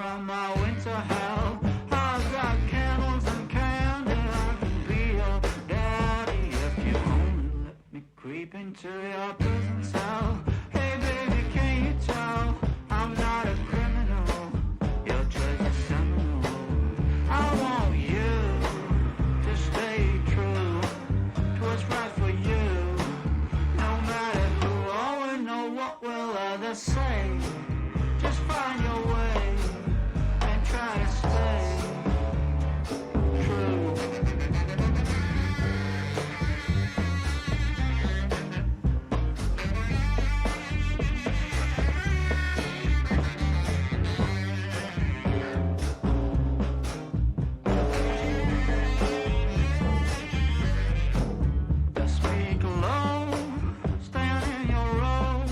from my winter hell. I've got candles and candy. I can be your daddy if you only let me creep into your prison cell. Hey baby, can you tell I'm not a criminal? You're just a seminal. I want you to stay true to what's right for you. No matter who or know what will others say. Just find your way and try to stay true. Just speak low, stand in your row.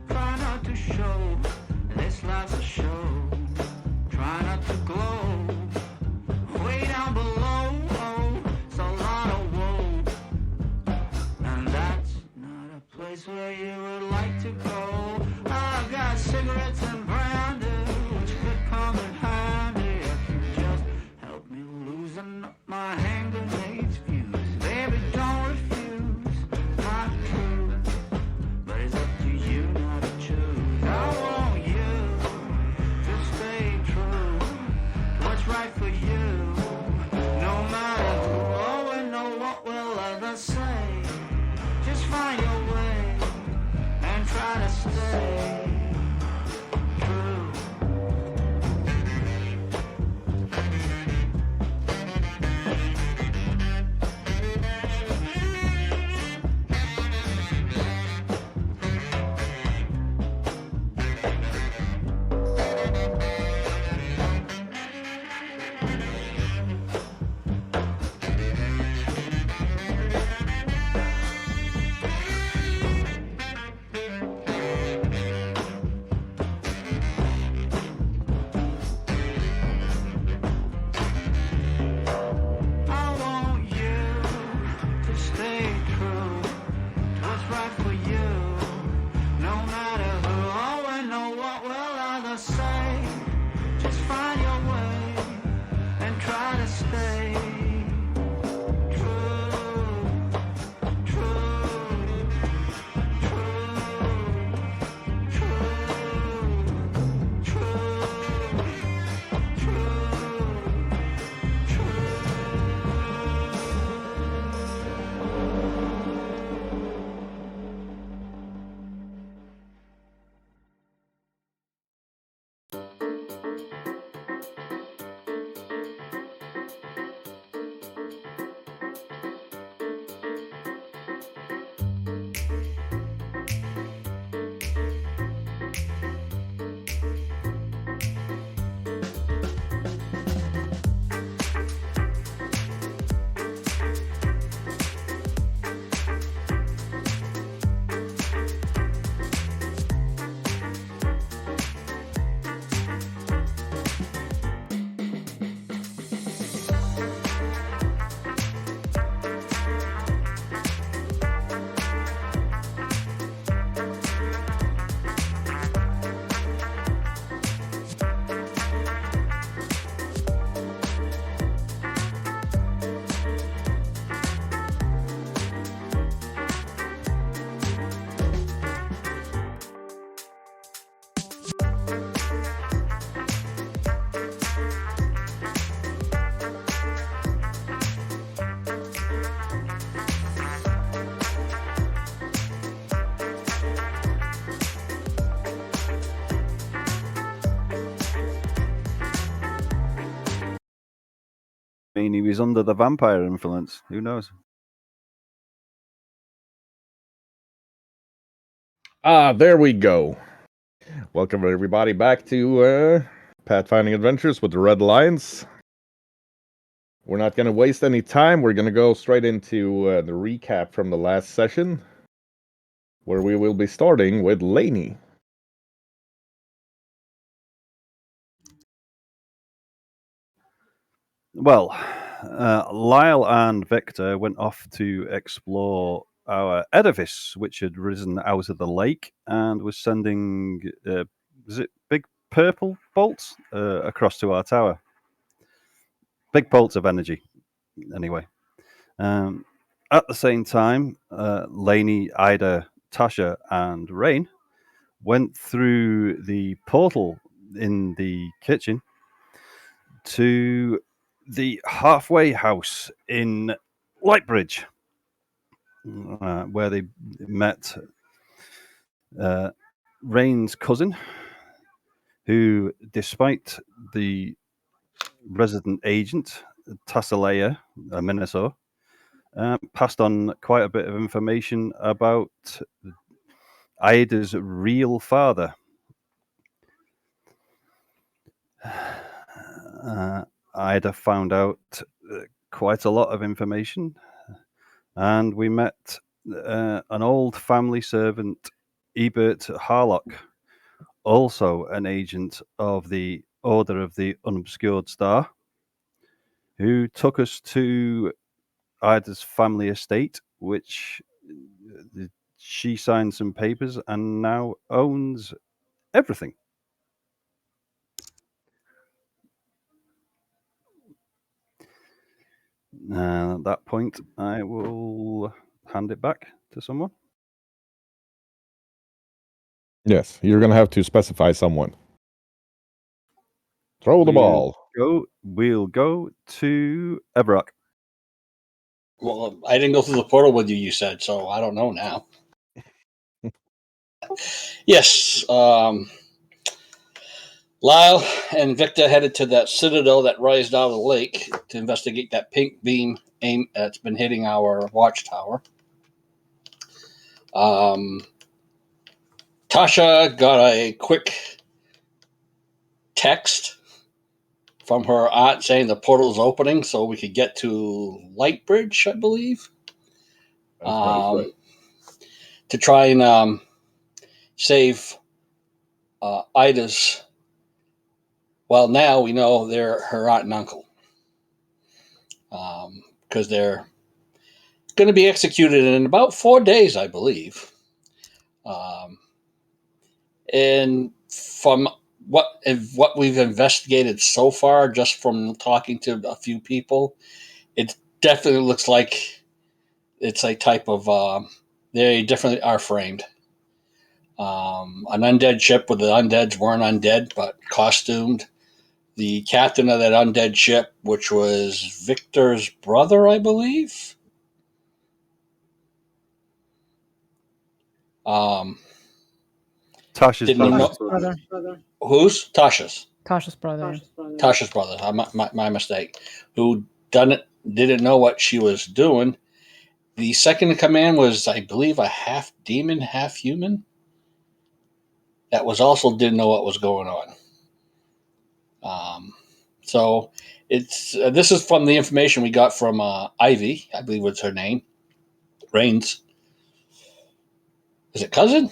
Try not to show this life's a show. Try not to glow. Way down below, oh, it's a lot of woe. And that's not a place where you would like to go. I've got cigarettes and brandy, which could come in handy if you just help me loosen up my hand grenades fuse. Baby, don't refuse my truth, but it's up to you not to choose. I want you to stay true to what's right for you. No matter who or know what will others say. Just find your way and try to stay true. I want you to stay true to what's right for you. No matter who or know what will others say. Just find your way and try to stay true, true, true, true, true, I mean, he was under the vampire influence. Who knows? There we go. Welcome everybody back to Pathfinding Adventures with the Red Lions. We're not going to waste any time. We're going to go straight into the recap from the last session, where we will be starting with Laney. Well, Lyle and Victor went off to explore our edifice, which had risen out of the lake and was sending, is it big purple bolts across to our tower. Big bolts of energy, anyway. At the same time, Lainey, Ida, Tasha, and Rain went through the portal in the kitchen to the halfway house in Lightbridge, where they met Rain's cousin, who, despite the resident agent, Tassalea, Minnesota, passed on quite a bit of information about Ida's real father. Ida found out quite a lot of information, and we met an old family servant, Ebert Harlock, also an agent of the Order of the Unobscured Star, who took us to Ida's family estate, which she signed some papers and now owns everything. At that point, I will hand it back to someone. Yes, you're gonna have to specify someone. Throw the ball. We'll go to Everock. Well, I didn't go through the portal with you, you said, so I don't know now. Yes, Lyle and Victor headed to that citadel that rised out of the lake to investigate that pink beam that's been hitting our watchtower. Tasha got a quick text from her aunt saying the portal's opening so we could get to Lightbridge, I believe. Right. To try and save Ida's. Well, now we know they're her aunt and uncle, because they're going to be executed in about 4 days, I believe. And from what we've investigated so far, just from talking to a few people, it definitely looks like it's a type of they definitely are framed. An undead ship where the undeads weren't undead but costumed. The captain of that undead ship, which was Victor's brother, I believe. Tasha's brother. Who's? Tasha's. Tasha's brother. Tasha's brother. My mistake. Who didn't know what she was doing. The second in command was, I believe, a half demon, half human. That was also didn't know what was going on. So it's this is from the information we got from Ivy, I believe was her name. Rain's. Is it cousin?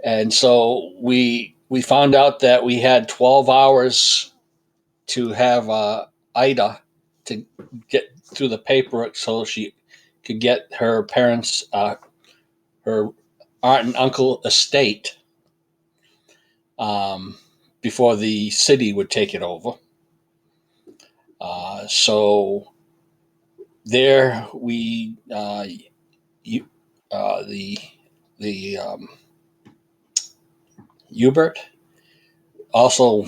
And so we found out that we had 12 hours to have Ida to get through the paperwork so she could get her parents, her aunt and uncle estate, before the city would take it over. So there we Hubert also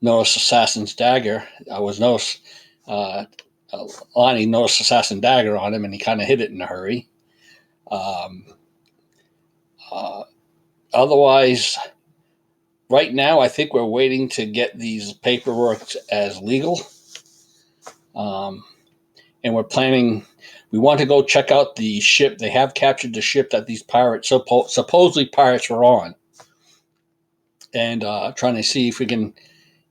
noticed Assassin's Dagger. Lonnie noticed Assassin Dagger on him, and he kind of hid it in a hurry. Otherwise, right now, I think we're waiting to get these paperwork as legal. And we're planning, we want to go check out the ship. They have captured the ship that these pirates, supposedly pirates, were on. And trying to see if we can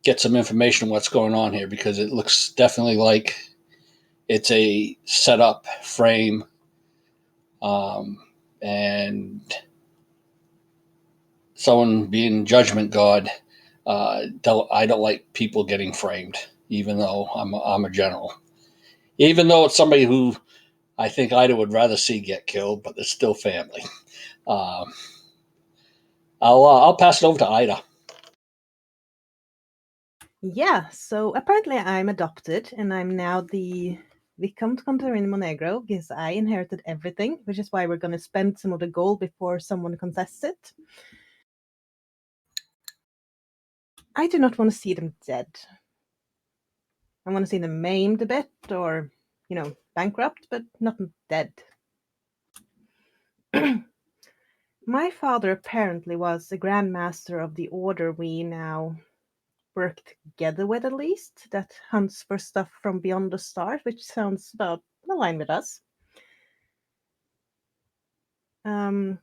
get some information on what's going on here, because it looks definitely like it's a setup frame. And someone being Judgment God, I don't like people getting framed, even though I'm a general. Even though it's somebody who I think Ida would rather see get killed, but it's still family. I'll pass it over to Ida. Yeah, so apparently I'm adopted, and I'm now the Viscount Contarini Monegro because I inherited everything, which is why we're going to spend some of the gold before someone contests it. I do not want to see them dead. I want to see them maimed a bit, or, bankrupt, but not dead. My father apparently was a grandmaster of the order we now work together with, at least, that hunts for stuff from beyond the stars, which sounds about aligned with us. The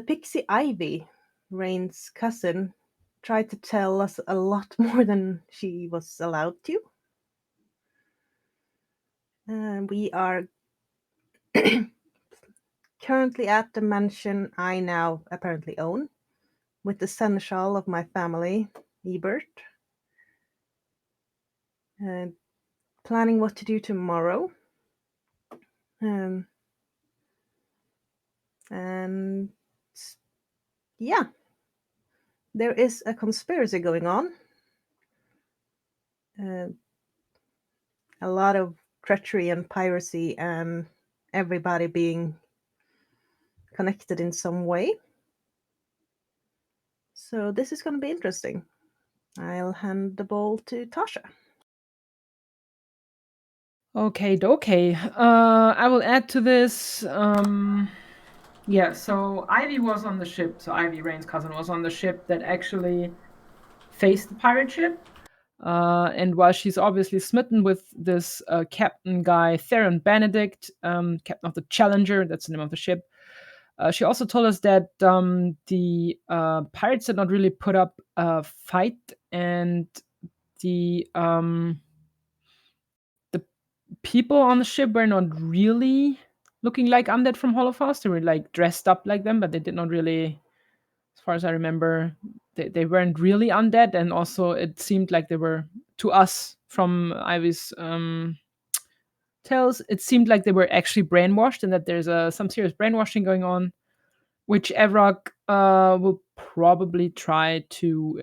pixie Ivy, Rain's cousin, tried to tell us a lot more than she was allowed to. We are currently at the mansion I now apparently own, with the seneschal of my family, Ebert. Planning what to do tomorrow. And yeah, there is a conspiracy going on. A lot of treachery and piracy, and everybody being connected in some way. So this is going to be interesting. I'll hand the ball to Tasha. Okay, I will add to this. Yeah, so Ivy was on the ship. So Ivy, Rain's cousin, was on the ship that actually faced the pirate ship. And while she's obviously smitten with this captain guy, Theron Benedict, captain of the Challenger, that's the name of the ship, she also told us that the pirates did not really put up a fight, and the people on the ship were not really looking like undead from Holocaust. They were like dressed up like them, but they did not really, as far as I remember, they weren't really undead. And also, it seemed like they were, to us from Ivy's tales, it seemed like they were actually brainwashed, and that there's some serious brainwashing going on, which Evrock will probably try to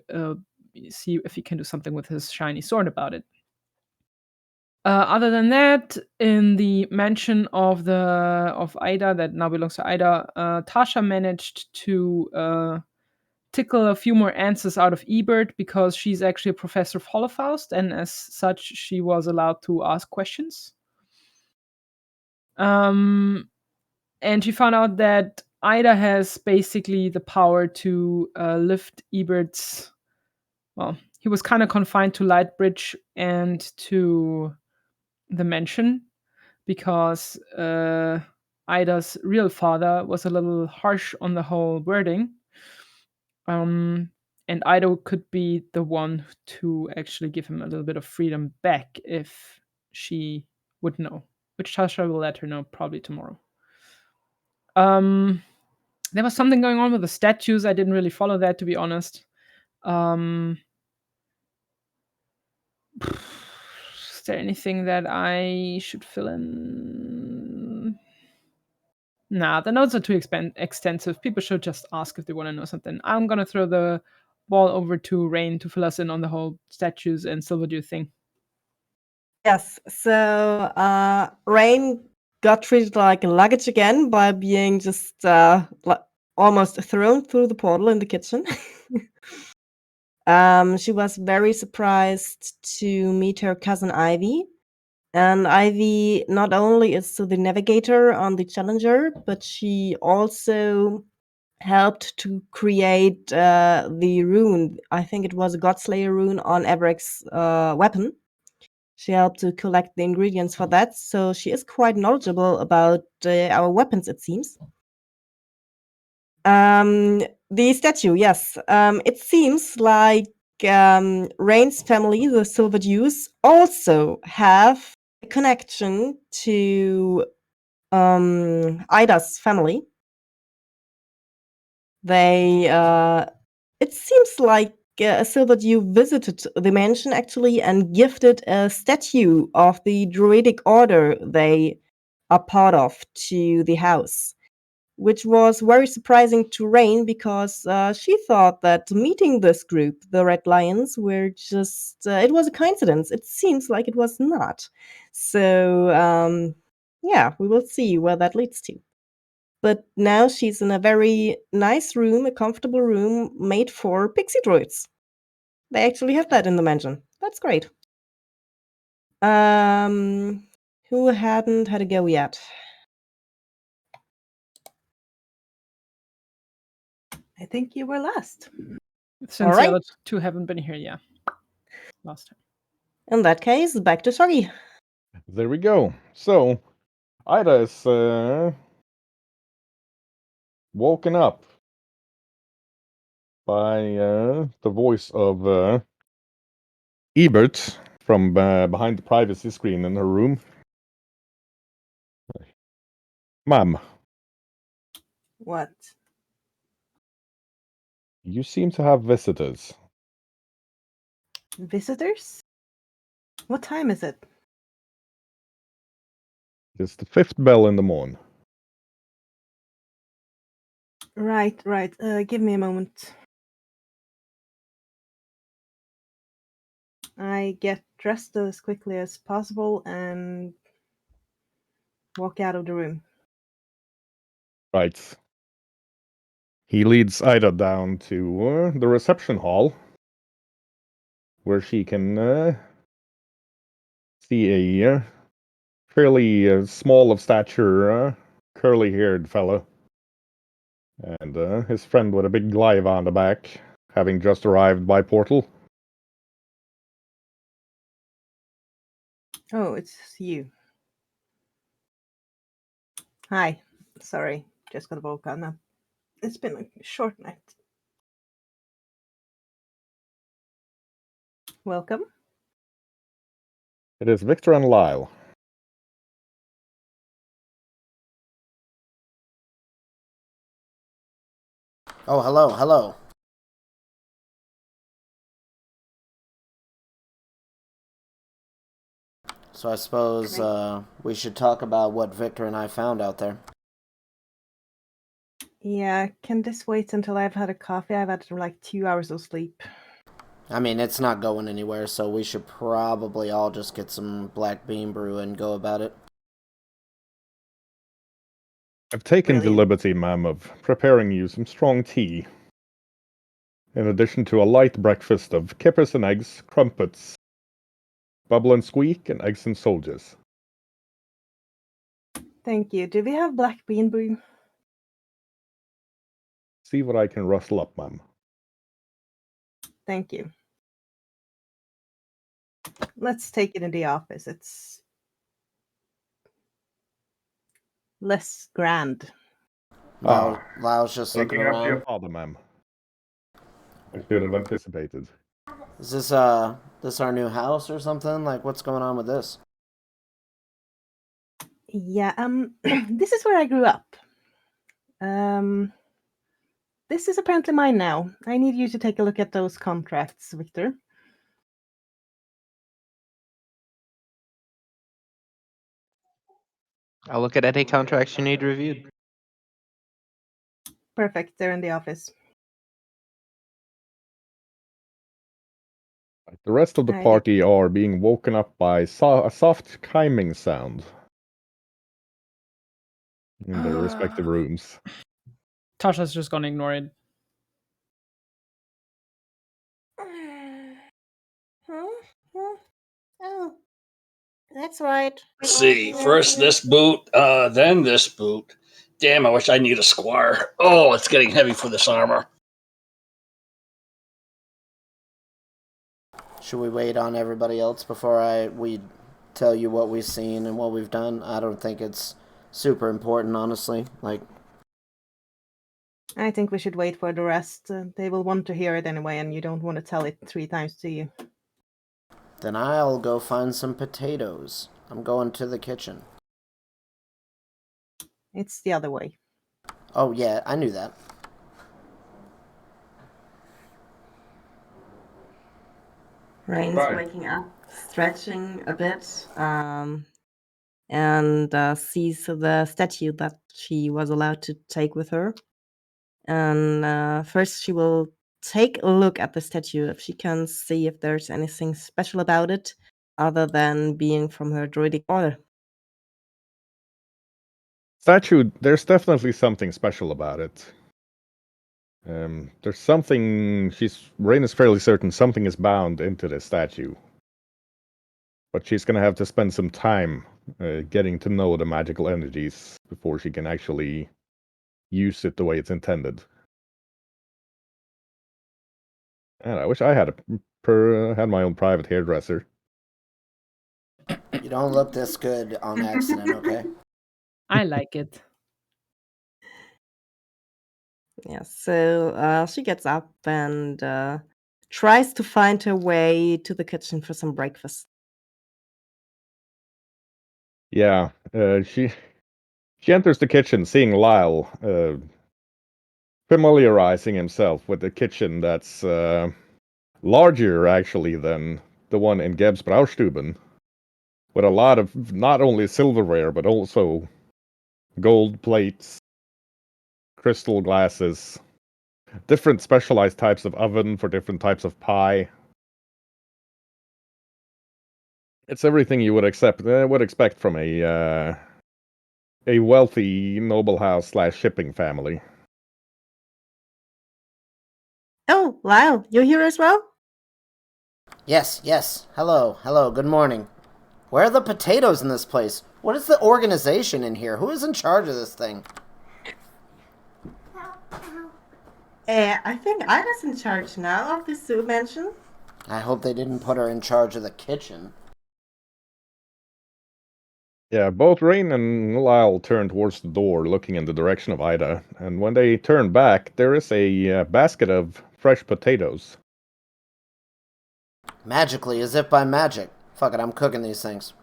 see if he can do something with his shiny sword about it. Other than that, in the mansion of Ida that now belongs to Ida, Tasha managed to tickle a few more answers out of Ebert, because she's actually a professor of Holocaust, and as such, she was allowed to ask questions. And she found out that Ida has basically the power to lift Ebert's. Well, he was kind of confined to Lightbridge and to the mansion, because Ida's real father was a little harsh on the whole wording. And Ida could be the one to actually give him a little bit of freedom back if she would know, which Tasha will let her know probably tomorrow. There was something going on with the statues. I didn't really follow that, to be honest. Is there anything that I should fill in? Nah, the notes are too extensive. People should just ask if they want to know something. I'm gonna throw the ball over to Rain to fill us in on the whole statues and Silverdew thing. Yes, so Rain got treated like luggage again by being just almost thrown through the portal in the kitchen. She was very surprised to meet her cousin Ivy. And Ivy not only is the navigator on the Challenger, but she also helped to create the rune. I think it was a Godslayer rune on Everett's weapon. She helped to collect the ingredients for that, so she is quite knowledgeable about our weapons, it seems. The statue, yes. It seems like Rain's family, the Silverdews, also have a connection to Ida's family. They, it seems like a Silverdew visited the mansion actually and gifted a statue of the druidic order they are part of to the house. which was very surprising to Rain because she thought that meeting this group, the Red Lions, were just, it was a coincidence. It seems like it was not. So, yeah, we will see where that leads to. But now she's in a very nice room, a comfortable room made for pixie droids. They actually have that in the mansion. That's great. Who hadn't had a go yet? I think you were last. Since right. the other two haven't been here, yeah. Last time. In that case, back to Shoggy. There we go. So, Ida is woken up by the voice of Ebert from behind the privacy screen in her room. Ma'am, What? you seem to have visitors. Visitors? What time is it? It's the 5th bell in the morn. Right. Give me a moment. I get dressed as quickly as possible and walk out of the room. Right. He leads Ida down to the reception hall, where she can see a fairly small of stature, curly-haired fellow, and his friend with a big glaive on the back, having just arrived by portal. Oh, it's you. Hi. Sorry, just got woken up. It's been a short night. Welcome. It is Victor and Lyle. Oh, hello. So I suppose we should talk about what Victor and I found out there. Yeah, can this wait until I've had a coffee? I've had like 2 hours of sleep. I mean, it's not going anywhere, so we should probably all just get some black bean brew and go about it. I've taken the Brilliant. liberty, ma'am, of preparing you some strong tea, in addition to a light breakfast of kippers and eggs, crumpets, bubble and squeak, and eggs and soldiers. Thank you. Do we have black bean brew? See what I can rustle up, ma'am. Thank you. Let's take it in the office. It's less grand. Lyle's just looking Taking after your around. father, ma'am. I should have anticipated. Is this this our new house or something? Like, what's going on with this? Yeah, this is where I grew up. This is apparently mine now. I need you to take a look at those contracts, Victor. I'll look at any contracts you need reviewed. Perfect. They're in the office. The rest of the I party are being woken up by a soft chiming sound in their respective rooms. Tasha's just gonna ignore it. Oh, that's right. Let's see. First this boot, then this boot. Damn, I wish I need a squire. Oh, it's getting heavy for this armor. Should we wait on everybody else before we tell you what we've seen and what we've done? I don't think it's super important, honestly. Like, I think we should wait for the rest. They will want to hear it anyway, and you don't want to tell it 3 times, do you? then I'll go find some potatoes. I'm going to the kitchen. It's the other way. Oh, yeah, I knew that. Rain's Right. waking up, stretching a bit, and sees the statue that she was allowed to take with her. And first, she will take a look at the statue if she can see if there's anything special about it other than being from her druidic order. Statue, there's definitely something special about it. There's something, Rain is fairly certain something is bound into the statue. But she's gonna have to spend some time getting to know the magical energies before she can actually use it the way it's intended. And I wish I had had my own private hairdresser. You don't look this good on accident, okay? I like it. Yeah, so she gets up and tries to find her way to the kitchen for some breakfast. Yeah, she enters the kitchen, seeing Lyle familiarizing himself with the kitchen that's larger actually than the one in Geb's Braustuben, with a lot of not only silverware but also gold plates, crystal glasses, different specialized types of oven for different types of pie. It's everything you would expect from a wealthy noble house / shipping family. Oh, Lyle, you're here as well? Yes, yes. Hello, hello, good morning. Where are the potatoes in this place? What is the organization in here? Who is in charge of this thing? I think Ida's in charge now of this zoo mansion. I hope they didn't put her in charge of the kitchen. Yeah, both Rain and Lyle turn towards the door, looking in the direction of Ida, and when they turn back, there is a basket of fresh potatoes. Magically, as if by magic. Fuck it, I'm cooking these things.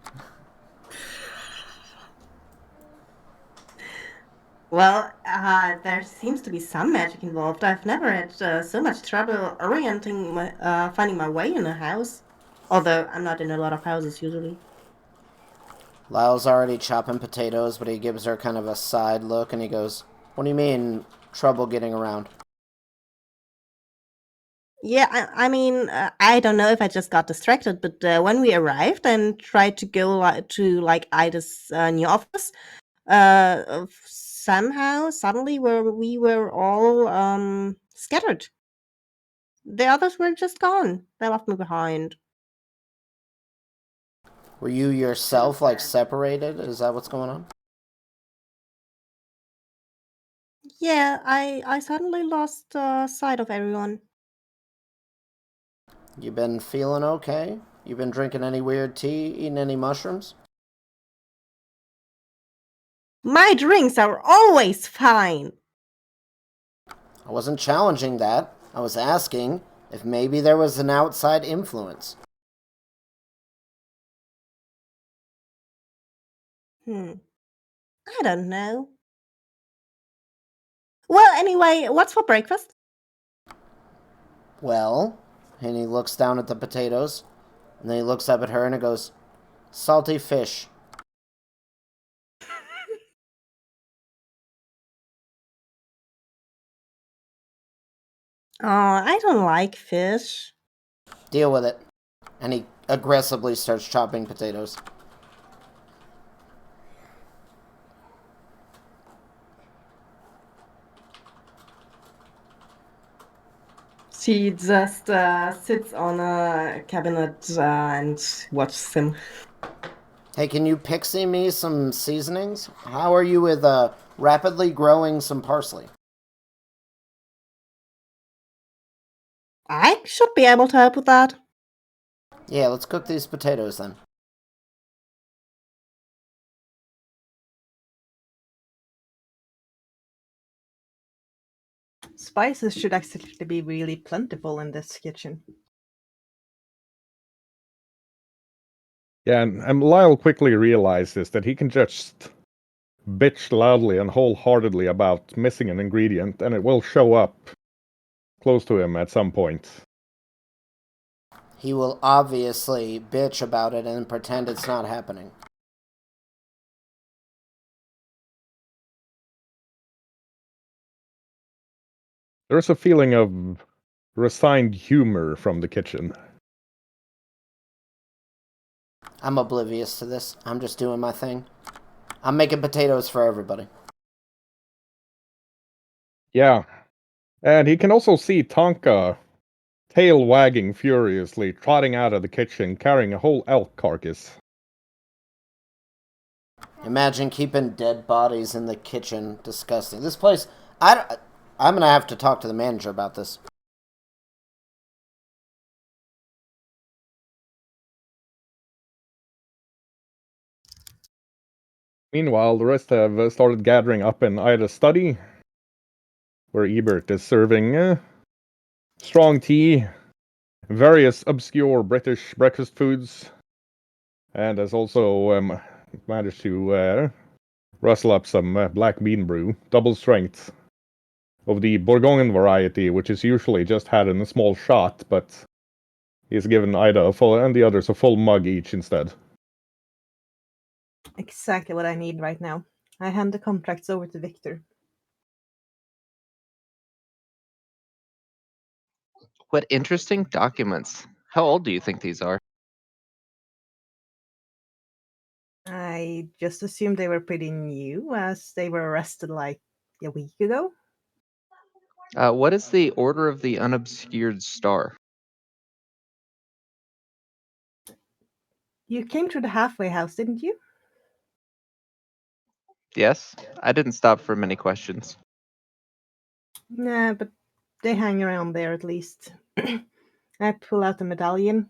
Well, there seems to be some magic involved. I've never had so much trouble finding my way in a house. Although I'm not in a lot of houses usually. Lyle's already chopping potatoes, but he gives her kind of a side look and he goes, "What do you mean, trouble getting around?" Yeah, I mean, I don't know if I just got distracted, but when we arrived and tried to go to Ida's new office, somehow suddenly we were all scattered. The others were just gone. They left me behind. Were you yourself, separated? Is that what's going on? Yeah, I suddenly lost sight of everyone. You been feeling okay? You been drinking any weird tea, eating any mushrooms? My drinks are always fine. I wasn't challenging that. I was asking if maybe there was an outside influence. I don't know. Well, anyway, what's for breakfast? Well, and he looks down at the potatoes, and then he looks up at her and it goes, "Salty fish." Oh, I don't like fish. Deal with it. And he aggressively starts chopping potatoes. She just sits on a cabinet and watches him. Hey, can you pixie me some seasonings? How are you with rapidly growing some parsley? I should be able to help with that. Yeah, let's cook these potatoes then. Spices should actually be really plentiful in this kitchen. Yeah, and Lyle quickly realizes that he can just bitch loudly and wholeheartedly about missing an ingredient, and it will show up close to him at some point. He will obviously bitch about it and pretend it's not happening. There's a feeling of resigned humor from the kitchen. I'm oblivious to this. I'm just doing my thing. I'm making potatoes for everybody. Yeah. And he can also see Tonka, tail wagging furiously, trotting out of the kitchen, carrying a whole elk carcass. Imagine keeping dead bodies in the kitchen. Disgusting. This place, I'm going to have to talk to the manager about this. Meanwhile, the rest have started gathering up in Ida's study, where Ebert is serving strong tea, various obscure British breakfast foods, and has also managed to rustle up some black bean brew, double strength, of the Bourgogne variety, which is usually just had in a small shot, but he's given Ida a full and the others a full mug each instead. Exactly what I need right now. I hand the contracts over to Victor. What interesting documents. How old do you think these are? I just assumed they were pretty new, as they were arrested like a week ago. What is the Order of the Unobscured Star? You came through the halfway house, didn't you? Yes, I didn't stop for many questions. Nah, but they hang around there at least. I pull out the medallion.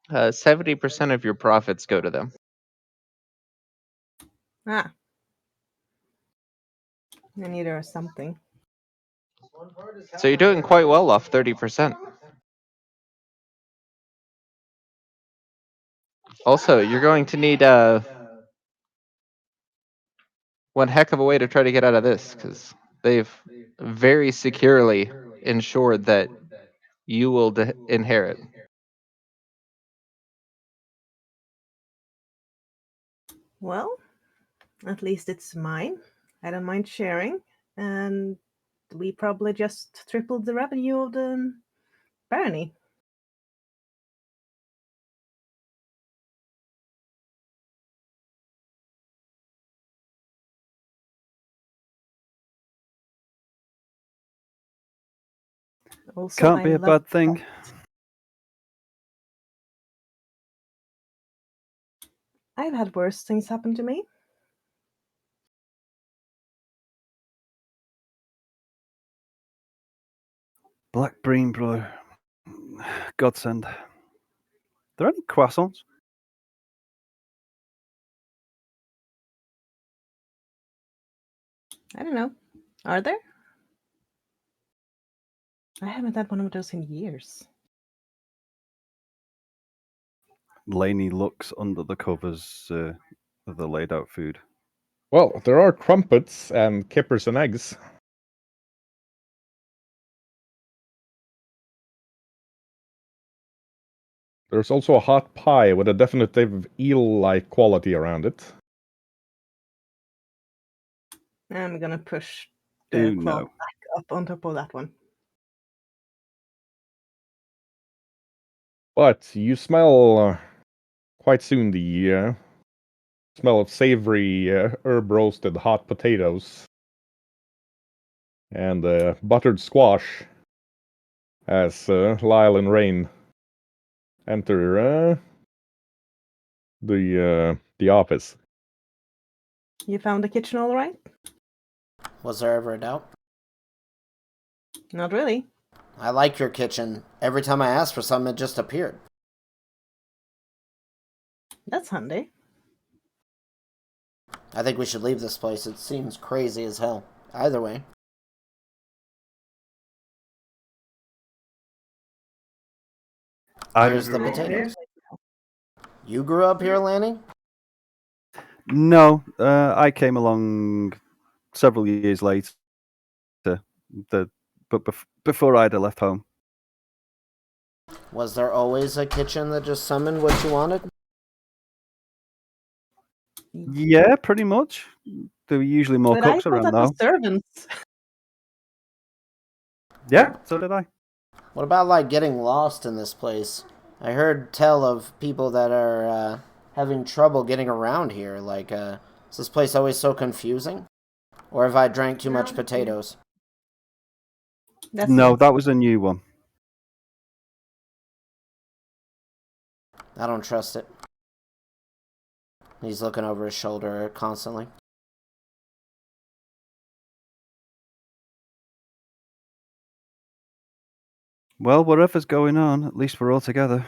70% of your profits go to them. Ah. I need her something. So you're doing quite well off 30%. Also, you're going to need one heck of a way to try to get out of this, because they've very securely ensured that you will inherit. Well, at least it's mine. I don't mind sharing. And we probably just tripled the revenue of the barony. Also, Can't I be a love bad thing. I've had worse things happen to me. Black bean brew. Godsend. There any croissants? I don't know. Are there? I haven't had one of those in years. Laney looks under the covers of the laid out food. Well, there are crumpets and kippers and eggs. There's also a hot pie with a definitive eel-like quality around it. I'm gonna push Ooh, the claw no. back up on top of that one. But you smell quite soon the smell of savory herb-roasted hot potatoes and buttered squash as Lyle and Rain enter the office. You found the kitchen all right? Was there ever a doubt? Not really. I like your kitchen. Every time I asked for something, it just appeared. That's handy. I think we should leave this place. It seems crazy as hell. Either way. Here's the potatoes. You grew up here, Lanny? No, I came along several years later. Before I'd have left home. Was there always a kitchen that just summoned what you wanted? Yeah, pretty much. There were usually more But I cooks thought around, that though. was servants. Yeah, so did I. What about, like, getting lost in this place? I heard tell of people that are having trouble getting around here. Like, is this place always so confusing? Or have I drank too much potatoes? That's No, it. that was a new one. I don't trust it. He's looking over his shoulder constantly. Well, whatever's going on, at least we're all together.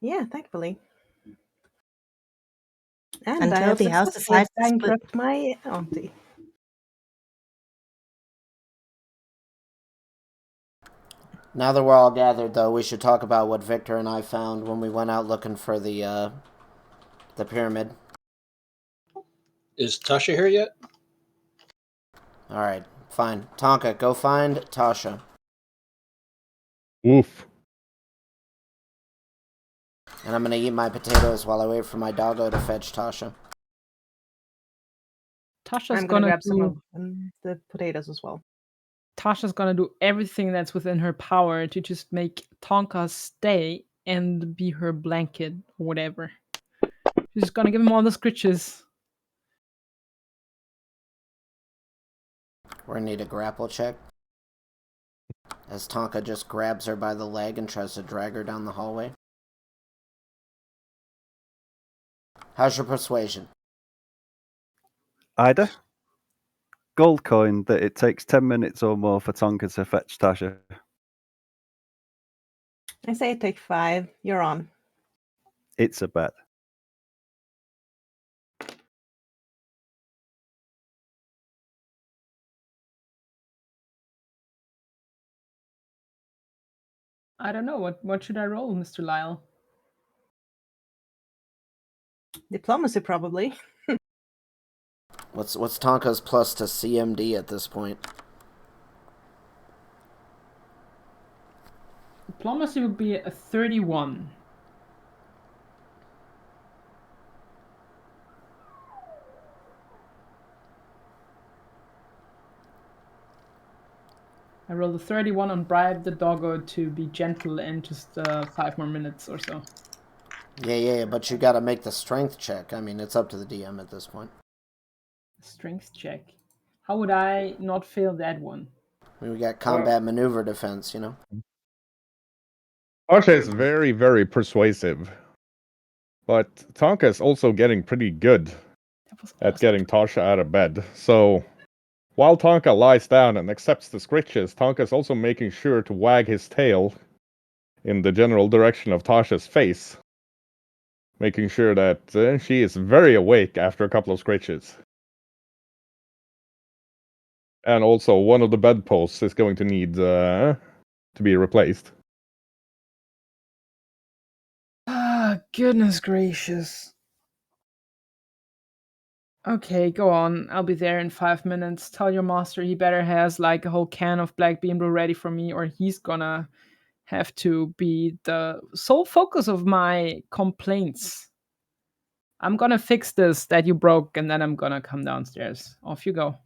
Yeah, thankfully. And I Until have the house successfully decides to split. bankrupt my auntie. Now that we're all gathered, though, we should talk about what Victor and I found when we went out looking for the pyramid. Is Tasha here yet? Alright, fine. Tonka, go find Tasha. Oof. And I'm gonna eat my potatoes while I wait for my doggo to fetch Tasha. Tasha's I'm gonna gonna grab some do of the potatoes as well. Tasha's gonna do everything that's within her power to just make Tonka stay and be her blanket or whatever. She's just gonna give him all the scritches. We're gonna need a grapple check. As Tonka just grabs her by the leg and tries to drag her down the hallway. How's your persuasion? Ida? Gold coin that it takes 10 minutes or more for Tonka to fetch Tasha. I say take 5. You're on. It's a bet. I don't know, what should I roll, Mr. Lyle? Diplomacy, probably. What's Tonka's plus to CMD at this point? Diplomacy would be a 31. I rolled a 31 on bribe the doggo to be gentle in just 5 more minutes or so. Yeah, but you gotta make the strength check. I mean, it's up to the DM at this point. Strength check. How would I not fail that one? I mean, we got combat maneuver defense, you know? Tasha is very, very persuasive. But Tonka is also getting pretty good That was at awesome. getting Tasha out of bed. So while Tonka lies down and accepts the scritches, Tonka is also making sure to wag his tail in the general direction of Tasha's face, making sure that she is very awake after a couple of scritches. And also, one of the bedposts is going to need to be replaced. Ah, goodness gracious. Okay, go on. I'll be there in 5 minutes. Tell your master he better has like a whole can of black bean brew ready for me, or he's gonna have to be the sole focus of my complaints. I'm gonna fix this that you broke, and then I'm gonna come downstairs. Off you go.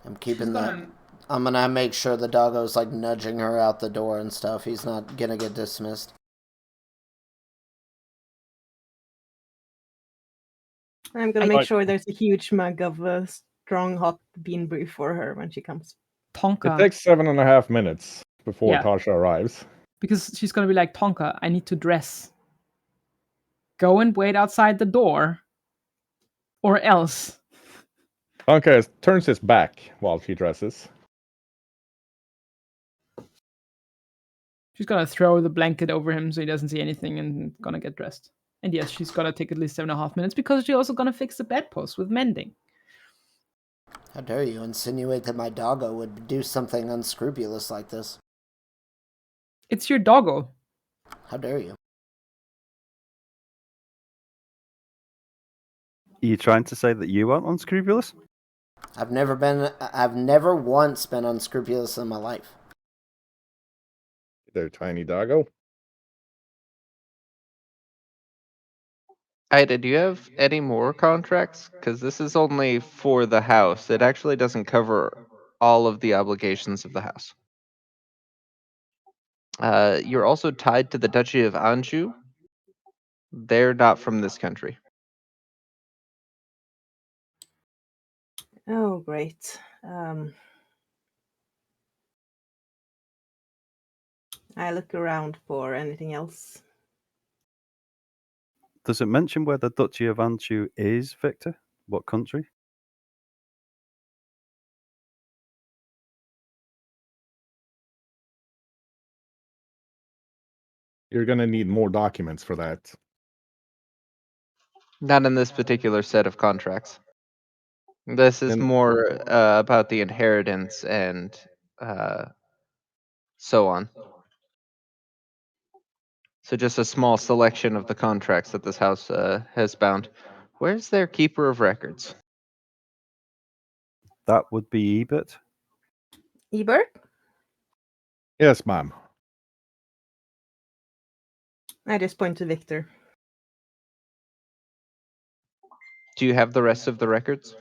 I'm keeping She's that. gonna- I'm gonna make sure the doggo's like nudging her out the door and stuff. He's not gonna get dismissed. I'm gonna make sure there's a huge mug of strong hot bean brew for her when she comes. Tonka. It takes 7.5 minutes before Yeah. Tasha arrives. Because she's gonna be like, Tonka, I need to dress. Go and wait outside the door. Or else. Tonka turns his back while she dresses. She's gonna throw the blanket over him so he doesn't see anything and gonna get dressed. And yes, she's gonna take at least 7.5 minutes because she's also gonna fix the bedpost with mending. How dare you insinuate that my doggo would do something unscrupulous like this? It's your doggo. How dare you? Are you trying to say that you aren't unscrupulous? I've never once been unscrupulous in my life. There, tiny doggo. Ida, do you have any more contracts? Because this is only for the house. It actually doesn't cover all of the obligations of the house. You're also tied to the Duchy of Anjou. They're not from this country. Oh, great. I look around for anything else. Does it mention where the Duchy of Anjou is, Victor? What country? You're gonna need more documents for that. Not in this particular set of contracts. This is And- more about the inheritance and so on. So just a small selection of the contracts that this house has bound. Where's their keeper of records? That would be Ebert. Ebert? Yes, ma'am. I just point to Victor. Do you have the rest of the records?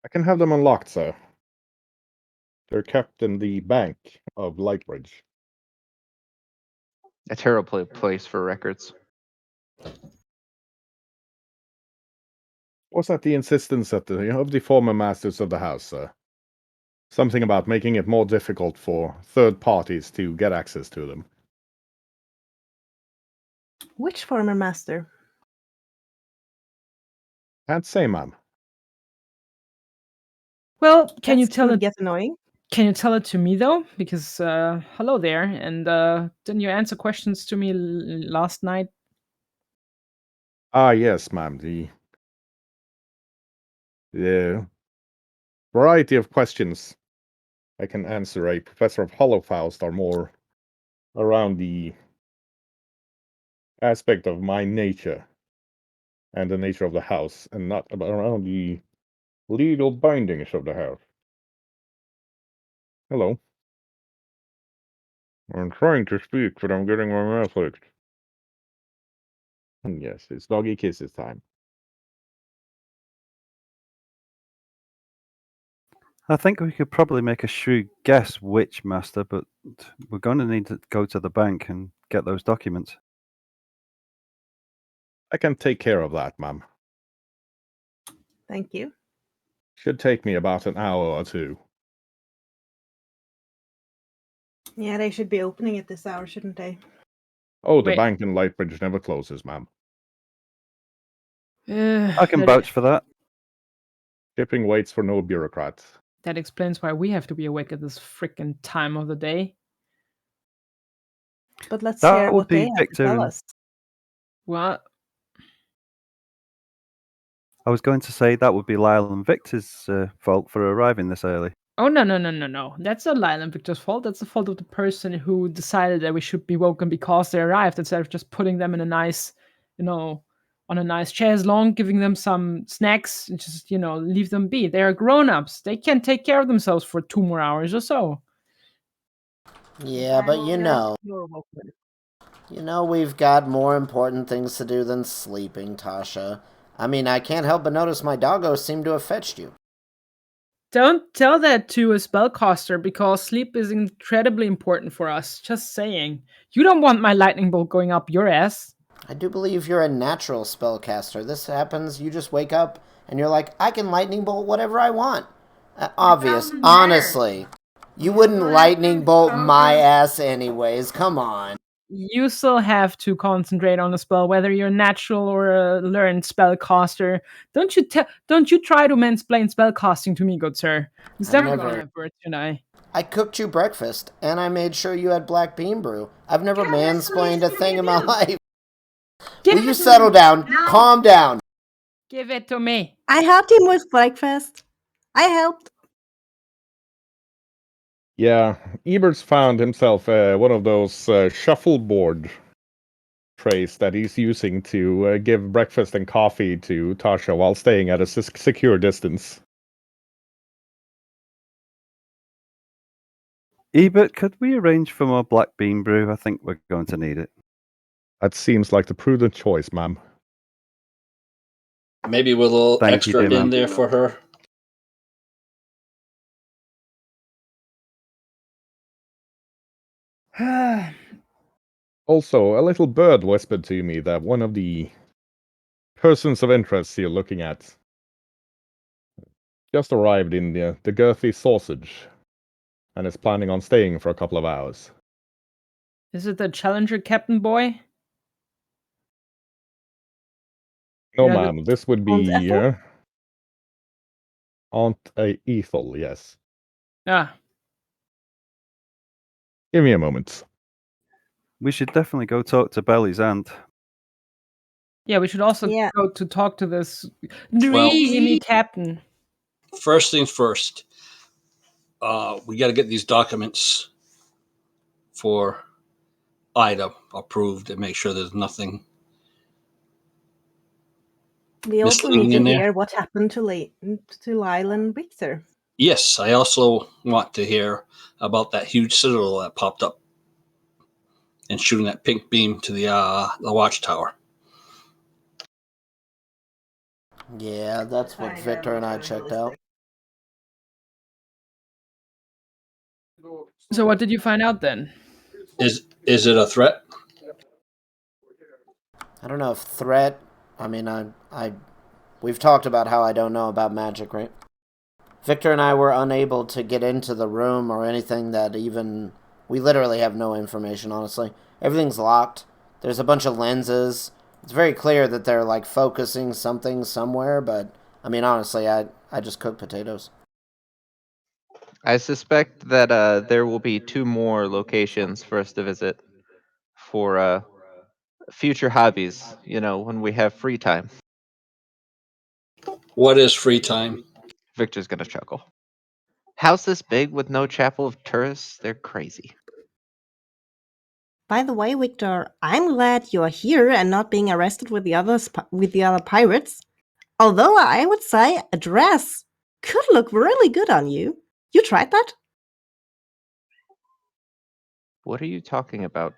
I can have them unlocked, sir. They're kept in the bank of Lightbridge. A terrible place for records. Was at the insistence of the former masters of the house, sir. Something about making it more difficult for third parties to get access to them. Which former master? Can't say, ma'am. Well, can you That's tell gonna it? get annoying. Can you tell it to me though? Because hello there, and didn't you answer questions to me last night? Ah, yes, ma'am. The variety of questions I can answer a professor of Holocaust are more around the aspect of my nature and the nature of the house, and not around the legal bindings of the house. Hello. I'm trying to speak, but I'm getting my mouth licked. Yes, it's doggy kisses time. I think we could probably make a shrewd guess which master, but we're going to need to go to the bank and get those documents. I can take care of that, ma'am. Thank you. Should take me about an hour or two. Yeah, they should be opening at this hour, shouldn't they? Oh, the Wait. bank in Lightbridge never closes, ma'am. I can vouch for that. Shipping waits for no bureaucrats. That explains why we have to be awake at this freaking time of the day. But let's That hear would what be they have to Victor tell and- us. Well, I was going to say that would be Lyle and Victor's fault for arriving this early. oh no. That's not Lyle and Victor's fault. That's the fault of the person who decided that we should be woken because they arrived, instead of just putting them in a nice, on a nice chaise longue, giving them some snacks, and just, leave them be. They are grown-ups. They can take care of themselves for 2 more hours or so. Yeah, but You're welcome. we've got more important things to do than sleeping, Tasha. I mean, I can't help but notice my doggo seemed to have fetched you. Don't tell that to a spellcaster, because sleep is incredibly important for us. Just saying. You don't want my lightning bolt going up your ass. I do believe you're a natural spellcaster. This happens, you just wake up and you're like, I can lightning bolt whatever I want. Obvious. Honestly. You wouldn't lightning bolt my ass anyways. Come on. You still have to concentrate on the spell, whether you're natural or a learned spellcaster. Don't you try to mansplain spellcasting to me, good sir. It's I never never- gonna have worked, tonight. I cooked you breakfast, and I made sure you had black bean brew. I've never mansplained a thing in my life. Will you settle down? Calm down. Give it to me. I helped him with breakfast. I helped. Yeah, Ebert's found himself one of those shuffleboard trays that he's using to give breakfast and coffee to Tasha while staying at a secure distance. Ebert, could we arrange for more black bean brew? I think we're going to need it. That seems like the prudent choice, ma'am. Maybe with a little Thank you, extra dear in ma'am. there for her. Also, a little bird whispered to me that one of the persons of interest you're looking at just arrived in the girthy sausage and is planning on staying for a couple of hours. Is it the Challenger Captain boy? No, Yeah, ma'am, this would Aunt be Ethel? Aunt Ethel, yes. Ah, Give me a moment. We should definitely go talk to Belly's aunt. yeah. We should also Yeah. go to talk to this Well, dreamy captain. first things first, we got to get these documents for Ida approved and make sure there's nothing We also misleading need to in there. hear what happened to Lyle and Victor. Yes, I also want to hear about that huge citadel that popped up and shooting that pink beam to the watchtower. Yeah, that's what Victor and I checked out. So what did you find out then? Is it a threat? I don't know if threat. I mean, we've talked about how I don't know about magic, right? Victor and I were unable to get into the room or anything that even. We literally have no information, honestly. Everything's locked. There's a bunch of lenses. It's very clear that they're like focusing something somewhere, but I mean, honestly, I just cook potatoes. I suspect that there will be 2 more locations for us to visit for future hobbies, when we have free time. What is free time? Victor's gonna chuckle. House this big with no chapel of tourists? They're crazy. By the way, Victor, I'm glad you're here and not being arrested with the other pirates. Although I would say a dress could look really good on you. You tried that? What are you talking about?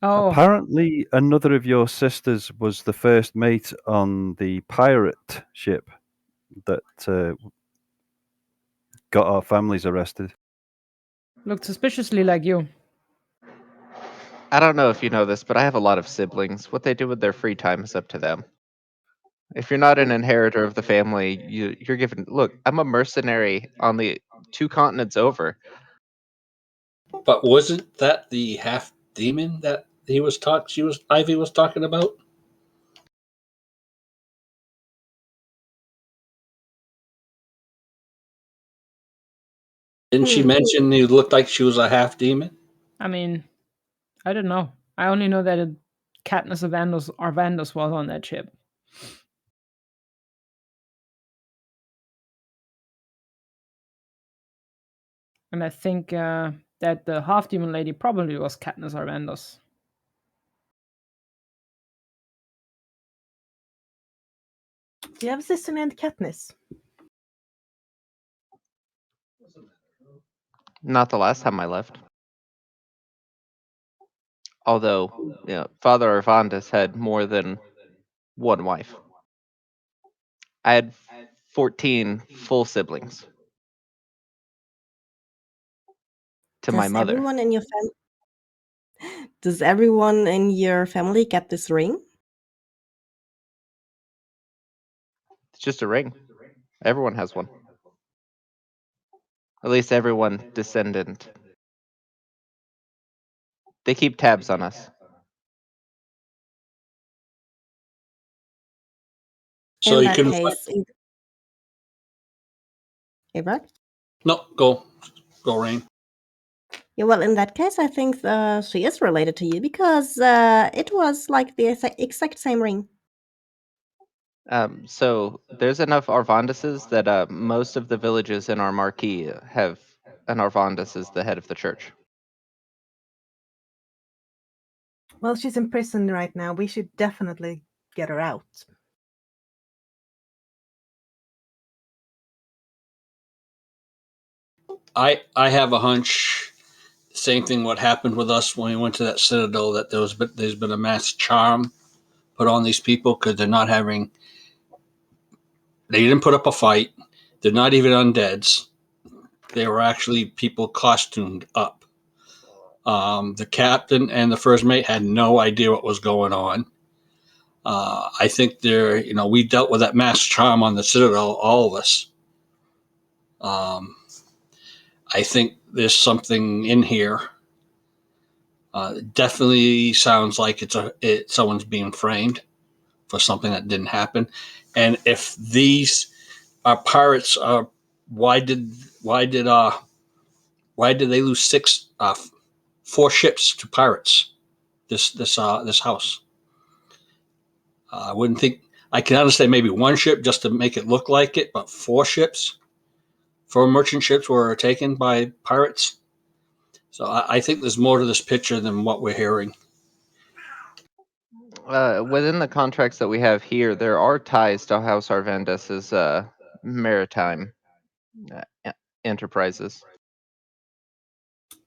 Oh, Apparently, another of your sisters was the first mate on the pirate ship that got our families arrested. looked suspiciously like you. I don't know if you know this, but I have a lot of siblings. What they do with their free time is up to them. If you're not an inheritor of the family, you're given. Look, I'm a mercenary on the 2 continents over. But wasn't that the half demon that Ivy was talking about? Didn't she mention you looked like she was a half demon? I mean, I don't know. I only know that Katniss Arvandos was on that ship. And I think that the half demon lady probably was Katniss Arvandos. Do you have a sister named Katniss? Not the last time I left. Although, Father Arvandas had more than one wife. I had 14 full siblings. To my Does mother. Does everyone in your family get this ring? It's just a ring. Everyone has one. At least everyone descendant. They keep tabs on us. So In you that couldn't case, Ava? No, go, Rain. Yeah, well, in that case, I think she is related to you because it was like the exact same ring. So there's enough Arvandases that most of the villages in our marquee have an Arvandas as the head of the church. Well, she's in prison right now. We should definitely get her out. I have a hunch. Same thing. What happened with us when we went to that citadel? That there's been a mass charm put on these people because they're not having. They didn't put up a fight. They're not even undeads. They were actually people costumed up. The captain and the first mate had no idea what was going on. I think we dealt with that mass charm on the Citadel, all of us. I think there's something in here. Definitely sounds like someone's being framed for something that didn't happen. And if these are pirates, why did they lose 4 ships to pirates? This house. I wouldn't think. I can understand maybe 1 ship just to make it look like it, but 4 ships, 4 merchant ships were taken by pirates. So I think there's more to this picture than what we're hearing. Within the contracts that we have here, there are ties to House Arvandus's maritime enterprises.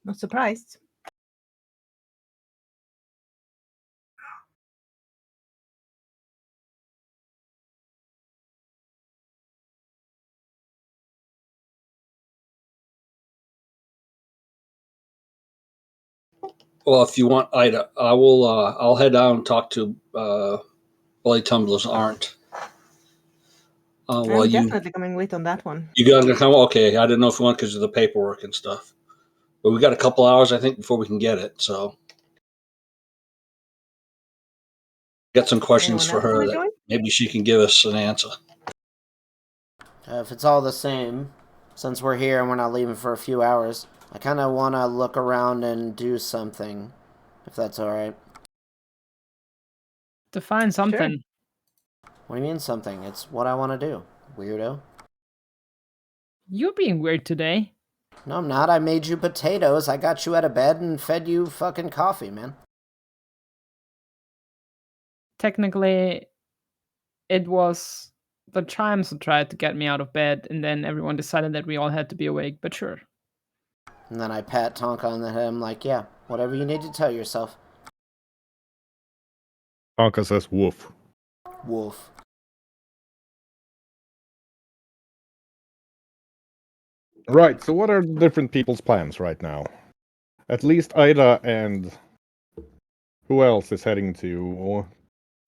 Not surprised. Well, if you want, Ida, I will. I'll head down and talk to Bloody Tumblers aren't. I'm definitely coming with on that one. You guys gonna come? Okay, I didn't know if you want because of the paperwork and stuff. But we got a couple hours, I think, before we can get it. So, got some questions for her that maybe she can give us an answer. If it's all the same, since we're here and we're not leaving for a few hours, I kind of want to look around and do something, if that's all right. Define something. Sure. What do you mean something? It's what I want to do, weirdo. You're being weird today. No, I'm not. I made you potatoes. I got you out of bed and fed you fucking coffee, man. Technically, it was the chimes that tried to get me out of bed, and then everyone decided that we all had to be awake, but sure. And then I pat Tonka on the head. I'm like, yeah, whatever you need to tell yourself. Tonka says woof. Wolf. Right, so what are the different people's plans right now? At least Ida and who else is heading to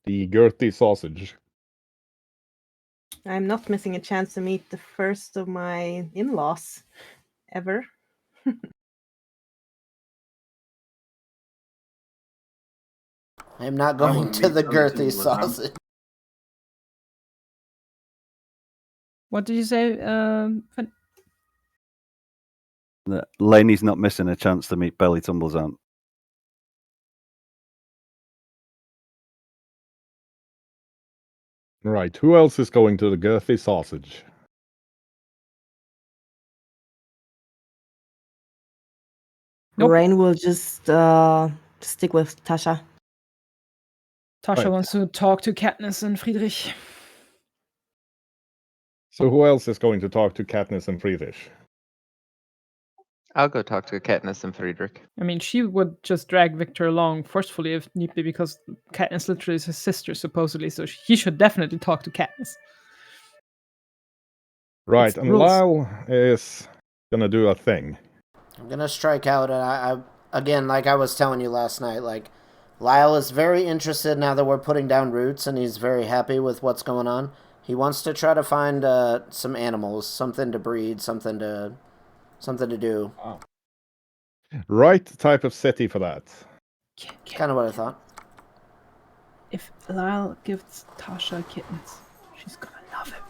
the Gertie sausage? I'm not missing a chance to meet the first of my in-laws ever. I'm not going to the Gertie sausage. What did you say? Laney's not missing a chance to meet Belly Tumble's aunt. Right, who else is going to the Gertie sausage? Nope. Rain will just stick with Tasha. Tasha wants to talk to Katniss and Friedrich. So who else is going to talk to Katniss and Friedrich? I'll go talk to Katniss and Friedrich. I mean, she would just drag Victor along forcefully if need be, because Katniss literally is his sister, supposedly, so he should definitely talk to Katniss. Right, It's and rules. Lau is gonna do a thing. I'm gonna strike out, and I again, like I was telling you last night, like Lyle is very interested now that we're putting down roots, and he's very happy with what's going on. He wants to try to find some animals, something to breed, something to do. Right type of city for that. Kind of what I thought. If Lyle gives Tasha kittens, she's gonna love him.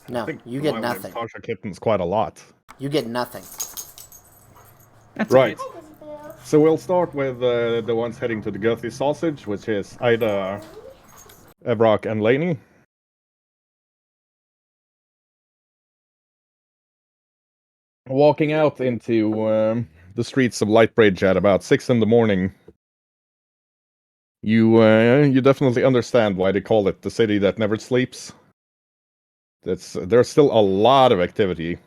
No, you get nothing. Tasha kittens quite a lot. You get nothing. That's Right. okay. So we'll start with the ones heading to the Gertie sausage, which is Ida, Evrock, and Laney. Walking out into the streets of Lightbridge at about 6 in the morning, you definitely understand why they call it the city that never sleeps. There's still a lot of activity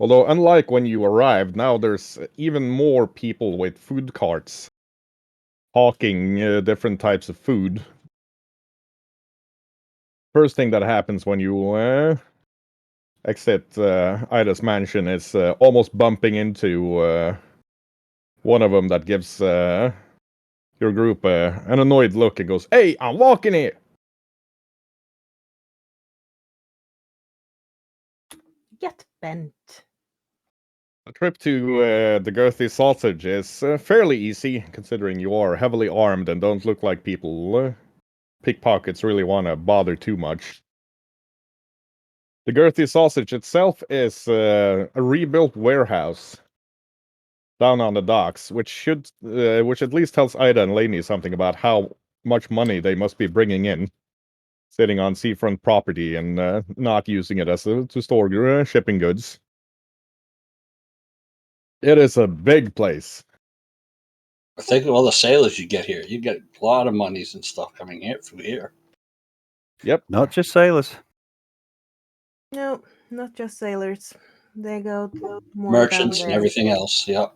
Although, unlike when you arrived, now there's even more people with food carts hawking different types of food. First thing that happens when you exit Ida's mansion is almost bumping into one of them that gives your group an annoyed look and goes, "Hey, I'm walking here!" Get bent. A trip to the Girthy Sausage is fairly easy, considering you are heavily armed and don't look like people pickpockets really want to bother too much. The Girthy Sausage itself is a rebuilt warehouse down on the docks, which at least tells Ida and Lainey something about how much money they must be bringing in, sitting on seafront property and not using it as to store shipping goods. It is a big place. Think of all the sailors you get here. You get a lot of monies and stuff coming here through here. Yep. Not just sailors. No, not just sailors. They go more Merchants down and there. everything else. Yep.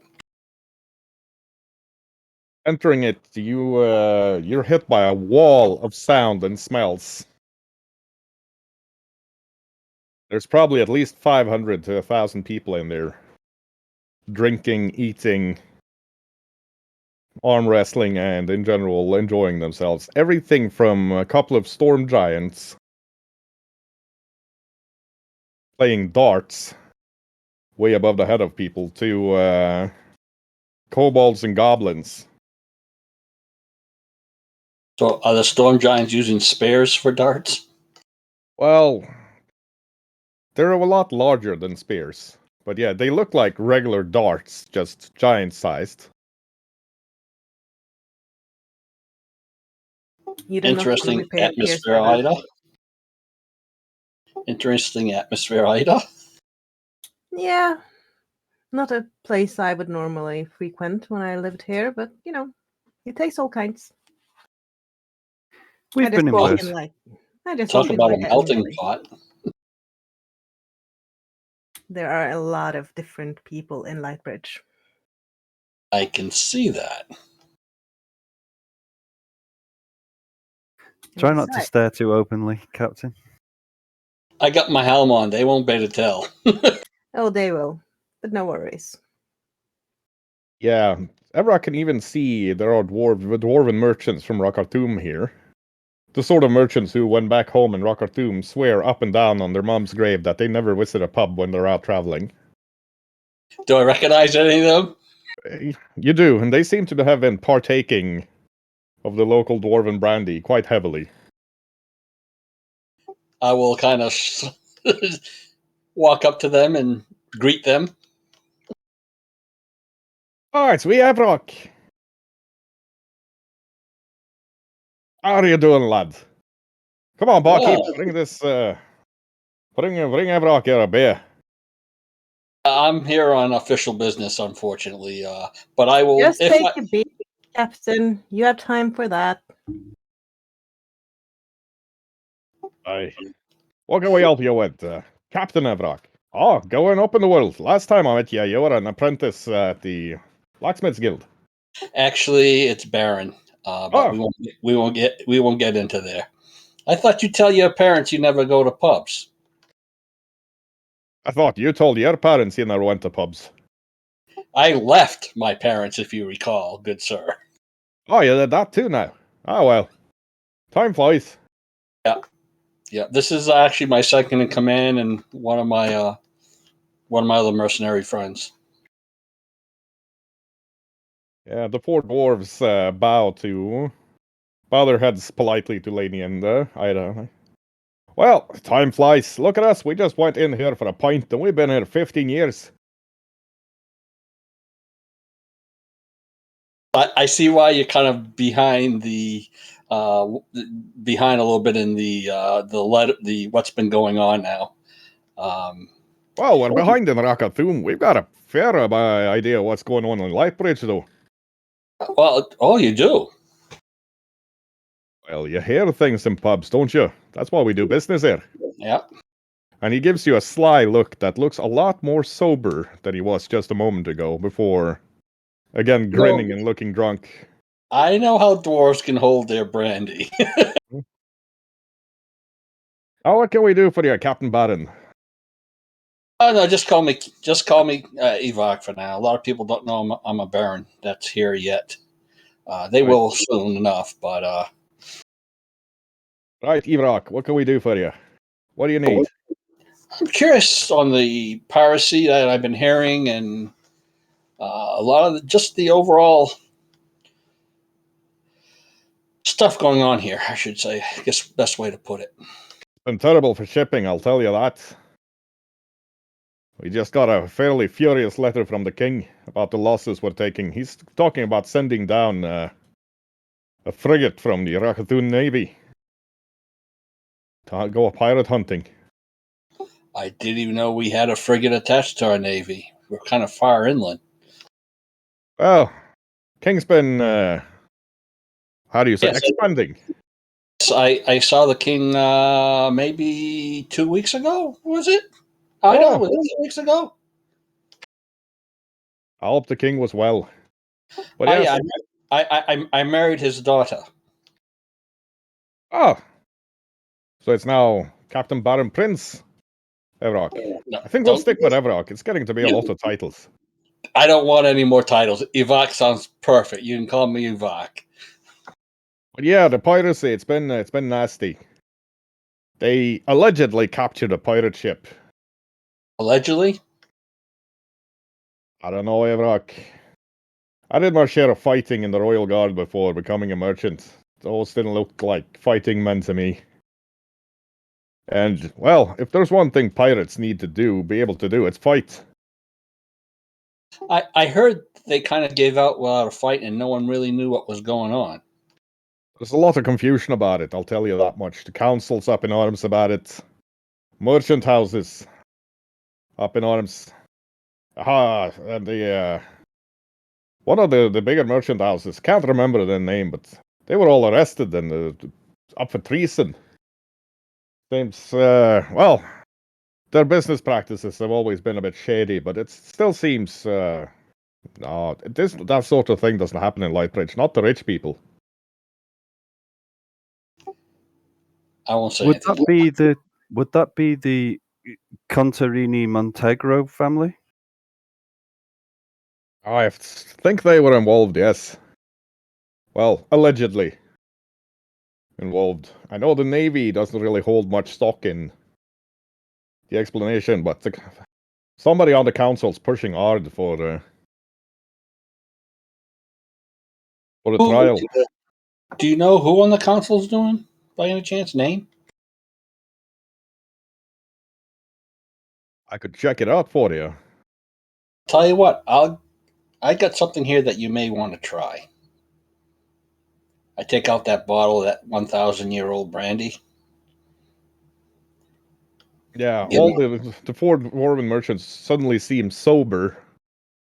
Entering it, you're hit by a wall of sound and smells. There's probably at least 500 to 1,000 people in there, drinking, eating, arm wrestling, and in general enjoying themselves. Everything from a couple of storm giants playing darts way above the head of people to kobolds and goblins. So are the storm giants using spears for darts? Well, they're a lot larger than spears. But yeah, they look like regular darts, just giant-sized. You do not want to Interesting be pierced atmosphere, by that. Ida. Interesting atmosphere, Ida. Yeah, not a place I would normally frequent when I lived here, but you know, it takes all kinds. We've been in walk worse. I just Talk walk in about a like melting normally. pot. There are a lot of different people in Lightbridge. I can see that. Try not to stare too openly, Captain. I got my helm on. They won't be able to tell. Oh, they will, but no worries. Yeah, Evra can even see there are dwarven merchants from Rockarthum here. The sort of merchants who, when back home in Rockarthum, swear up and down on their mom's grave that they never visit a pub when they're out traveling. Do I recognize any of them? You do, and they seem to have been partaking of the local dwarven brandy quite heavily. I will kind of walk up to them and greet them. Alright, so we have Rock. How are you doing, lad? Come on, barkeep, Well, bring this, bring Evrock here a beer. I'm here on official business, unfortunately. But I will. Just If take I, a beat, Captain. You have time for that. Aye. What can we help you with, Captain Evrock? Oh, going up in the world. Last time I met you, you were an apprentice at the Locksmiths Guild. actually, it's Baron. But Oh, we won't get into there. I thought you tell your parents you never go to pubs. I thought you told your parents you never went to pubs. I left my parents, if you recall, good sir. Oh, you did that too now. Oh, well. Time flies. Yeah. This is actually my second in command and one of my other mercenary friends. Yeah, the four dwarves bow their heads politely to Lady and Ida. Well, time flies. Look at us. We just went in here for a pint, and we've been here 15 years. I see why you're kind of behind behind a little bit in the what's been going on now. Well, we're behind in Rockathum. We've got a fair idea what's going on in Lightbridge, though. Well, oh, you do. Well, you hear things in pubs, don't you? That's why we do business here. Yeah. And he gives you a sly look that looks a lot more sober than he was just a moment ago, before, again, grinning and looking drunk. I know how dwarves can hold their brandy. Oh, what can we do for you, Captain Baron? Oh no, just call me Evok for now. A lot of people don't know I'm a Baron that's here yet. They Right. will soon enough, but Right, Evrock, what can we do for you? What do you need? I'm curious on the piracy that I've been hearing and a lot of just the overall stuff going on here, I should say. I guess best way to put it. Been terrible for shipping, I'll tell you that. We just got a fairly furious letter from the king about the losses we're taking. He's talking about sending down a frigate from the Rakathoon Navy to go pirate hunting. I didn't even know we had a frigate attached to our navy. We're kind of far inland. Well, King's been, how do you say, Yes. expanding. I saw the king maybe 2 weeks ago. Was it? I Oh. know. Was it 2 weeks ago? I hope the king was well. But yes. Yeah, I married his daughter. Oh. So it's now Captain Baron Prince Evrock. No, I think we'll stick with Evrock. It's getting to be a lot of titles. I don't want any more titles. Evok sounds perfect. You can call me Evok. But yeah, the piracy, it's been nasty. They allegedly captured a pirate ship. Allegedly? I don't know, Evrock. I did my share of fighting in the Royal Guard before becoming a merchant. Those didn't look like fighting men to me. And, well, if there's one thing pirates need to be able to do, it's fight. I heard they kind of gave out without a fight and no one really knew what was going on. There's a lot of confusion about it, I'll tell you that much. The council's up in arms about it. Merchant houses up in arms. And one of the bigger merchant houses, can't remember their name, but they were all arrested and up for treason. Seems, well, their business practices have always been a bit shady, but it still seems, no, that sort of thing doesn't happen in Lightbridge, not the rich people. I won't say Would anything. that be the Contarini Montegro family? I think they were involved, yes. Well, allegedly involved. I know the Navy doesn't really hold much stock in the explanation, but somebody on the council's pushing hard for the trial. Do you know who on the council's doing, by any chance? Name? I could check it out for you. Tell you what, I got something here that you may want to try. I take out that bottle of that 1,000-year-old brandy. Yeah, all the four dwarven merchants suddenly seem sober,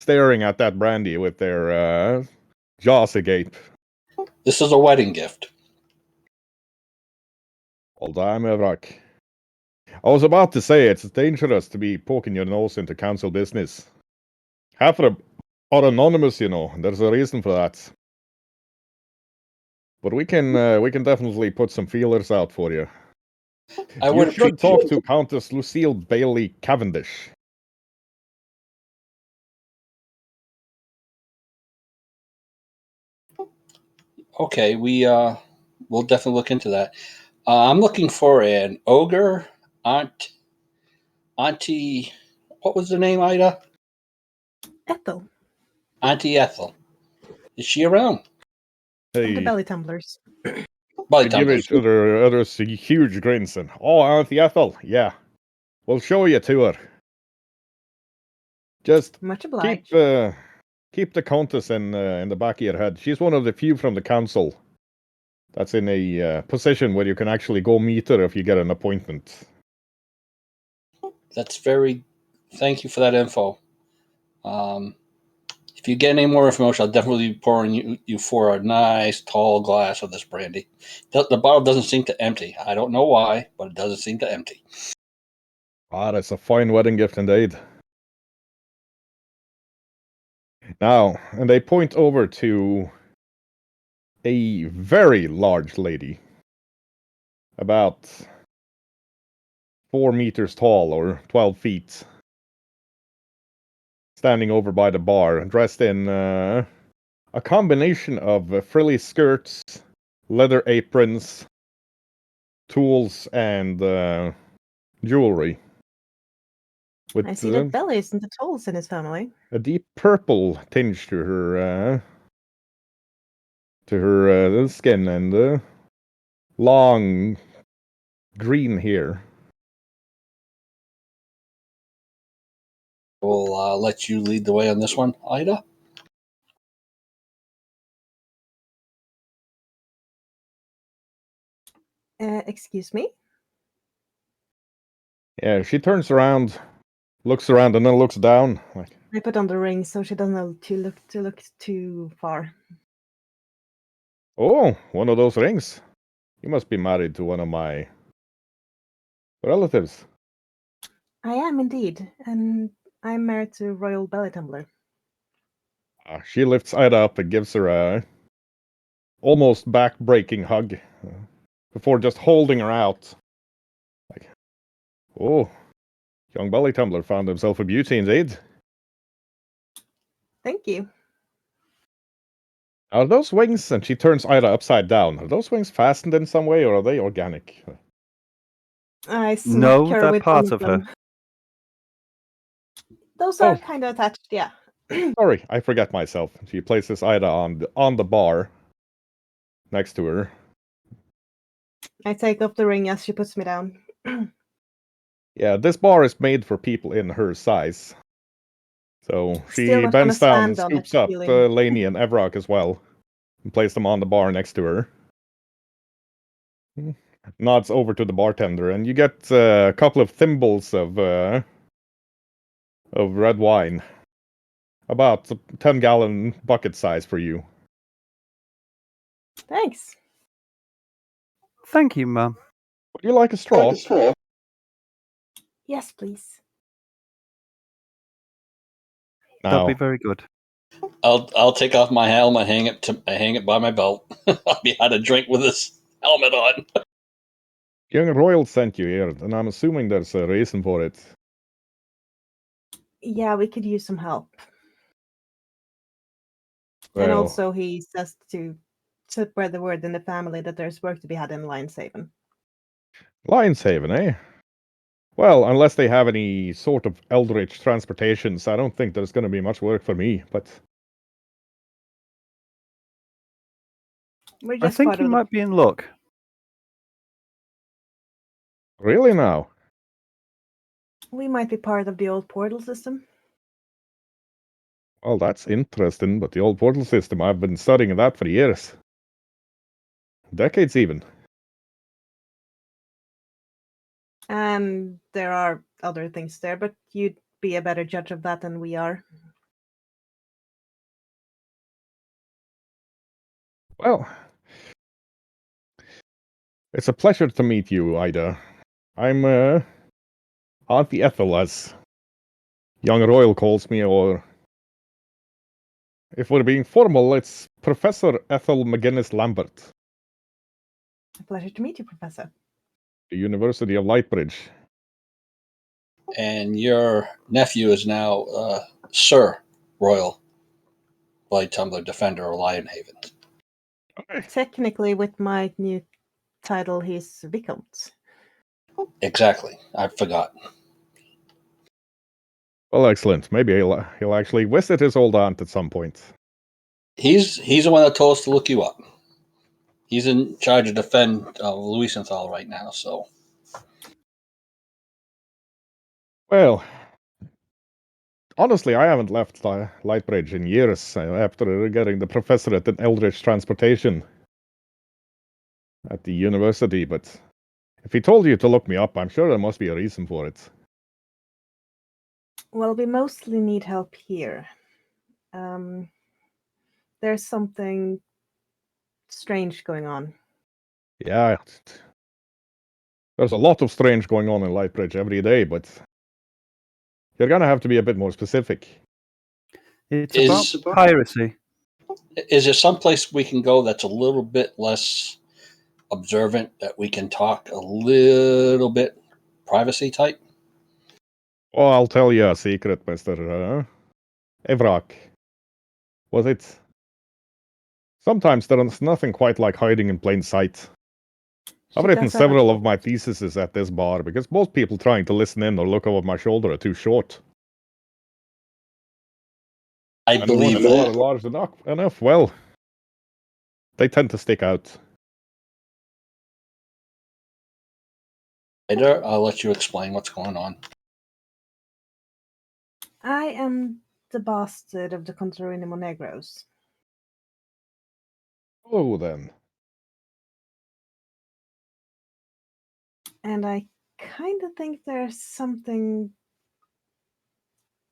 staring at that brandy with their jaws agape. This is a wedding gift. Old time, Evrock. I was about to say it's dangerous to be poking your nose into council business. Half of them are anonymous, you know. There's a reason for that. But we can definitely put some feelers out for you. You should talk to Countess Lucille Bailey Cavendish. Okay, we'll definitely look into that. I'm looking for an ogre, auntie. What was the name, Ida? Ethel. Auntie Ethel. Is she around? From the belly tumblers. We give each other huge grins and, oh, Auntie Ethel, yeah. We'll show you to her. Just Much obliged. keep the Countess in the back of your head. She's one of the few from the council that's in a position where you can actually go meet her if you get an appointment. Thank you for that info. If you get any more information, I'll definitely be pouring you for a nice tall glass of this brandy. The bottle doesn't seem to empty. I don't know why, but it doesn't seem to empty. Ah, that's a fine wedding gift indeed. Now, and they point over to a very large lady, about 4 meters tall or 12 feet, standing over by the bar, dressed in a combination of frilly skirts, leather aprons, tools, and jewelry. With I see that Bella isn't the tallest in his family. a deep purple tinge to her skin and long green hair. We'll let you lead the way on this one, Ida. Excuse me? Yeah, she turns around, looks around, and then looks down. Like, I put on the ring so she doesn't have to look too far. oh, one of those rings. You must be married to one of my relatives. I am indeed, and I'm married to Royal Belly Tumbler. She lifts Ida up and gives her a almost back-breaking hug before just holding her out. Like, oh, young belly tumbler found himself a beauty indeed. Thank you. Are those wings? And she turns Ida upside down. Are those wings fastened in some way, or are they organic? I smack No, her they're with part one of her. them. Those Oh. are kind of attached, yeah. Sorry, I forget myself. She places Ida on the bar next to her. I take off the ring as she puts me down. Yeah, this bar is made for people in her size. So Still she not gonna bends down and stand on it, scoops up feeling. Laney and Evrock as well, and places them on the bar next to her. Nods over to the bartender, and you get a couple of thimbles of red wine, about a 10-gallon bucket size for you. Thanks. Thank you, Mum. Would you like a straw? Yes, please. That'll be Now, very good. I'll take off my helmet, hang it by my belt. I'll be had a drink with this helmet on. young Royal sent you here, and I'm assuming there's a reason for it. Yeah, we could use some help. And Well, also, he says to spread the word in the family that there's work to be had in Lionshaven. Lionshaven, eh? Well, unless they have any sort of eldritch transportations, I don't think there's going to be much work for me, but We're I just think part you of the. might be in luck. really now? We might be part of the old portal system. Well, that's interesting, but the old portal system, I've been studying that for years. Decades even. And there are other things there, but you'd be a better judge of that than we are. Well, it's a pleasure to meet you, Ida. I'm, Auntie Ethel, as young Royal calls me, or if we're being formal, it's Professor Ethel McGinnis Lambert, A pleasure to meet you, Professor. the University of Lightbridge. And your nephew is now Sir Royal Blade Tumbler Defender of Lionhaven. Technically, with my new title, he's Viscount. Exactly. I forgot. Well, excellent. Maybe he'll actually visit his old aunt at some point. He's the one that told us to look you up. He's in charge of defend Louisenthal right now. So Well, honestly, I haven't left Lightbridge in years after getting the professorate in Eldritch Transportation at the university, but if he told you to look me up, I'm sure there must be a reason for it. Well, we mostly need help here. There's something strange going on. Yeah, There's a lot of strange going on in Lightbridge every day, but you're gonna have to be a bit more specific. It's Is- about piracy. Is there someplace we can go that's a little bit less observant, that we can talk a little bit privacy type? Oh, I'll tell you a secret, Mr. Evrak. Was it? Sometimes there's nothing quite like hiding in plain sight. I've She written does have a several of point. my theses at this bar because most people trying to listen in or look over my shoulder are too short. I And the ones believe who are that. large enough, well, they tend to stick out. Later, I'll let you explain what's going on. I am the bastard of the Contorini Monegros. Oh, then. And I kind of think there's something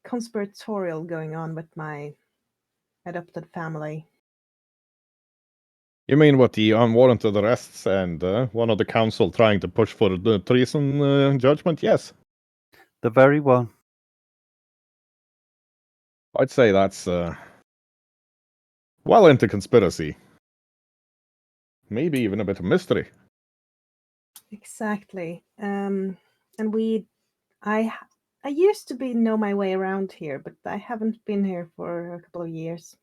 conspiratorial going on with my adopted family. You mean with the unwarranted arrests and one of the council trying to push for the treason judgment? Yes. The very one. I'd say that's well into conspiracy. Maybe even a bit of mystery. Exactly. And I used to know my way around here, but I haven't been here for a couple of years.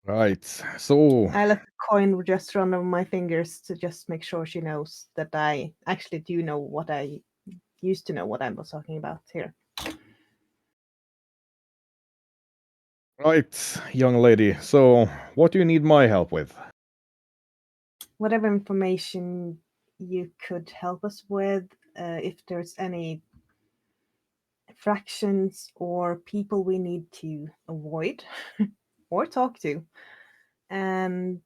Right. So, I let the coin just run over my fingers to just make sure she knows that I actually do know what I used to know what I was talking about here. right, young lady. So, what do you need my help with? Whatever information you could help us with, if there's any fractions or people we need to avoid or talk to, and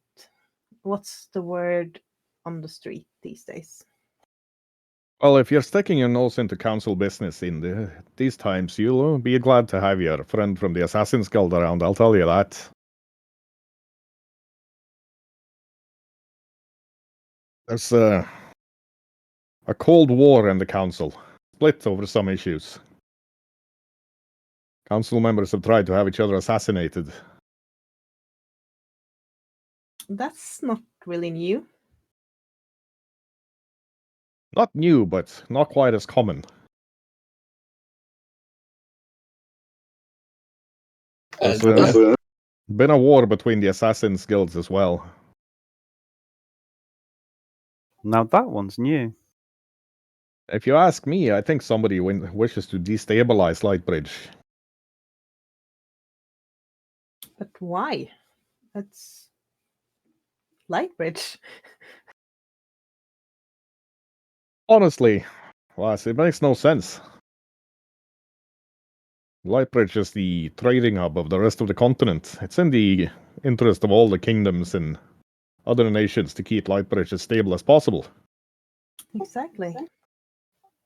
what's the word on the street these days? Well, if you're sticking your nose into council business in these times, you'll be glad to have your friend from the Assassin's Guild around, I'll tell you that. There's a cold war in the council, split over some issues. Council members have tried to have each other assassinated. That's not really new. Not new, but not quite as common. There's been a war between the Assassin's Guilds as well. Now that one's new. If you ask me, I think somebody wishes to destabilize Lightbridge. But why? That's Lightbridge. Honestly, lass, it makes no sense. Lightbridge is the trading hub of the rest of the continent. It's in the interest of all the kingdoms and other nations to keep Lightbridge as stable as possible. Exactly.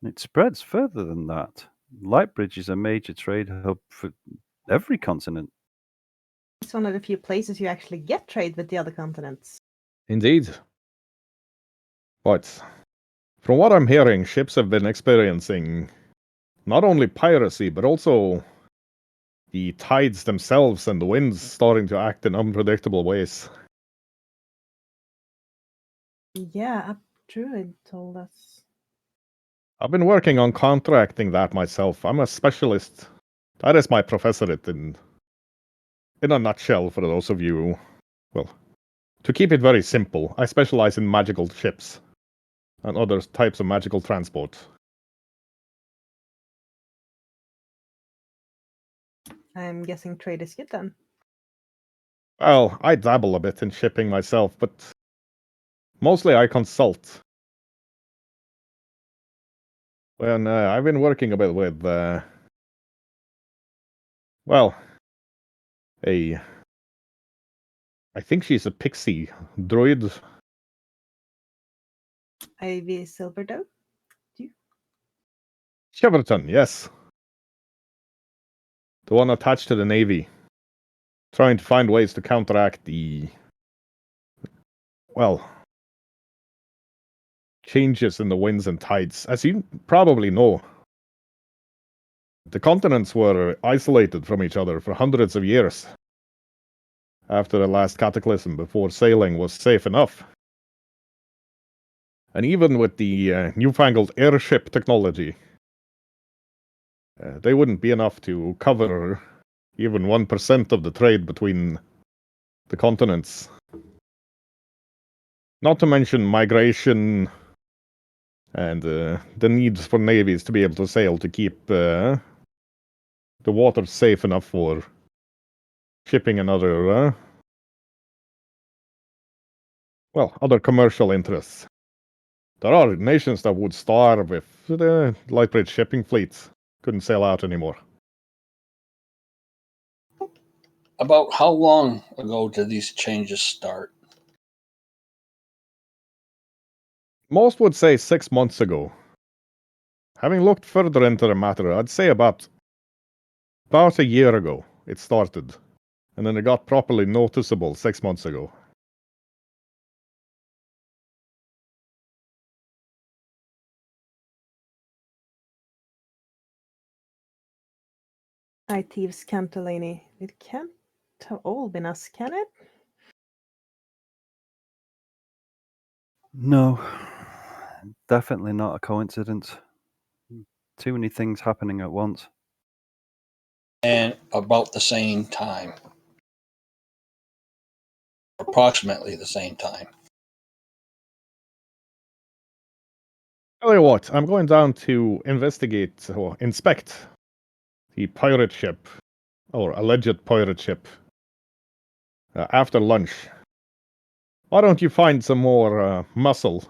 It spreads further than that. Lightbridge is a major trade hub for every continent. It's one of the few places you actually get trade with the other continents. Indeed. But from what I'm hearing, ships have been experiencing not only piracy, but also the tides themselves and the winds starting to act in unpredictable ways. Yeah, a druid told us. I've been working on contracting that myself. I'm a specialist. That is my professorate in a nutshell, for those of you, well, to keep it very simple, I specialize in magical ships and other types of magical transport. I'm guessing trade is good then. Well, I dabble a bit in shipping myself, but mostly I consult. When I've been working a bit with, well, I think she's a pixie druid. Ivy Silverdoe? Cheverton, yes. The one attached to the Navy. Trying to find ways to counteract the, well, changes in the winds and tides. As you probably know, the continents were isolated from each other for hundreds of years after the last cataclysm before sailing was safe enough. And even with the newfangled airship technology, they wouldn't be enough to cover even 1% of the trade between the continents. Not to mention migration and the needs for navies to be able to sail to keep the water safe enough for shipping and other, other commercial interests. There are nations that would starve if the Lightbridge shipping fleets couldn't sail out anymore. About how long ago did these changes start? Most would say 6 months ago. Having looked further into the matter, I'd say about a year ago it started, and then it got properly noticeable 6 months ago. Thieves Cantalani. It can't have all been us, can it? No, definitely not a coincidence. Too many things happening at once. And about the same time. Approximately the same time. Tell you what, I'm going down to investigate or inspect the pirate ship, or alleged pirate ship, after lunch. Why don't you find some more muscle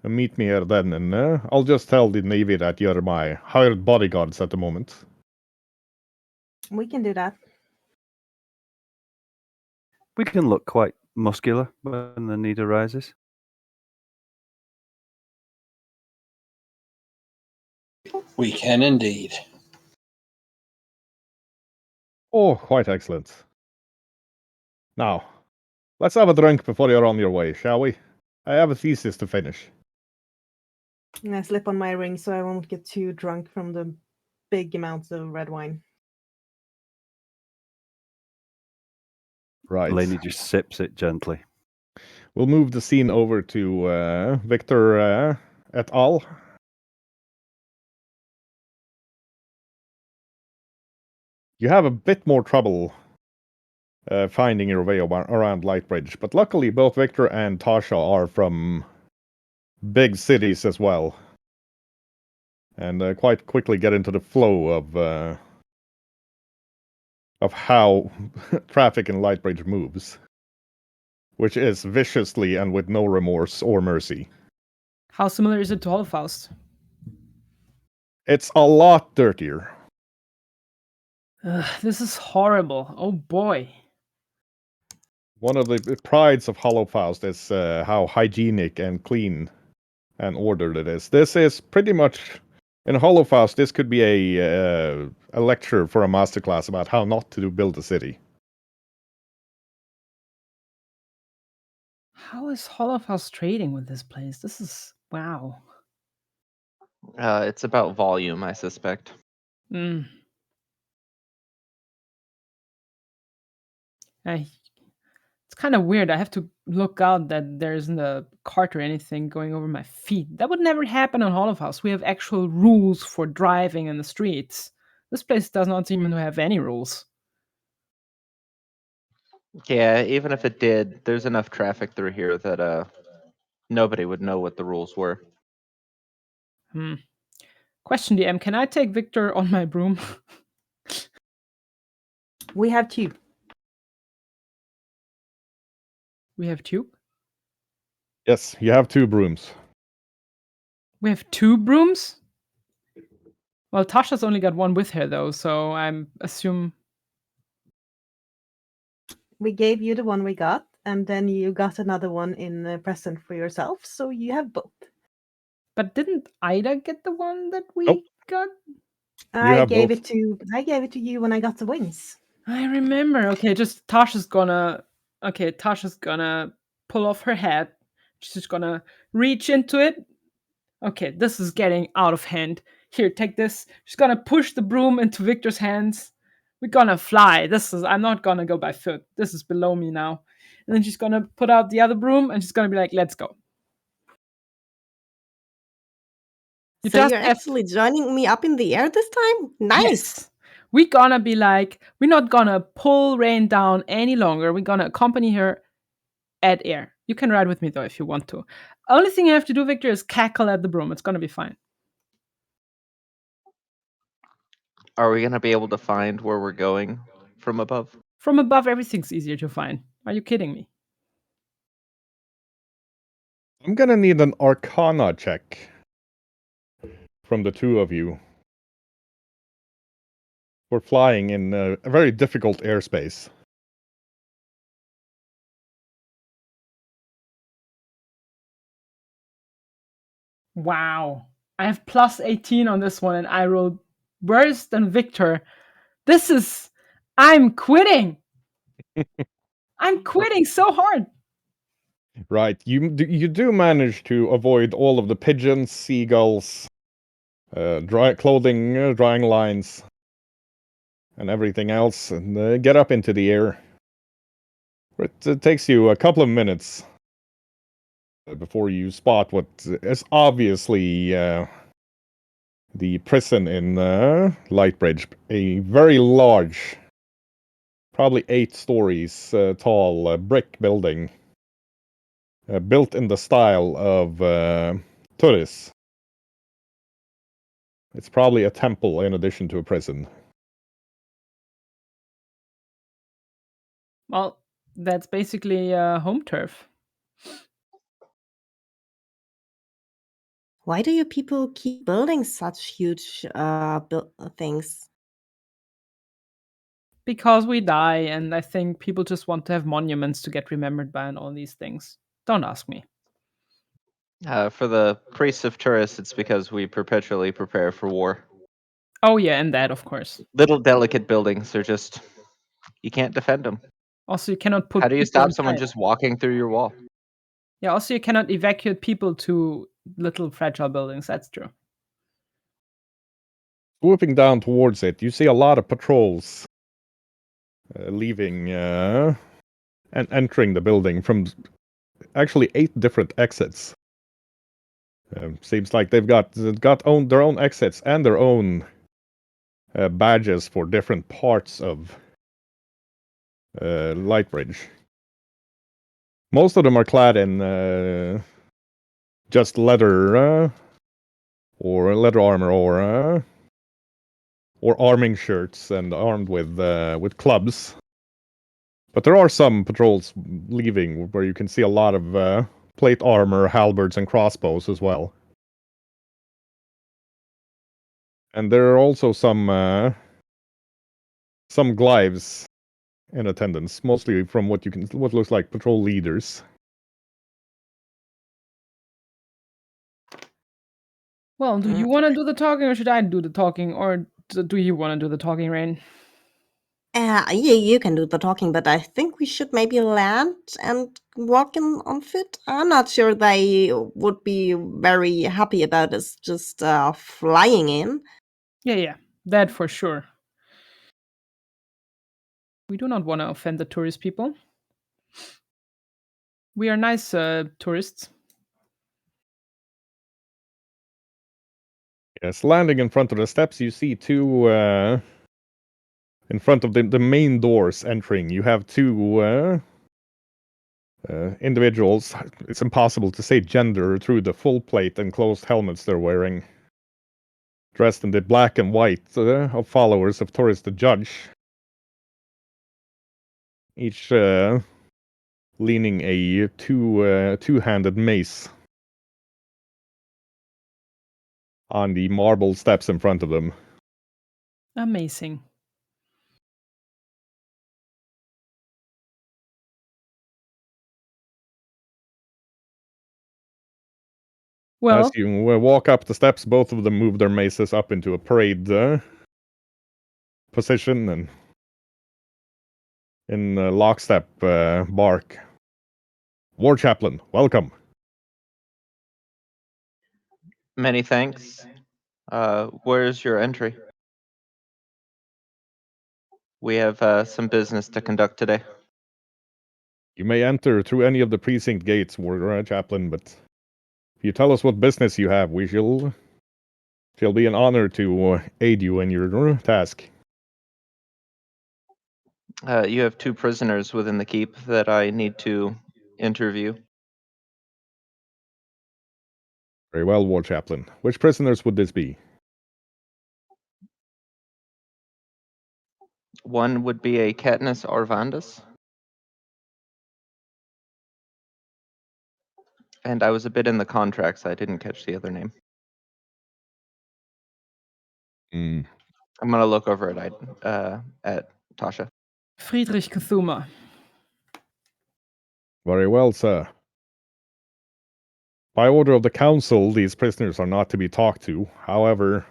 and meet me here then, and I'll just tell the Navy that you're my hired bodyguards at the moment. We can do that. We can look quite muscular when the need arises. We can indeed. Oh, quite excellent. Now, let's have a drink before you're on your way, shall we? I have a thesis to finish. And I slip on my ring so I won't get too drunk from the big amounts of red wine. Right. Lainey just sips it gently. We'll move the scene over to Victor et al. You have a bit more trouble finding your way around Lightbridge, but luckily both Victor and Tasha are from big cities as well, and quite quickly get into the flow of how traffic in Lightbridge moves, which is viciously and with no remorse or mercy. How similar is it to Holocaust? It's a lot dirtier. This is horrible. Oh boy. One of the prides of Holocaust is how hygienic and clean and ordered it is. This is pretty much, in Holocaust, this could be a lecture for a masterclass about how not to build a city. How is Holocaust trading with this place? This is wow. It's about volume, I suspect. Mm. It's kind of weird. I have to look out that there isn't a cart or anything going over my feet. That would never happen on Holocaust. We have actual rules for driving in the streets. This place does not seem to have any rules. Yeah, even if it did, there's enough traffic through here that nobody would know what the rules were. Question, DM, can I take Victor on my broom? We have two. We have two? Yes, you have 2 brooms. We have 2 brooms? Well, Tasha's only got one with her, though, so I'm assume... We gave you the one we got, and then you got another one in a present for yourself, so you have both. But didn't Ida get the one that we Nope. got? I have gave both. it to you when I got the wings. I remember. Okay, just Tasha's gonna pull off her hat, She's just gonna reach into it. Okay, this is getting out of hand. Here, take this. She's gonna push the broom into Victor's hands. We're gonna fly. I'm not gonna go by foot. This is below me now. And then she's gonna put out the other broom and she's gonna be like, let's go. You So just you're have- actually joining me up in the air this time? Nice. Yes. We're gonna be like, we're not gonna pull Rain down any longer. We're gonna accompany her at air. You can ride with me though if you want to. Only thing you have to do, Victor, is cackle at the broom. It's gonna be fine. Are we gonna be able to find where we're going from above? From above, everything's easier to find. Are you kidding me? I'm gonna need an Arcana check from the two of you. We're flying in a very difficult airspace. Wow. I have plus 18 on this one and I rolled worse than Victor. This is. I'm quitting. I'm quitting so hard. Right, you do manage to avoid all of the pigeons, seagulls, drying lines, and everything else, and get up into the air. It takes you a couple of minutes before you spot what is obviously the prison in Lightbridge, a very large, probably 8 stories tall brick building. Built in the style of Turis. It's probably a temple in addition to a prison. Well, that's basically home turf. Why do you people keep building such huge things? Because we die, and I think people just want to have monuments to get remembered by and all these things. Don't ask me. For the priests of Turis, it's because we perpetually prepare for war. Oh yeah, and that of course. Little delicate buildings are just you can't defend them. Also, you cannot put. How do you people stop someone inside. just walking through your wall? Yeah. Also, you cannot evacuate people to little fragile buildings. That's true. Swooping down towards it, you see a lot of patrols leaving and entering the building from actually 8 different exits. Seems like they've got their own exits and their own badges for different parts of Lightbridge. Most of them are clad in just leather or leather armor or arming shirts and armed with clubs. But there are some patrols leaving where you can see a lot of plate armor, halberds, and crossbows as well. And there are also some glives in attendance, mostly from what looks like patrol leaders. Well, do you want to do the talking, or should I do the talking, or do you want to do the talking, Rain? Yeah, you can do the talking, but I think we should maybe land and walk in on foot. I'm not sure they would be very happy about us just flying in. Yeah, that for sure. We do not want to offend the tourist people. We are nice tourists. Yes, landing in front of the steps, you see two in front of the main doors entering. You have two individuals. It's impossible to say gender through the full plate and closed helmets they're wearing. Dressed in the black and white of followers of Torres the Judge. Each leaning a two-handed mace on the marble steps in front of them. Amazing. Well, as you walk up the steps, both of them move their maces up into a parade position and in lockstep bark. War Chaplain, welcome. Many thanks. Where's your entry? We have some business to conduct today. You may enter through any of the precinct gates, Warder Chaplain, but if you tell us what business you have, we shall be an honor to aid you in your task. You have 2 prisoners within the keep that I need to interview. Very well, War Chaplain. Which prisoners would this be? One would be a Katniss Arvandus. And I was a bit in the contracts. I didn't catch the other name. Hmm. I'm gonna look over at Tasha. Friedrich Kuthuma. Very well, sir. By order of the council, these prisoners are not to be talked to. However,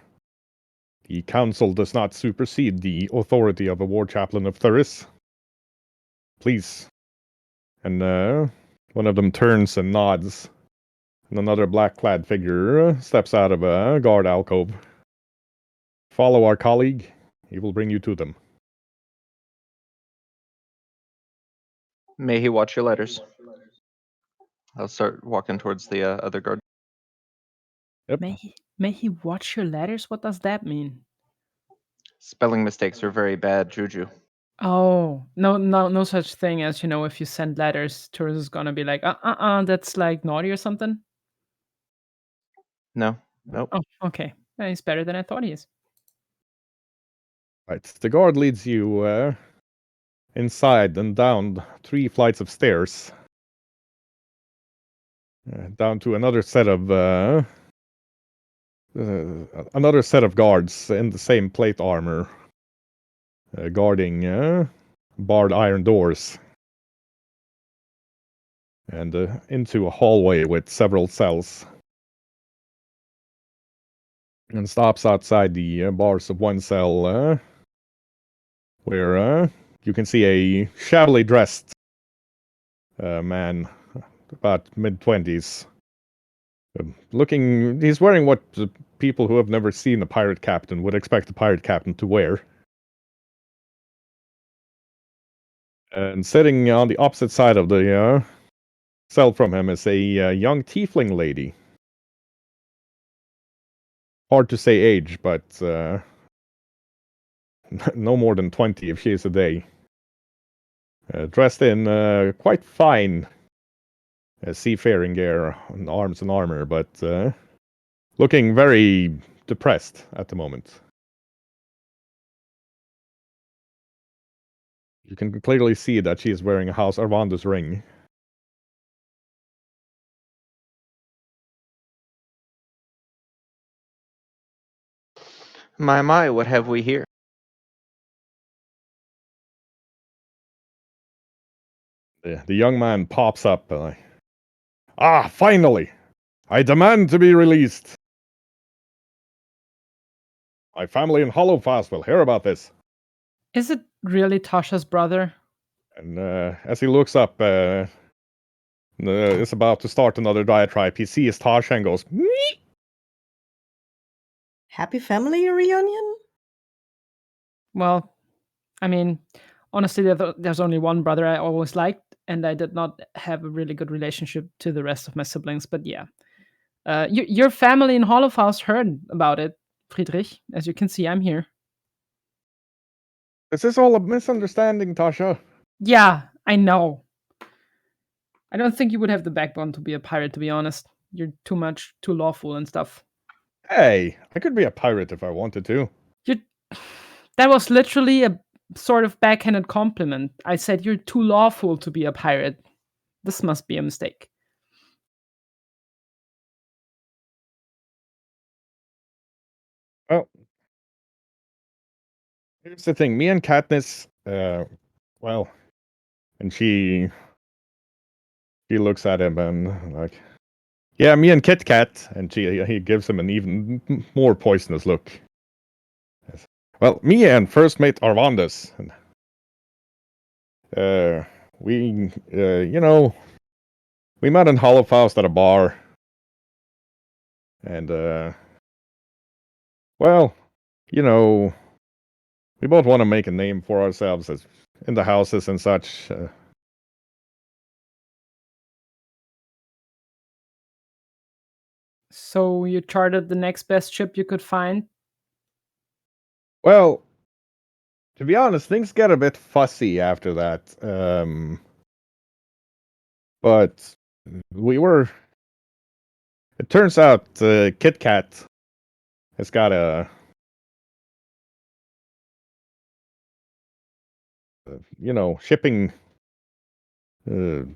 the council does not supersede the authority of a War Chaplain of Thuris. Please. And one of them turns and nods, and another black-clad figure steps out of a guard alcove. Follow our colleague. He will bring you to them. May he watch your letters. I'll start walking towards the other guard. Yep. May he watch your letters? What does that mean? Spelling mistakes are very bad, Juju. Oh, no such thing as, if you send letters, Tourist is gonna be like, that's like naughty or something. No, nope. Oh, okay. He's better than I thought he is. Right. The guard leads you inside and down 3 flights of stairs. Down to another set of guards in the same plate armor, guarding barred iron doors, and into a hallway with several cells, and stops outside the bars of one cell, where you can see a shabbily dressed man, about mid-20s. He's wearing what people who have never seen a pirate captain would expect a pirate captain to wear. And sitting on the opposite side of the cell from him is a young tiefling lady. Hard to say age, but no more than 20 if she is a day. Dressed in quite fine seafaring gear, and arms and armor, but looking very depressed at the moment. You can clearly see that she is wearing a House Arvanda's ring. My, what have we here? The young man pops up. Finally! I demand to be released! My family in Hollowfast will hear about this. Is it really Tasha's brother? And as he looks up, is about to start another diatribe, he sees Tasha and goes, "Meep!" Happy family reunion? Well, I mean, honestly, there's only one brother I always liked, and I did not have a really good relationship to the rest of my siblings. But yeah, your family in Hollowhouse heard about it, Friedrich. As you can see, I'm here. This is all a misunderstanding, Tasha. Yeah, I know. I don't think you would have the backbone to be a pirate, to be honest. You're too lawful and stuff. Hey, I could be a pirate if I wanted to. You That was literally a sort of backhanded compliment. I said you're too lawful to be a pirate. This must be a mistake. Well, here's the thing. Me and Katniss, well, and she looks at him and like, yeah, me and Kit Kat, and he gives him an even more poisonous look. Yes. Well, me and first mate Arvandas, we we met in Hollowfaust at a bar, And well, you know, we both want to make a name for ourselves as in the houses and such. So you chartered the next best ship you could find. Well, to be honest, things get a bit fussy after that. But we were. It turns out Kit Kat has got a, shipping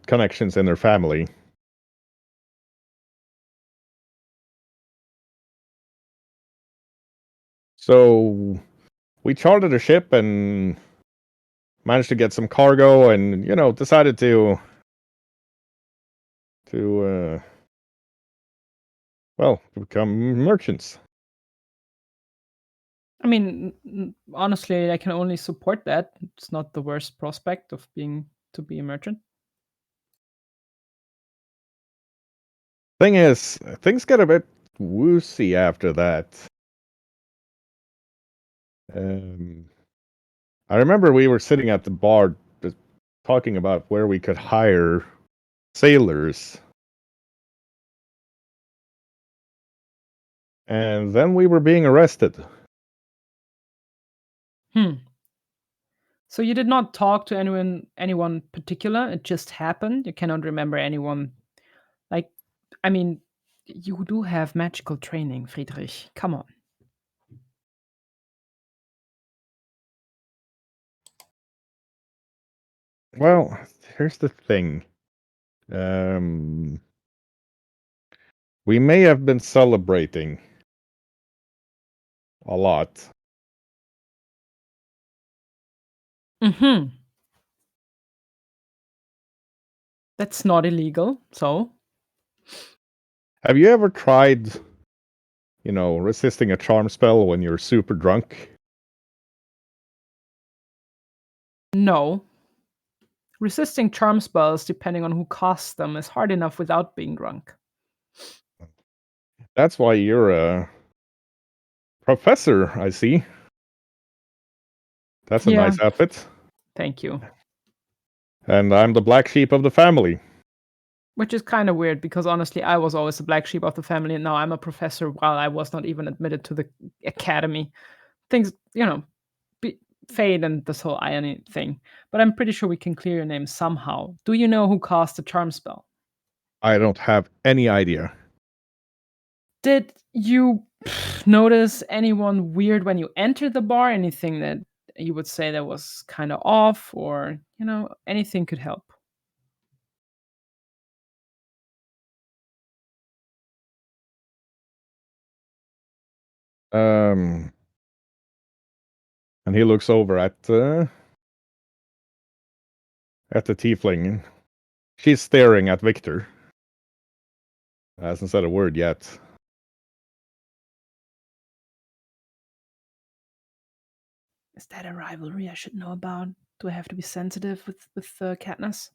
connections in their family. So we chartered a ship and managed to get some cargo, and decided to become merchants. I mean, honestly, I can only support that. It's not the worst prospect of being to be a merchant. Thing is, things get a bit woozy after that. I remember we were sitting at the bar talking about where we could hire sailors. And then we were being arrested. So you did not talk to anyone particular. It just happened. You cannot remember anyone. Like, I mean, you do have magical training, Friedrich. Come on. Well, here's the thing. We may have been celebrating a lot. Mm-hmm. That's not illegal. So Have you ever tried, resisting a charm spell when you're super drunk? no. Resisting charm spells, depending on who casts them, is hard enough without being drunk. That's why you're a professor, I see. That's a Yeah. nice outfit. Thank you. And I'm the black sheep of the family. Which is kind of weird because honestly, I was always the black sheep of the family, and now I'm a professor while I was not even admitted to the academy. Things, fade and this whole irony thing. But I'm pretty sure we can clear your name somehow. Do you know who cast the charm spell? I don't have any idea. Did you notice anyone weird when you entered the bar? Anything that you would say that was kind of off, or anything could help? And he looks over at the tiefling. She's staring at Victor. Hasn't said a word yet. Is that a rivalry I should know about? Do I have to be sensitive with Katniss?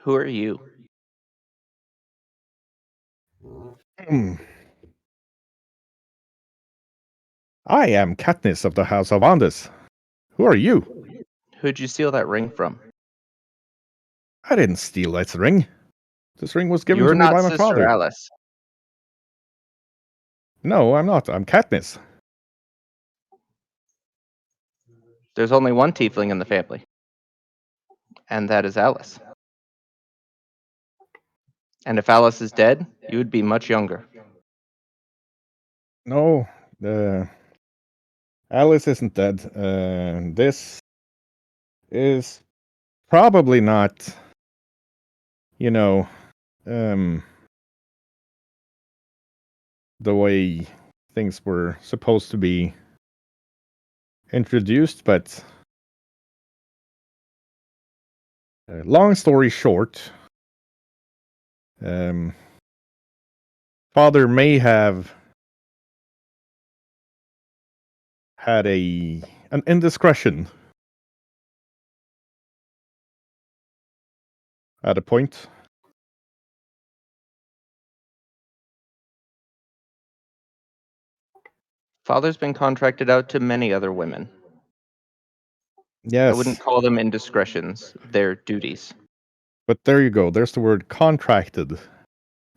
Who are you? I am Katniss of the House of Andes. Who are you? Who'd you steal that ring from? I didn't steal this ring. This ring was given You're to me not by my Sister father. Alice. No, I'm not. I'm Katniss. There's only one tiefling in the family, and that is Alice. And if Alice is dead, you would be much younger. No, Alice isn't dead. This is probably not, um, the way things were supposed to be introduced, but long story short, father may have had an indiscretion at a point. Father's been contracted out to many other women. I wouldn't Yes, call them indiscretions, they're duties. but there you go. There's the word contracted.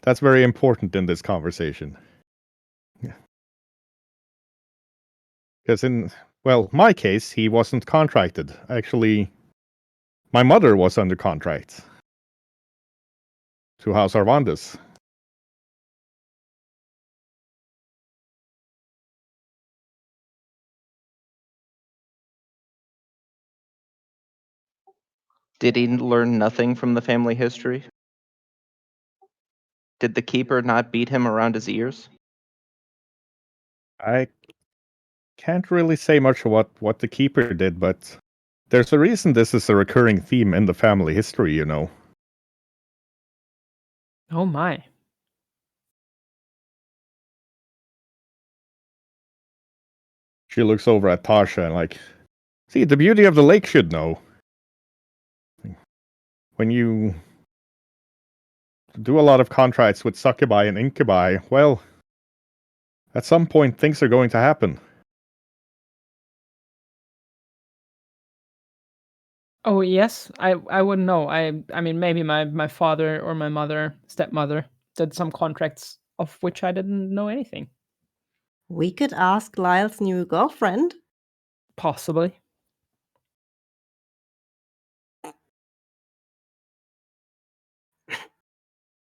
That's very important in this conversation. Because in, well, my case, he wasn't contracted. Actually, my mother was under contract to House Arvandes. Did he learn nothing from the family history? Did the keeper not beat him around his ears? I can't really say much of what the keeper did, but there's a reason this is a recurring theme in the family history, you know. Oh my. She looks over at Tasha and like, see, the beauty of the lake should know. When you do a lot of contracts with succubi and incubi, well, at some point things are going to happen. Oh yes, I wouldn't know. I mean maybe my father or my mother, stepmother, did some contracts of which I didn't know anything. We could ask Lyle's new girlfriend. Possibly.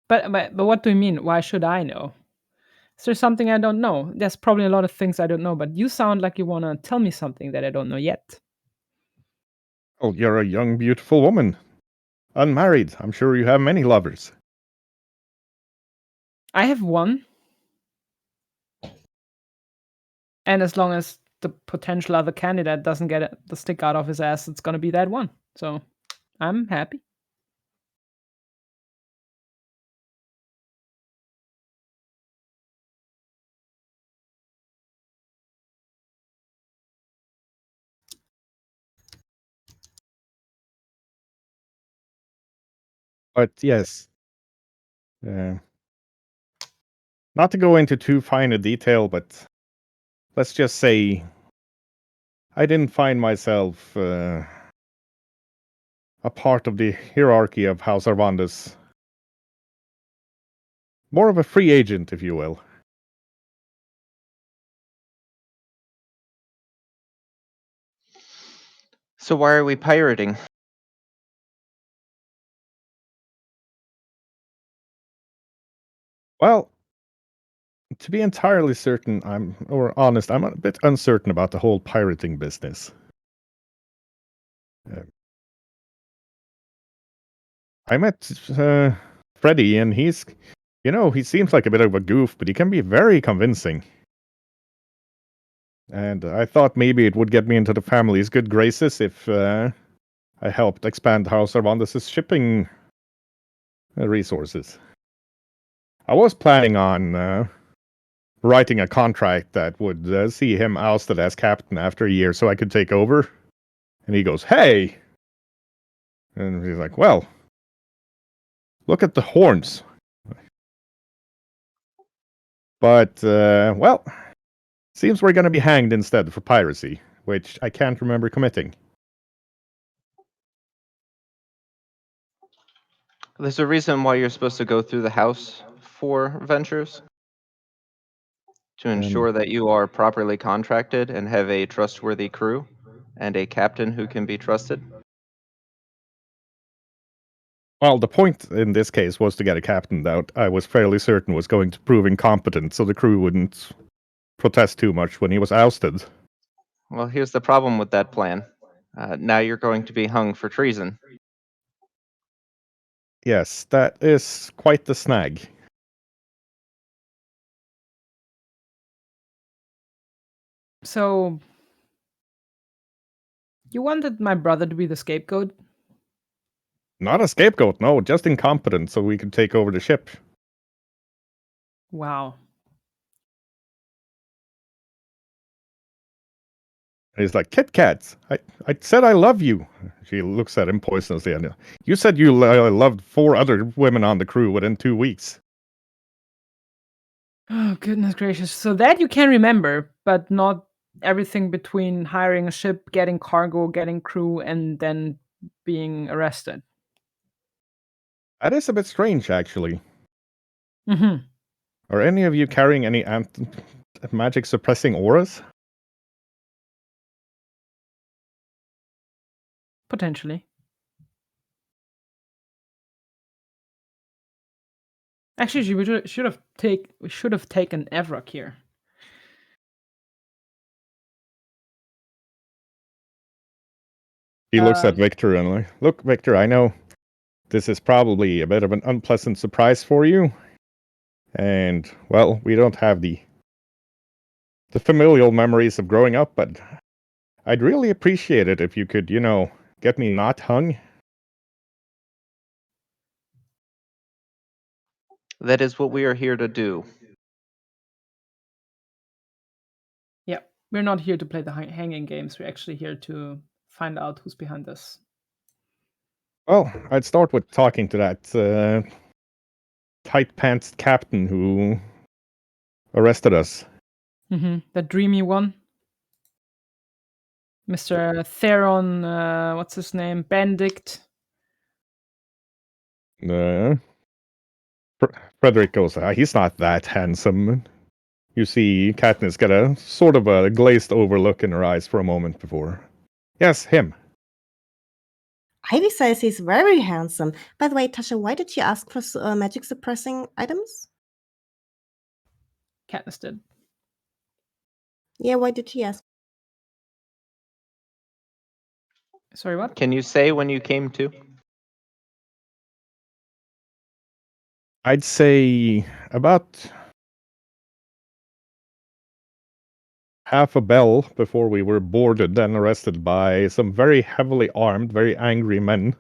But what do you mean? Why should I know? Is there something I don't know? There's probably a lot of things I don't know, but you sound like you want to tell me something that I don't know yet. Oh, you're a young, beautiful woman. Unmarried. I'm sure you have many lovers. I have one. And as long as the potential other candidate doesn't get the stick out of his ass, it's going to be that one. So I'm happy. But yes, uh, not to go into too fine a detail, but let's just say I didn't find myself a part of the hierarchy of House Arvandes. More of a free agent, if you will. So why are we pirating? Well, to be entirely certain, honest, I'm a bit uncertain about the whole pirating business. Uh, I met Freddy, and he seems like a bit of a goof, but he can be very convincing. And I thought maybe it would get me into the family's good graces if I helped expand House Arvandes' shipping resources. I was planning on writing a contract that would see him ousted as captain after a year so I could take over. And he goes, "Hey!" And he's like, "Well, look at the horns." But, well, seems we're going to be hanged instead for piracy, which I can't remember committing. There's a reason why you're supposed to go through the house for ventures. To ensure that you are properly contracted and have a trustworthy crew and a captain who can be trusted. Well, the point in this case was to get a captain that I was fairly certain was going to prove incompetent so the crew wouldn't protest too much when he was ousted. Well, here's the problem with that plan. Now you're going to be hung for treason. Yes, that is quite the snag. So you wanted my brother to be the scapegoat? Not a scapegoat, no, just incompetent so we could take over the ship. Wow. And he's like, "Kit Kats, I said I love you." She looks at him poisonously. And you said you loved 4 other women on the crew within 2 weeks. Oh, goodness gracious. So that you can remember, but not everything between hiring a ship, getting cargo, getting crew, and then being arrested. That is a bit strange, actually. Hmm. Are any of you carrying any magic suppressing auras? Potentially. Actually, we should have taken Evrock here. He looks at Victor and like, look, Victor, I know this is probably a bit of an unpleasant surprise for you. And, well, we don't have the familial memories of growing up, but I'd really appreciate it if you could, get me not hung. That is what we are here to do. Yeah, we're not here to play the hanging games. We're actually here to find out who's behind this. Well, I'd start with talking to that tight-pantsed captain who arrested us. That dreamy one. Mr. Theron, what's his name? Benedict. Frederick goes, he's not that handsome. You see Katniss get a sort of a glazed over look in her eyes for a moment before. Yes, him. Ivy says he's very handsome. By the way, Tasha, why did you ask for magic suppressing items? Katniss did. Yeah, why did she ask? Sorry, what? Can you say when you came to? I'd say about half a bell before we were boarded and arrested by some very heavily armed, very angry men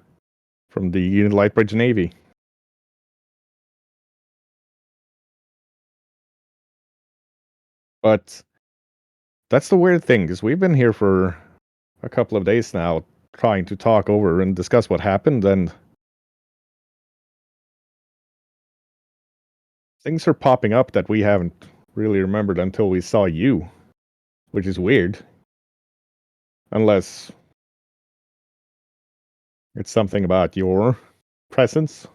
from the Lightbridge Navy. But that's the weird thing, because we've been here for a couple of days now trying to talk over and discuss what happened, and things are popping up that we haven't really remembered until we saw you, which is weird. Unless it's something about your presence.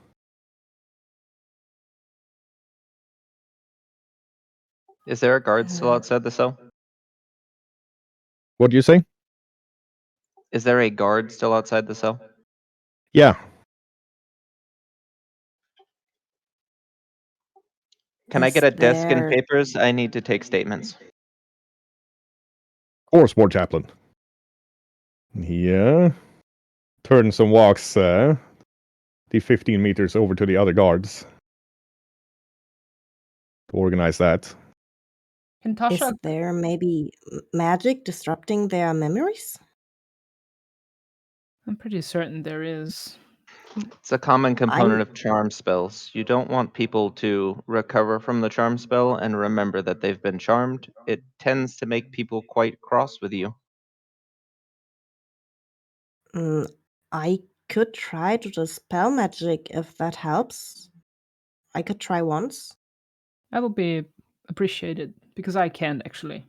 Is there a guard still outside the cell? What do you say? Is there a guard still outside the cell? Yeah. Can I Is get a desk and there- papers? I need to take statements. Of course, War Chaplain. He turns and walks the 15 meters over to the other guards to organize that. Can Is Tasha? there maybe magic disrupting their memories? I'm pretty certain there is. It's a common component I'm- of charm spells. You don't want people to recover from the charm spell and remember that they've been charmed. It tends to make people quite cross with you. I could try to dispel magic if that helps. I could try once. That would be appreciated because I can actually.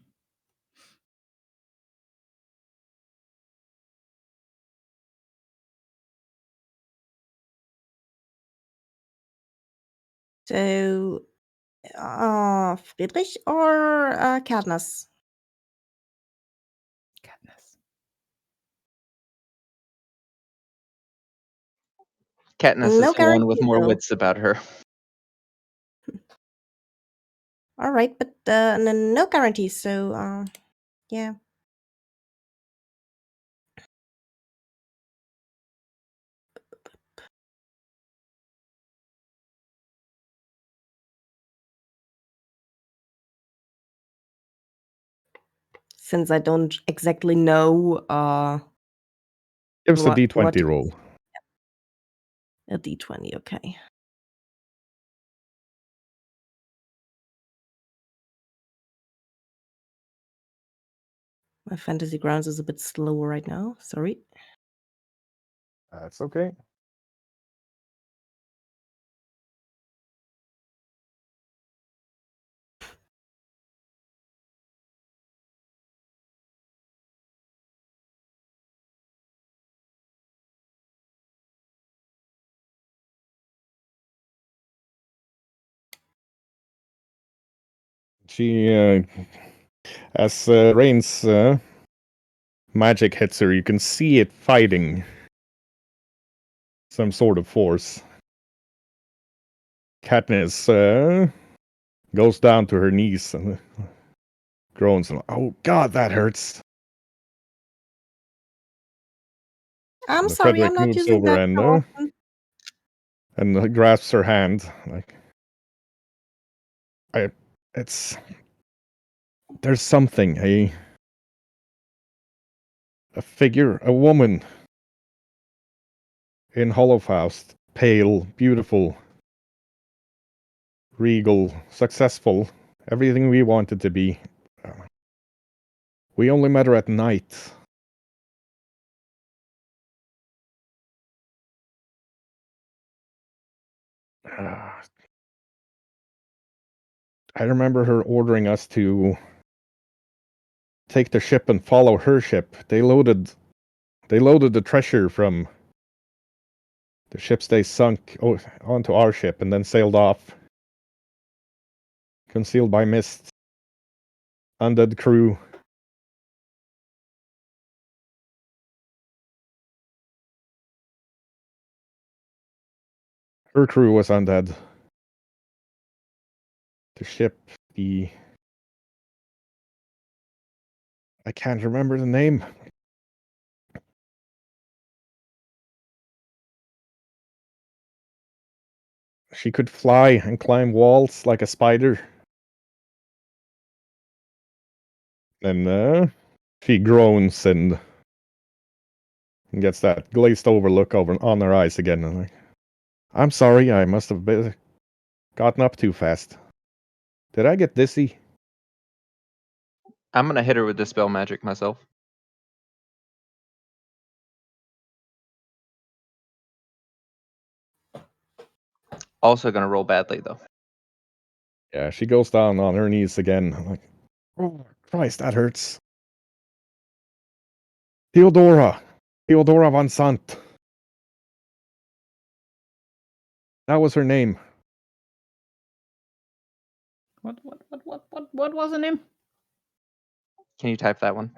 So, Friedrich or Katniss? Katniss. Katniss No is the one with guarantee, more though. wits about her. All right, but no guarantees. So, yeah. Since I don't exactly know Gives a What- D20 what- roll. a d20, okay. My fantasy grounds is a bit slower right now. Sorry. That's okay. She, as Rain's magic hits her, you can see it fighting some sort of force. Katniss goes down to her knees and groans. Oh God, that hurts. I'm And sorry, I'm Frederick not moves using over that so often. and grasps her hand. Like, it's there's something, a figure, a woman in Hollowfaust, pale, beautiful, regal, successful, everything we wanted to be. We only met her at night. I remember her ordering us to take the ship and follow her ship. They loaded the treasure from the ships they sunk onto our ship and then sailed off, concealed by mist. Undead crew. Her crew was undead. The ship, I can't remember the name. She could fly and climb walls like a spider. And she groans and gets that glazed over look over on her eyes again. And like, I'm sorry, I must have gotten up too fast. Did I get dizzy? I'm gonna hit her with dispel magic myself. Also gonna roll badly though. Yeah, she goes down on her knees again. I'm like, oh Christ, that hurts. Theodora von Sant. That was her name. What was the name? Can you type that one?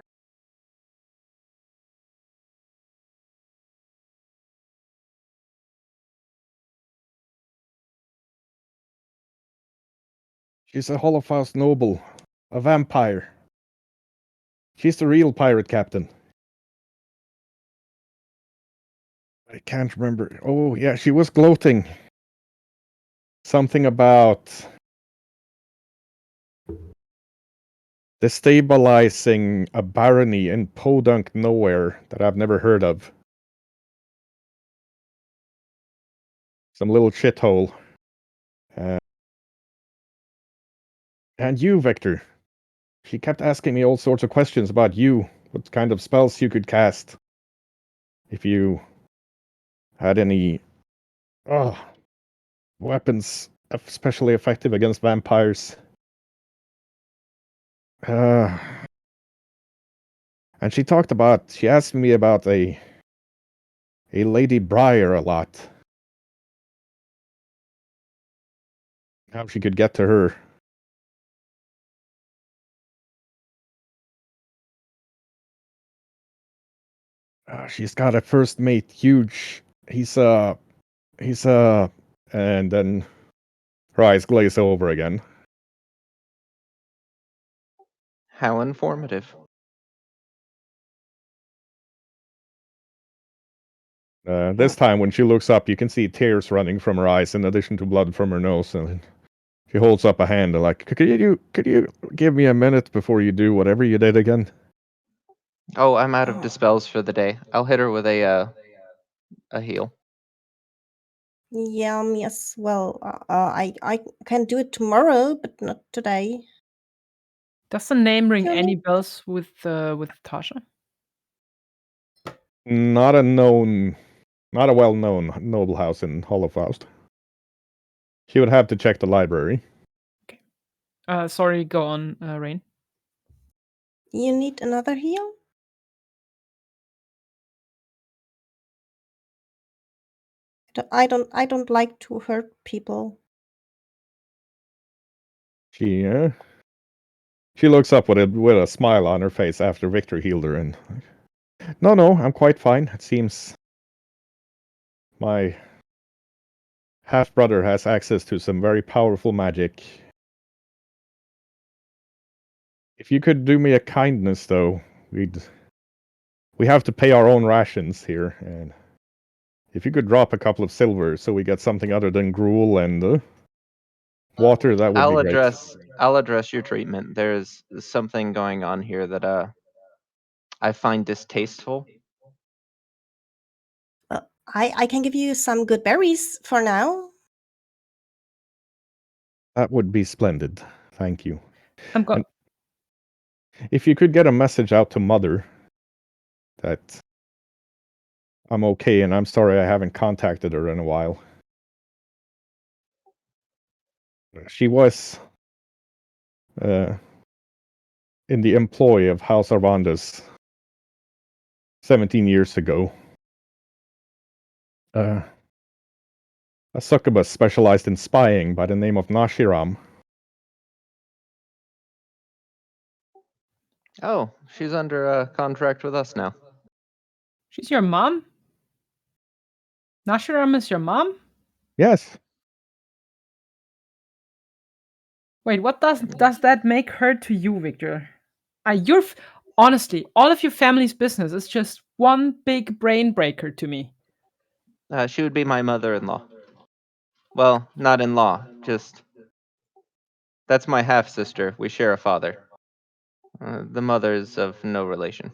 She's a Holocaust noble, a vampire. She's the real pirate captain. I can't remember. Oh, yeah, she was gloating. Something about destabilizing a barony in podunk nowhere that I've never heard of. Some little shithole. And you, Victor. She kept asking me all sorts of questions about you, what kind of spells you could cast. If you had any weapons especially effective against vampires. And she asked me about a Lady Briar a lot. How she could get to her. She's got a first mate, huge. He's and then her eyes glaze over again. How informative. This time, when she looks up, you can see tears running from her eyes, in addition to blood from her nose. And she holds up a hand, like, "Could you give me a minute before you do whatever you did again?" Oh, I'm out of dispels for the day. I'll hit her with a heal. Yeah, me as well. I can do it tomorrow, but not today. Does the name ring Kill any me. bells with Tasha? Not a well-known noble house in Holocaust. She would have to check the library. Okay. Sorry, go on, Rain. You need another heal? I don't like to hurt people. She She looks up with a smile on her face after Victor healed her, and no, I'm quite fine. It seems my half brother has access to some very powerful magic. If you could do me a kindness, though, we have to pay our own rations here, and if you could drop a couple of silver so we get something other than gruel and water, that would be great. I'll address your treatment. There's something going on here that I find distasteful. I can give you some good berries for now. That would be splendid. Thank you. I'm going. And if you could get a message out to Mother that I'm okay and I'm sorry I haven't contacted her in a while. She was in the employ of House Arvandas 17 years ago. A succubus specialized in spying by the name of Nashiram. Oh, she's under a contract with us now. She's your mom? Nashiram is your mom? Yes. Wait, what does that make her to you, Victor? Honestly, all of your family's business is just one big brain breaker to me. She would be my mother-in-law. Well, not in-law, just... That's my half-sister. We share a father. The mother is of no relation.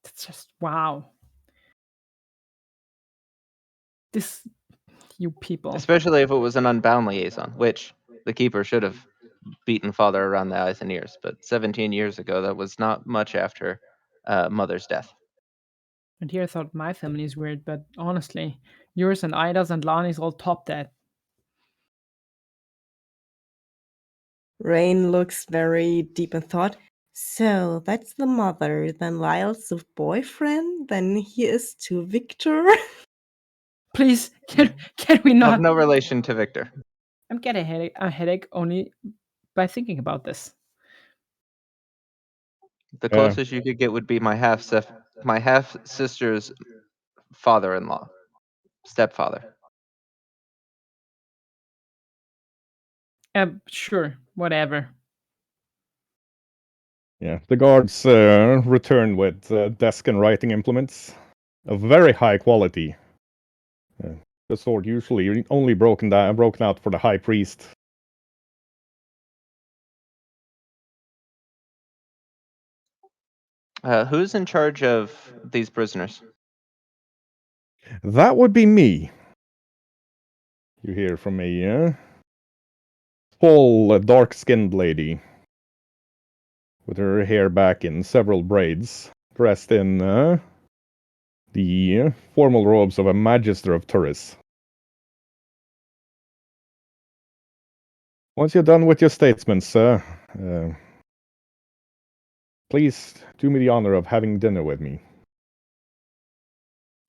It's just, wow. You people. Especially if it was an unbound liaison, which the keeper should have beaten father around the eyes and ears. But 17 years ago, that was not much after mother's death. And here I thought my family is weird, but honestly, yours and Ida's and Lani's all top that. Rain looks very deep in thought. So that's the mother. Then Lyle's the boyfriend. Then he is to Victor. Please, can we Have not? no relation to Victor. I'm getting a headache only by thinking about this. The closest you could get would be my half sister's father-in-law, stepfather. Sure, whatever. Yeah, the guards return with desk and writing implements of very high quality. The sword usually only broken out for the high priest. Who's in charge of these prisoners? That would be me. You hear from a tall, dark-skinned lady with her hair back in several braids, dressed in the formal robes of a magister of Turis. Once you're done with your statements, sir, please do me the honor of having dinner with me.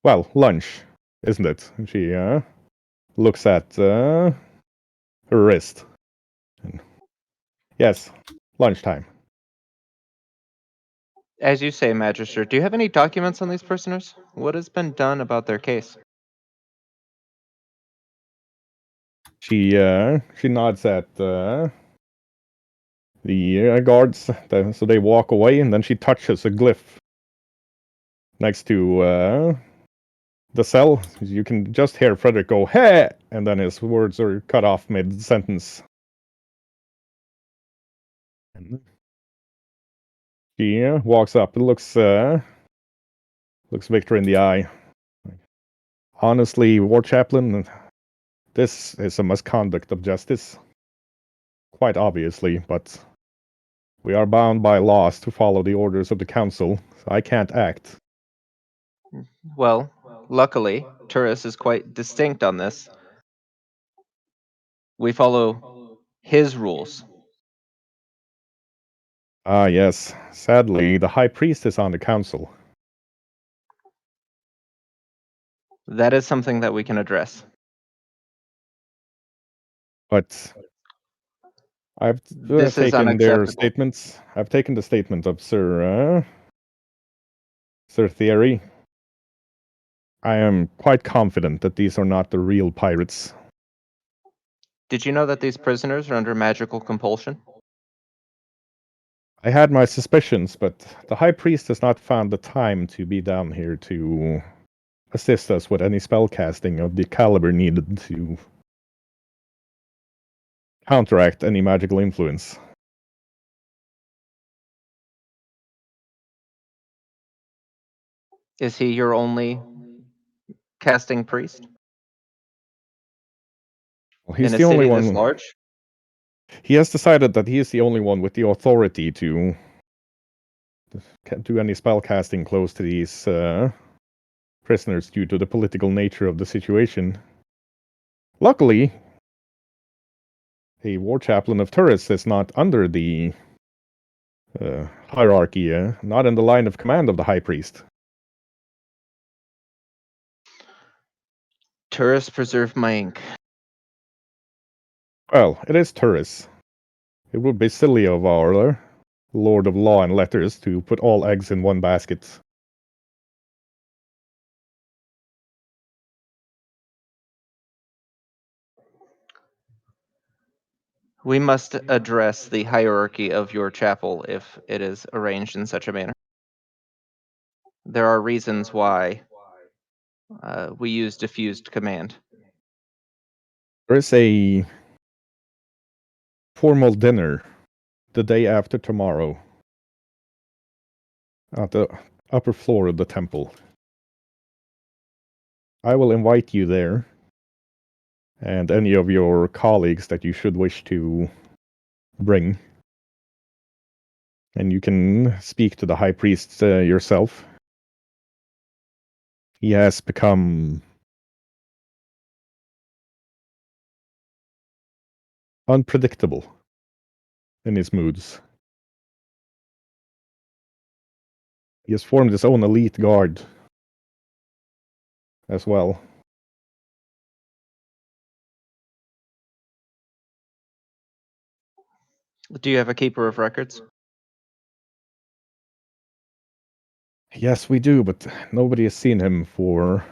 Well, lunch, isn't it? She looks at her wrist. Yes, lunchtime. As you say, Magister, do you have any documents on these prisoners? What has been done about their case? She nods at the guards, so they walk away, and then she touches a glyph next to the cell. You can just hear Frederick go, "Hey!" and then his words are cut off mid-sentence. She walks up and looks Victor in the eye. Honestly, War Chaplain, this is a misconduct of justice. Quite obviously, but we are bound by laws to follow the orders of the council, so I can't act. Well, luckily, Turris is quite distinct on this. We follow his rules. Ah, yes. Sadly, the High Priest is on the council. That is something that we can address. But I've This is taken their unacceptable. statements. I've taken the statement of Sir Theory. I am quite confident that these are not the real pirates. Did you know that these prisoners are under magical compulsion? I had my suspicions, but the High Priest has not found the time to be down here to assist us with any spellcasting of the caliber needed to counteract any magical influence. Is he your only casting priest Well, he's in a the only city this one. large? He has decided that he is the only one with the authority to do any spellcasting close to these prisoners due to the political nature of the situation. Luckily, a war chaplain of Turris is not under the hierarchy, not in the line of command of the High Priest. Tourists preserve my ink. Well, it is Turris. It would be silly of our Lord of Law and Letters to put all eggs in one basket. We must address the hierarchy of your chapel if it is arranged in such a manner. There are reasons why we use diffused command. There is a formal dinner the day after tomorrow at the upper floor of the temple. I will invite you there, and any of your colleagues that you should wish to bring. And you can speak to the High Priest yourself. He has become unpredictable in his moods. He has formed his own elite guard as well. Do you have a keeper of records? Yes, we do, but nobody has seen him for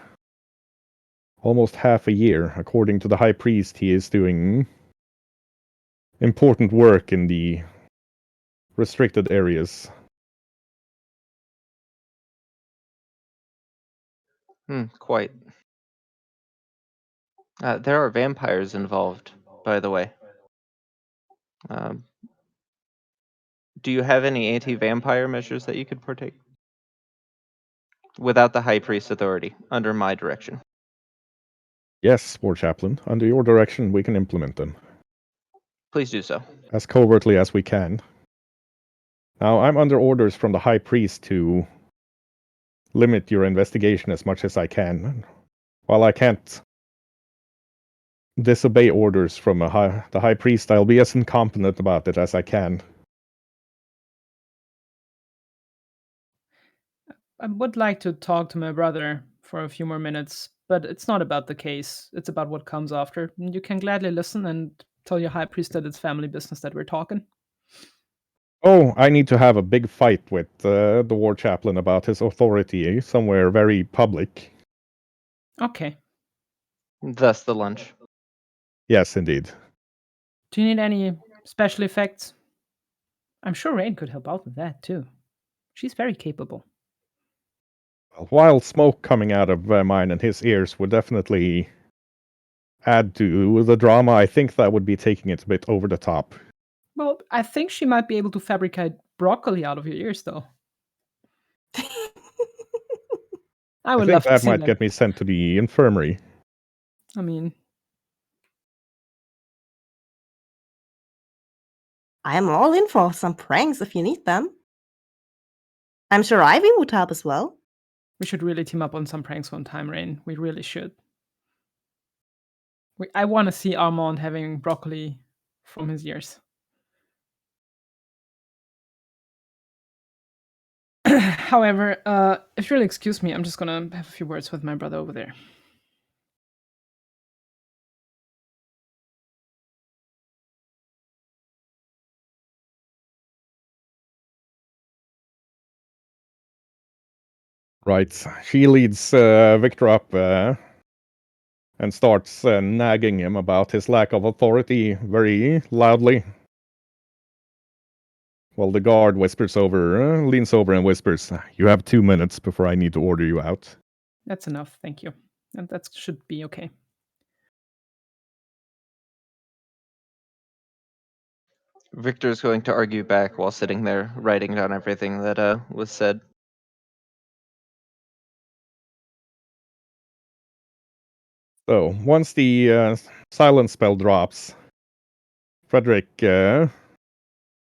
almost half a year. According to the High Priest, he is doing important work in the restricted areas. Quite. There are vampires involved, by the way. Do you have any anti-vampire measures that you could partake? Without the High Priest's authority, under my direction. Yes, War Chaplain, under your direction we can implement them. Please do so. As covertly as we can. Now, I'm under orders from the High Priest to limit your investigation as much as I can. While I can't disobey orders from the High Priest, I'll be as incompetent about it as I can. I would like to talk to my brother for a few more minutes, but it's not about the case. It's about what comes after. You can gladly listen and tell your high priest that it's family business that we're talking. Oh, I need to have a big fight with the War Chaplain about his authority somewhere very public. Okay. Thus the lunch. Yes, indeed. Do you need any special effects? I'm sure Rain could help out with that too. She's very capable. While smoke coming out of mine and his ears would definitely add to the drama, I think that would be taking it a bit over the top. Well, I think she might be able to fabricate broccoli out of your ears, though. I I would think love to that see might that. get me sent to the infirmary. I mean, I am all in for some pranks if you need them. I'm sure Ivy would help as well. we should really team up on some pranks one time, Rain. We really should. I want to see Armand having broccoli from his ears. However, if you'll excuse me, I'm just gonna have a few words with my brother over there. Right. She leads Victor up and starts nagging him about his lack of authority very loudly. While the guard leans over and whispers, "You have 2 minutes before I need to order you out." That's enough, thank you. And that should be okay. Victor's going to argue back while sitting there writing down everything that was said. So, once the silence spell drops, Frederick is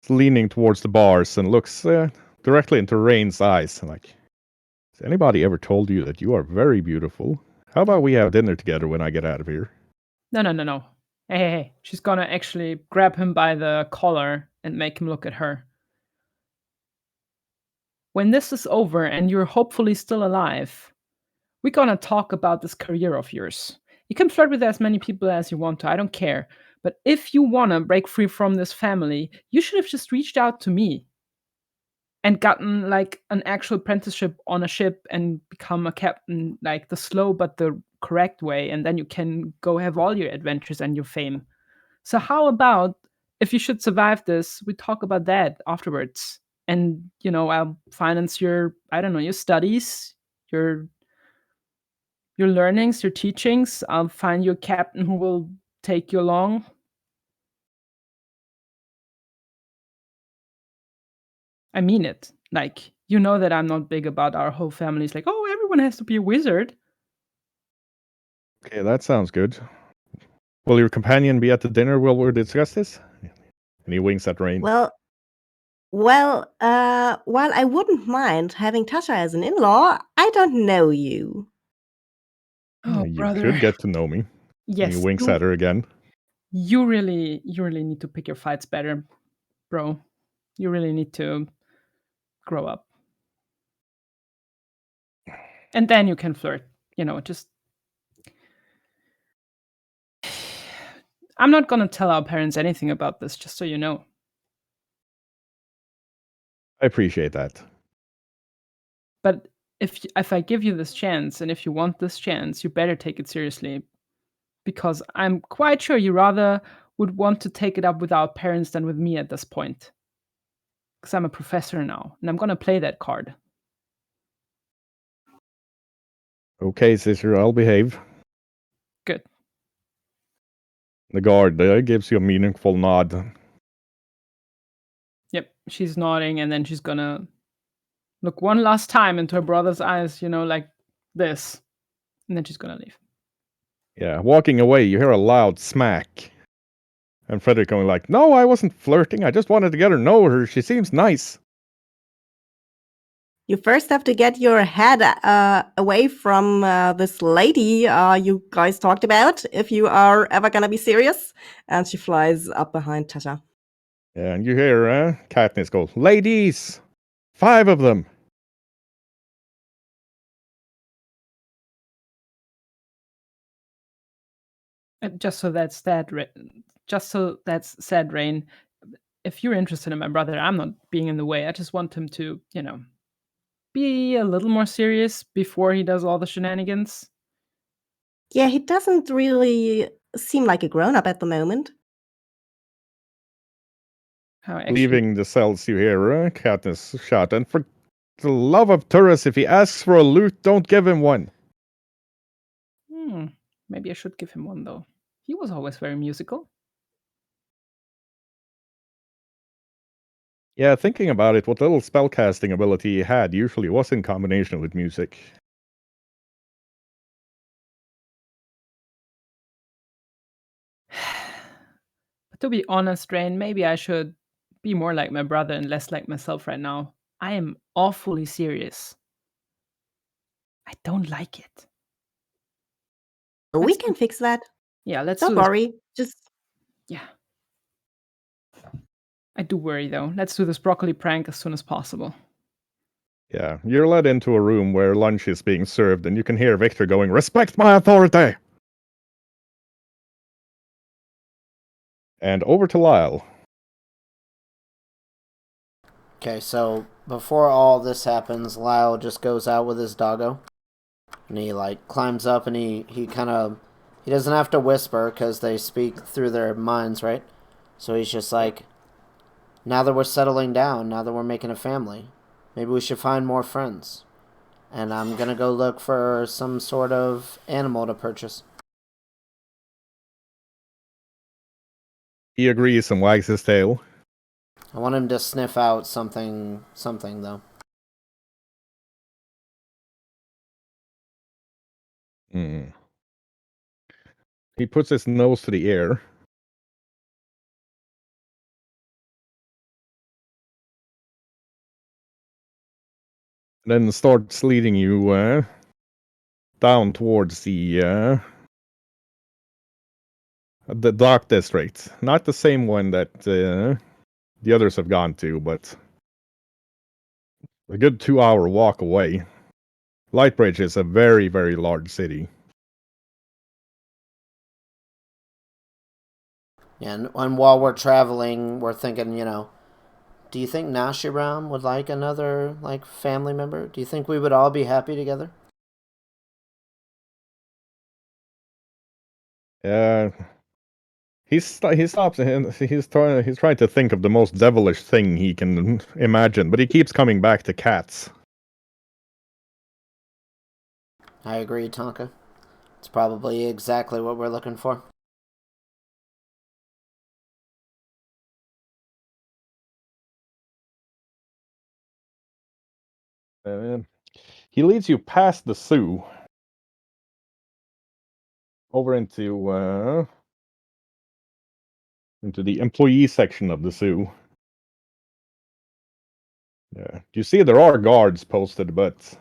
leaning towards the bars and looks directly into Rain's eyes. Like, has anybody ever told you that you are very beautiful? How about we have dinner together when I get out of here? No. Hey. She's gonna actually grab him by the collar and make him look at her. When this is over and you're hopefully still alive, we're gonna talk about this career of yours. You can flirt with as many people as you want to, I don't care. But if you wanna break free from this family, you should have just reached out to me and gotten like an actual apprenticeship on a ship and become a captain like the slow but the correct way, and then you can go have all your adventures and your fame. So how about if you should survive this, we talk about that afterwards. And I'll finance your, I don't know, your studies, your learnings, your teachings. I'll find you a captain who will take you along. I mean it. Like, that I'm not big about our whole family's like, oh, everyone has to be a wizard. Okay, that sounds good. Will your companion be at the dinner while we discuss this? And he winks at Rain. Well, while I wouldn't mind having Tasha as an in-law, I don't know you. Oh, You brother. could get to know me. And Yes. he winks at her again. You really need to pick your fights better, bro. You really need to grow up. And then you can flirt. Just I'm not gonna tell our parents anything about this, just so you know. I appreciate that. But if I give you this chance, and if you want this chance, you better take it seriously. Because I'm quite sure you rather would want to take it up with our parents than with me at this point. Because I'm a professor now, and I'm gonna play that card. Okay, sister, I'll behave. Good. The guard gives you a meaningful nod. Yep, she's nodding, and then she's gonna look one last time into her brother's eyes, like this. And then she's gonna leave. Yeah, walking away, you hear a loud smack. And Frederick going like, "No, I wasn't flirting. I just wanted to get her know her. She seems nice." You first have to get your head away from this lady you guys talked about if you are ever gonna be serious. And she flies up behind Tasha. Yeah, and you hear Katniss go, "Ladies! 5 of them!" Just so that's said, Rain. If you're interested in my brother, I'm not being in the way. I just want him to, be a little more serious before he does all the shenanigans. Yeah, he doesn't really seem like a grown-up at the moment. Leaving the cells, you hear Katniss shout, "And for the love of Turris, if he asks for a lute, don't give him one." Maybe I should give him one, though. He was always very musical. Yeah, thinking about it, what little spellcasting ability he had usually was in combination with music. But to be honest, Rain, maybe I should be more like my brother and less like myself right now. I am awfully serious. I don't like it. We can fix that. Yeah, let's Don't do this. worry. Just Yeah. I do worry, though. Let's do this broccoli prank as soon as possible. Yeah, you're led into a room where lunch is being served, and you can hear Victor going, "Respect my authority!" And over to Lyle. Okay, so before all this happens, Lyle just goes out with his doggo. And he, like, climbs up and he kind of... He doesn't have to whisper because they speak through their minds, right? So he's just like, now that we're settling down, now that we're making a family, maybe we should find more friends. And I'm going to go look for some sort of animal to purchase. He agrees and wags his tail. I want him to sniff out something though. Hmm. He puts his nose to the air. Then starts leading you down towards the dark district. Not the same one that the others have gone to, but a good 2-hour walk away. Lightbridge is a very, very large city. And while we're traveling, we're thinking, do you think Nashiram would like another, like, family member? Do you think we would all be happy together? He stops and he's trying to think of the most devilish thing he can imagine, but he keeps coming back to cats. I agree, Tonka. It's probably exactly what we're looking for. He leads you past the zoo over into the employee section of the zoo. Yeah, you see there are guards posted, but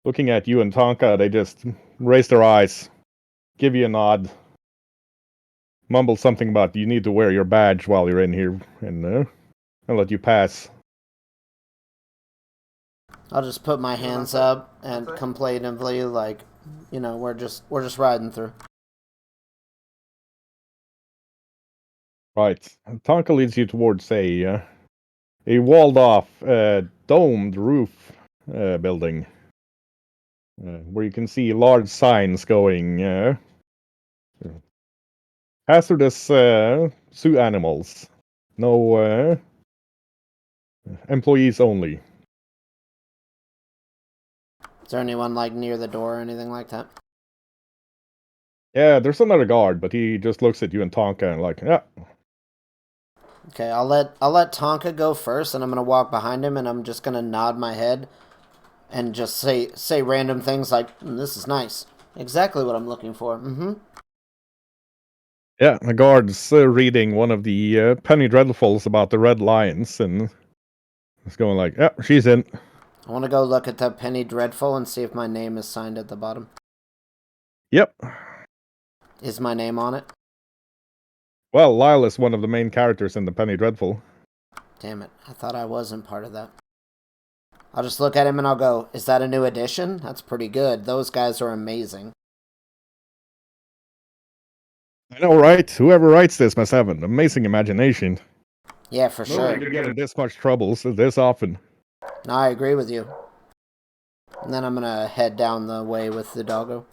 looking at you and Tonka, they just raise their eyes, give you a nod, mumble something about you need to wear your badge while you're in here, and I'll let you pass. I'll just put my hands up and complaintively, like, we're just riding through. Right, Tonka leads you towards a walled-off, domed roof building, where you can see large signs going, hazardous zoo animals, no employees only. Is there anyone, like, near the door or anything like that? Yeah, there's another guard, but he just looks at you and Tonka and like, yeah. Okay, I'll let Tonka go first, and I'm gonna walk behind him, and I'm just gonna nod my head and just say random things like, "This is nice. Exactly what I'm looking for." Mm-hmm. Yeah, the guard's reading one of the penny dreadfuls about the red lions, and it's going like, yeah, she's in. I want to go look at the Penny Dreadful and see if my name is signed at the bottom. Yep. Is my name on it? Well, Lyle is one of the main characters in the Penny Dreadful. Damn it, I thought I wasn't part of that. I'll just look at him and I'll go, is that a new edition? That's pretty good. Those guys are amazing. I know, right? Whoever writes this must have an amazing imagination. Yeah, for Nobody sure. could get in this much trouble this often. No, I agree with you. And then I'm gonna head down the way with the doggo.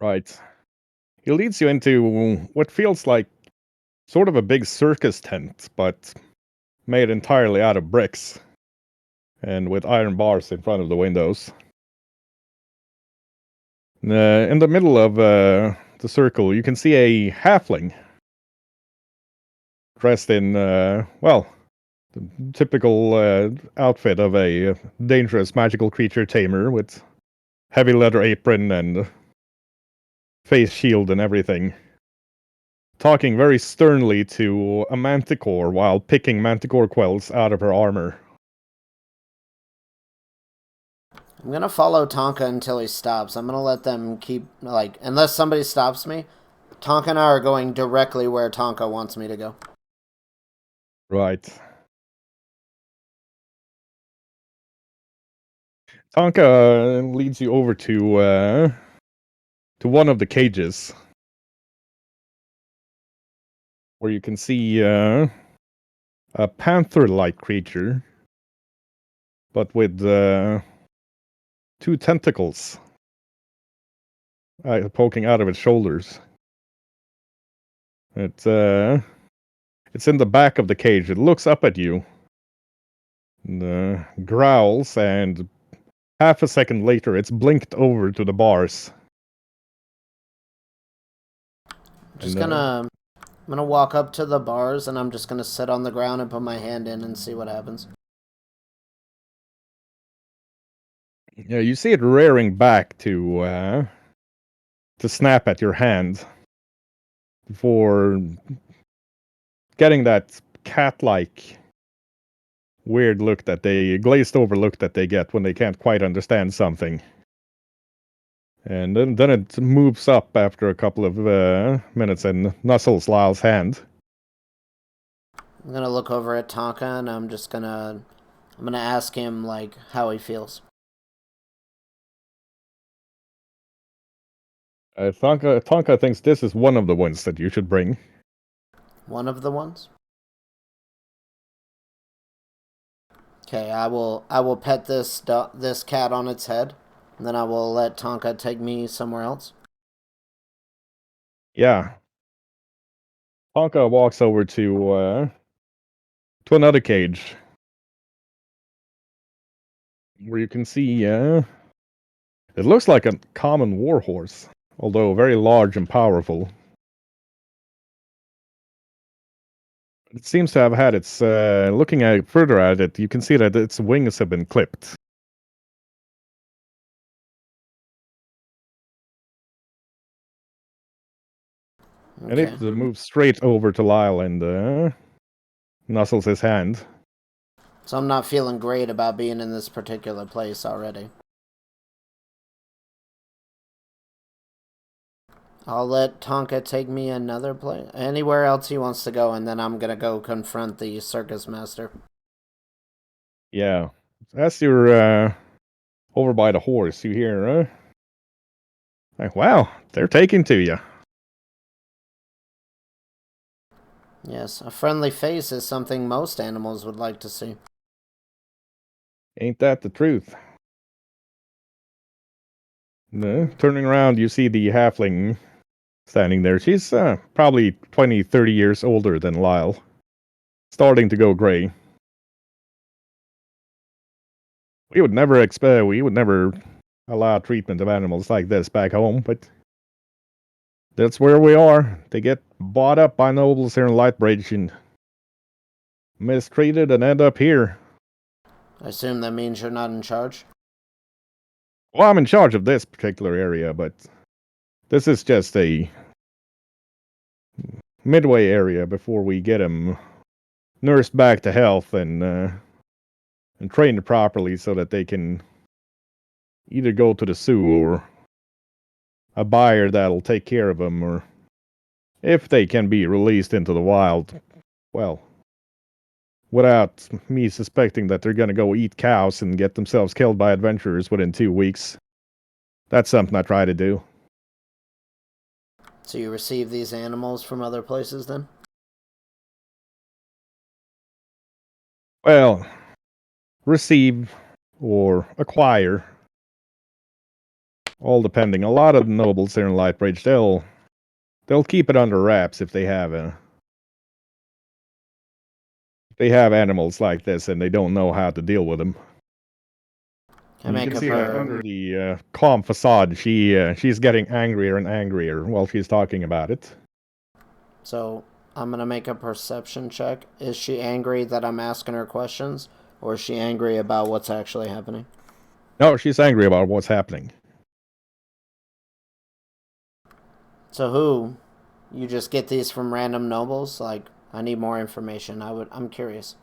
Right. He leads you into what feels like sort of a big circus tent, but made entirely out of bricks and with iron bars in front of the windows. In the middle of the circle, you can see a halfling dressed in, well, the typical outfit of a dangerous magical creature tamer with heavy leather apron and face shield and everything. Talking very sternly to a manticore while picking manticore quells out of her armor. I'm gonna follow Tonka until he stops. I'm gonna let them keep, like, unless somebody stops me, Tonka and I are going directly where Tonka wants me to go. Right. Tonka leads you over to one of the cages, where you can see a panther-like creature, but with 2 tentacles poking out of its shoulders. It's in the back of the cage. It looks up at you, and, growls, and half a second later, it's blinked over to the bars. Just And, I'm gonna walk up to the bars and I'm just gonna sit on the ground and put my hand in and see what happens. yeah, you see it rearing back to snap at your hand before getting that cat-like weird look that glazed over look that they get when they can't quite understand something. And then it moves up after a couple of minutes and nuzzles Lyle's hand. I'm gonna look over at Tonka and I'm gonna ask him like how he feels. Tonka thinks this is one of the ones that you should bring. One of the ones? Okay, I will pet this cat on its head, and then I will let Tonka take me somewhere else. Yeah. Tonka walks over to another cage where you can see it looks like a common warhorse, although very large and powerful. It seems to have had its looking at further at it, you can see that its wings have been clipped. Okay. And it moves straight over to Lyle and nuzzles his hand. So I'm not feeling great about being in this particular place already. I'll let Tonka take me another place, anywhere else he wants to go, and then I'm gonna go confront the circus master. Yeah. As you're over by the horse, you hear, like, wow, they're taking to you. Yes, a friendly face is something most animals would like to see. Ain't that the truth? Turning around, you see the halfling standing there. She's probably 20, 30 years older than Lyle. Starting to go gray. We would never allow treatment of animals like this back home, but that's where we are. They get bought up by nobles here in Lightbridge and mistreated and end up here. I assume that means you're not in charge? Well, I'm in charge of this particular area, but this is just a midway area before we get him nursed back to health and trained properly so that they can either go to the zoo or a buyer that'll take care of them, or if they can be released into the wild, well, without me suspecting that they're gonna go eat cows and get themselves killed by adventurers within 2 weeks. That's something I try to do. So you receive these animals from other places then? Well, receive or acquire, all depending. A lot of the nobles here in Lightbridge, they'll keep it under wraps if they have animals like this and they don't know how to deal with them. Can I You make can up see that her... under the calm facade, she's getting angrier and angrier while she's talking about it. So I'm gonna make a perception check. Is she angry that I'm asking her questions? Or is she angry about what's actually happening? No, she's angry about what's happening. So who? You just get these from random nobles? Like, I need more information. I'm curious.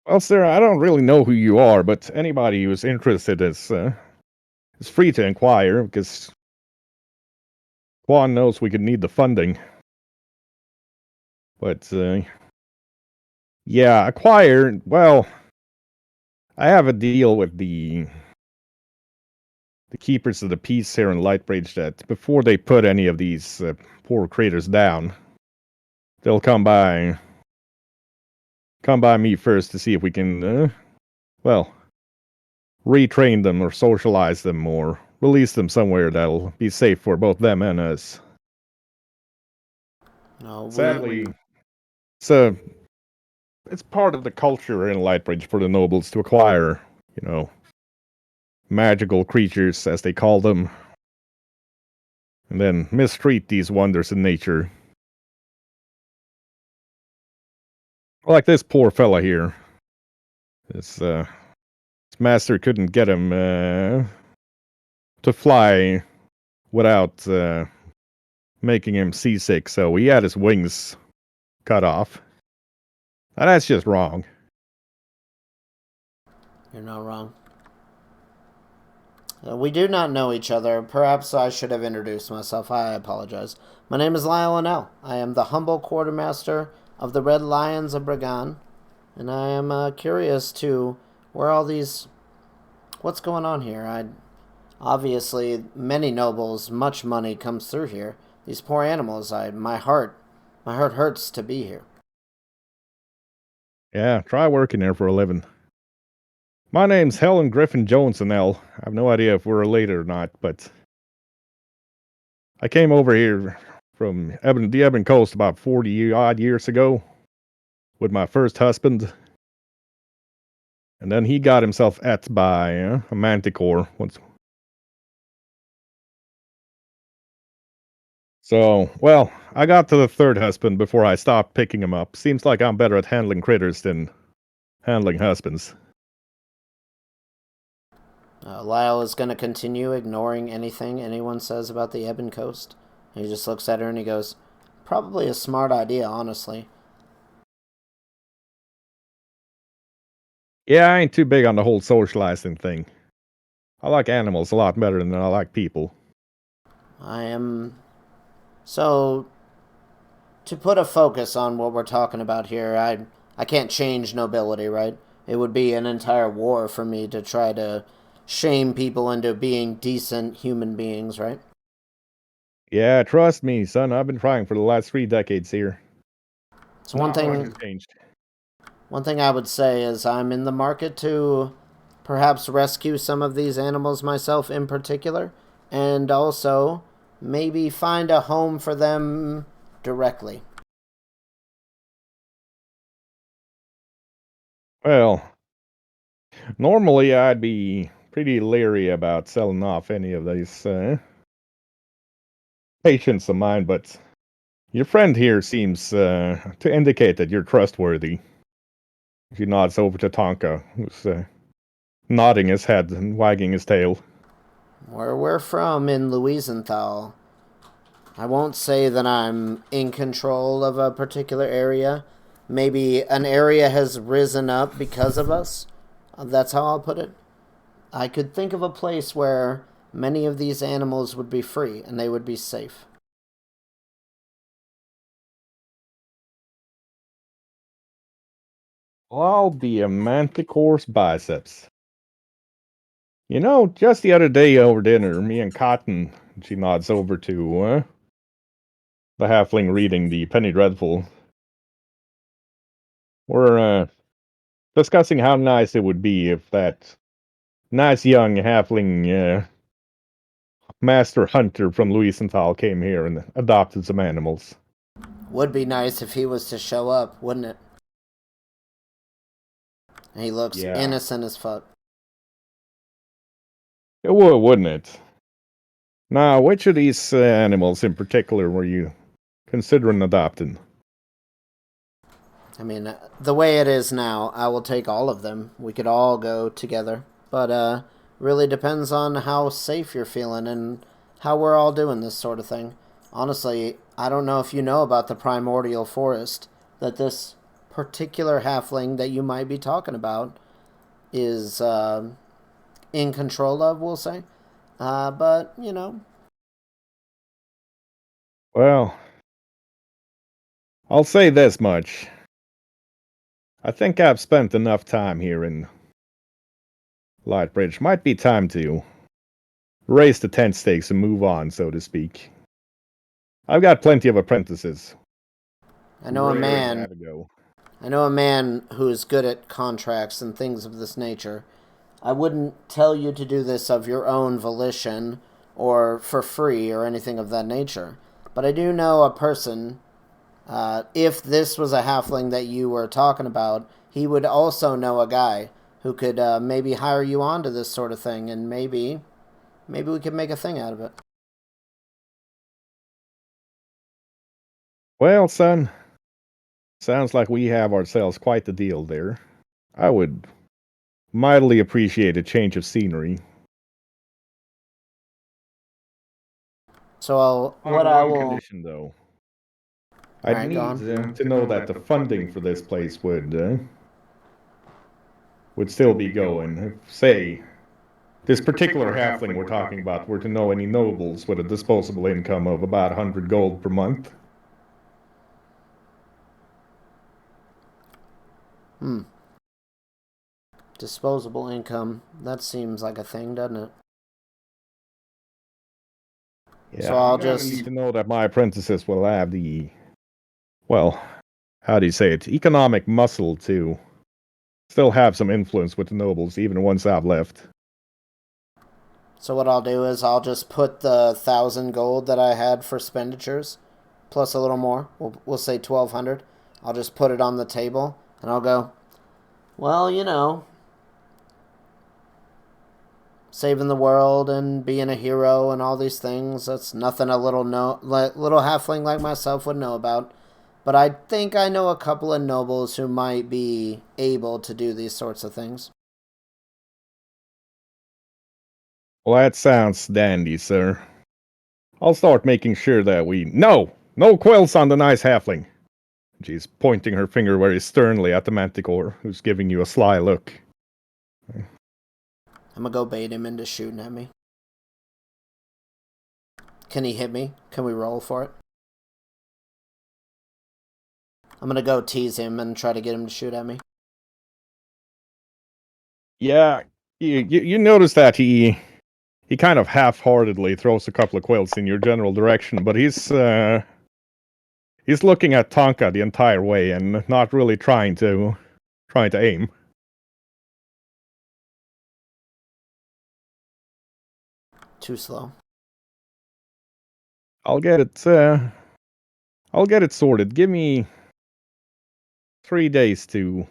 Well, sir, I don't really know who you are, but anybody who's interested is free to inquire, because Quan knows we could need the funding. But, yeah, acquire, well, I have a deal with the keepers of the peace here in Lightbridge that before they put any of these poor creatures down, they'll come by come by me first to see if we can, well, retrain them or socialize them or release them somewhere that'll be safe for both them and us. No, Sadly, it's part of the culture in Lightbridge for the nobles to acquire, magical creatures, as they call them, and then mistreat these wonders in nature. Like this poor fella here. His master couldn't get him to fly without making him seasick, so he had his wings cut off. And that's just wrong. You're not wrong. We do not know each other. Perhaps I should have introduced myself. I apologize. My name is Lionel. I am the humble quartermaster of the Red Lions of Bragan, and I am curious to where all these... What's going on here? Obviously, many nobles, much money comes through here. These poor animals, my heart hurts to be here. Yeah, try working there for a living. My name's Helen Griffin Jones and I have no idea if we're related or not, but I came over here from the Ebon Coast about 40-odd years ago with my first husband. And then he got himself ate by a manticore. So, well, I got to the third husband before I stopped picking him up. Seems like I'm better at handling critters than handling husbands. Lyle is going to continue ignoring anything anyone says about the Ebon Coast. He just looks at her and he goes, probably a smart idea, honestly. Yeah, I ain't too big on the whole socializing thing. I like animals a lot better than I like people. So, to put a focus on what we're talking about here, I can't change nobility, right? It would be an entire war for me to try to shame people into being decent human beings, right? Yeah, trust me, son. I've been trying for the last 3 decades here. So one thing I would say is I'm in the market to perhaps rescue some of these animals myself in particular, and also maybe find a home for them directly. Well, normally I'd be pretty leery about selling off any of these patients of mine, but your friend here seems to indicate that you're trustworthy. She nods over to Tonka, who's nodding his head and wagging his tail. Where we're from in Louisenthal, I won't say that I'm in control of a particular area. Maybe an area has risen up because of us. That's how I'll put it. I could think of a place where many of these animals would be free and they would be safe. I'll be a manticore's biceps. Just the other day over dinner, me and Cotton, she nods over to the halfling reading the Penny Dreadful. We're discussing how nice it would be if that nice young halfling master hunter from Louisenthal came here and adopted some animals. Would be nice if he was to show up, wouldn't it? And he looks innocent as fuck. It would, wouldn't it? Now, which of these animals in particular were you considering adopting? I mean, the way it is now, I will take all of them. We could all go together. But, really depends on how safe you're feeling and how we're all doing this sort of thing. Honestly, I don't know if you know about the primordial forest that this particular halfling that you might be talking about is in control of, we'll say. But. Well, I'll say this much. I think I've spent enough time here in Lightbridge. Might be time to raise the tent stakes and move on, so to speak. I've got plenty of apprentices. I know a man I know a man who is good at contracts and things of this nature. I wouldn't tell you to do this of your own volition or for free or anything of that nature. But I do know a person, if this was a halfling that you were talking about, he would also know a guy who could maybe hire you on to this sort of thing, and maybe we could make a thing out of it. Well, son, sounds like we have ourselves quite the deal there. I would mightily appreciate a change of scenery. So On what I one will... condition, though. All I'd right, go need on. to know that the funding for this place would still be going. If, say, this particular halfling we're talking about were to know any nobles with a disposable income of about 100 gold per month. Disposable income. That seems like a thing, doesn't it? Yeah, So I'll I'm gonna just... need to know that my apprentices will have the, well, how do you say it, economic muscle to still have some influence with the nobles even once I've left. So what I'll do is I'll just put the 1,000 gold that I had for expenditures, plus a little more. We'll say 1,200. I'll just put it on the table, and I'll go, well, you know, saving the world and being a hero and all these things, that's nothing a little halfling like myself would know about. But I think I know a couple of nobles who might be able to do these sorts of things. Well, that sounds dandy, sir. I'll start making sure that we... No quills on the nice halfling. She's pointing her finger very sternly at the manticore, who's giving you a sly look. I'm gonna go bait him into shooting at me. Can he hit me? Can we roll for it? I'm gonna go tease him and try to get him to shoot at me. Yeah, you notice that he kind of half-heartedly throws a couple of quills in your general direction, but he's looking at Tonka the entire way and not really trying to aim. Too slow. I'll get it sorted. Give me 3 days to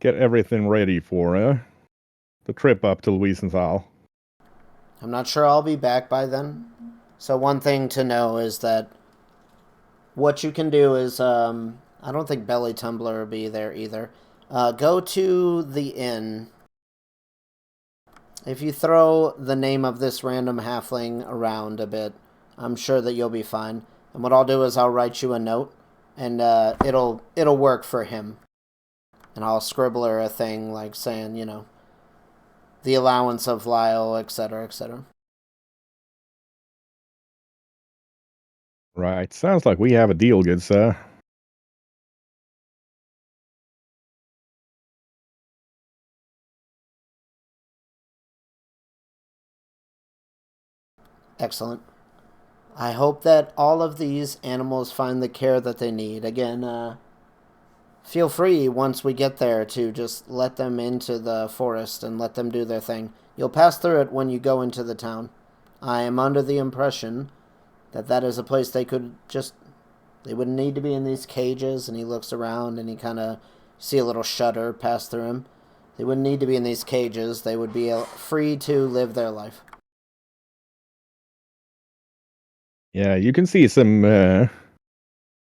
get everything ready for the trip up to Louisenthal. I'm not sure I'll be back by then. So one thing to know is that what you can do is, I don't think Belly Tumbler will be there either. Go to the inn. If you throw the name of this random halfling around a bit, I'm sure that you'll be fine. And what I'll do is I'll write you a note, and it'll work for him. And I'll scribble her a thing like saying, you know, the allowance of Lyle, etc., etc. Right. Sounds like we have a deal, good sir. Excellent. I hope that all of these animals find the care that they need. Again, feel free once we get there to just let them into the forest and let them do their thing. You'll pass through it when you go into the town. I am under the impression that that is a place they could just... They wouldn't need to be in these cages. And he looks around and he kind of... See a little shudder pass through him. They wouldn't need to be in these cages. They would be free to live their life. Yeah, you can see some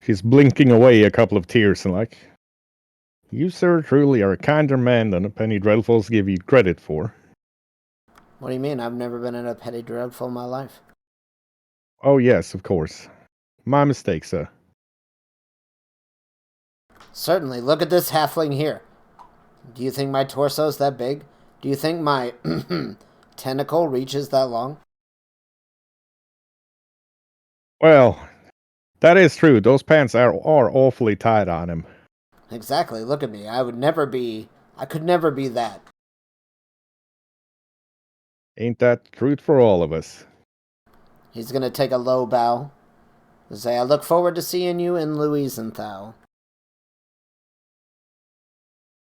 she's blinking away a couple of tears and like, you, sir, truly are a kinder man than the Penny Dreadfuls give you credit for. What do you mean? I've never been in a petty dreadful in my life. Oh, yes, of course. My mistake, sir. Certainly. Look at this halfling here. Do you think my torso's that big? Do you think my tentacle reaches that long? Well, that is true. Those pants are awfully tight on him. Exactly. Look at me. I could never be that. Ain't that truth for all of us? He's going to take a low bow and say, I look forward to seeing you in Louisenthal.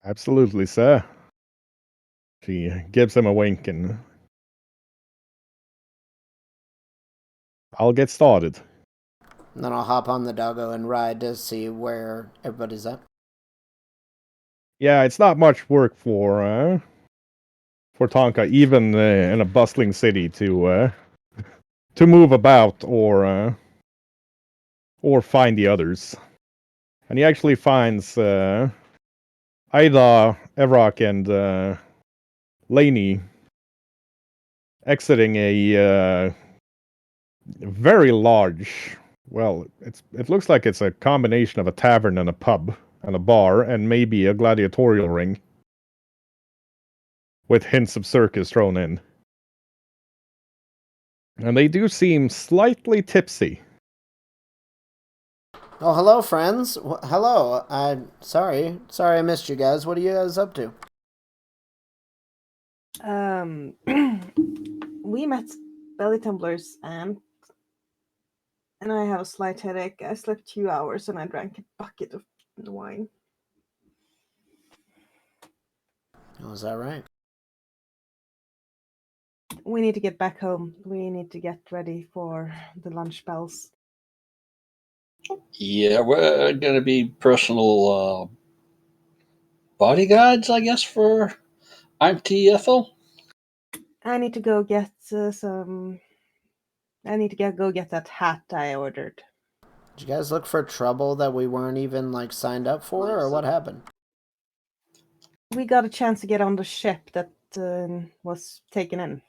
Absolutely, sir. She gives him a wink and I'll get started. And then I'll hop on the doggo and ride to see where everybody's at. Yeah, it's not much work for Tonka, even in a bustling city, to move about or find the others. And he actually finds Ida, Evrock, and Laney exiting a very large. Well, it looks like it's a combination of a tavern and a pub and a bar and maybe a gladiatorial ring with hints of circus thrown in. And they do seem slightly tipsy. Oh, hello, friends. Hello. Sorry I missed you guys. What are you guys up to? We met Belly Tumblers and I have a slight headache. I slept 2 hours and I drank a bucket of wine. Oh, is that right? We need to get back home. We need to get ready for the lunch bells. Yeah, we're going to be personal bodyguards, I guess, for Auntie Ethel. I need to go get some. I need to go get that hat I ordered. Did you guys look for trouble that we weren't even like signed up for, or what happened? We got a chance to get on the ship that was taken in.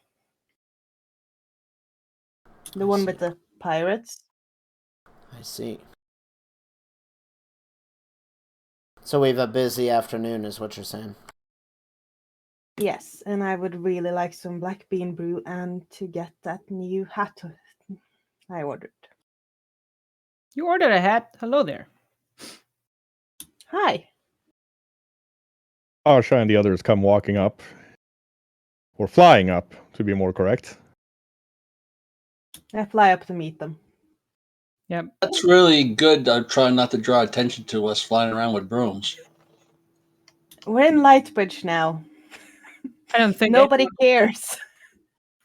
The one with the pirates. I see. So we have a busy afternoon, is what you're saying. Yes, and I would really like some black bean brew and to get that new hat I ordered. You ordered a hat? Hello there. Hi. Asha and the others come walking up. Or flying up, to be more correct. I fly up to meet them. Yep. That's really good. I'm trying not to draw attention to us flying around with brooms. We're in Lightbridge now. I don't think Nobody cares.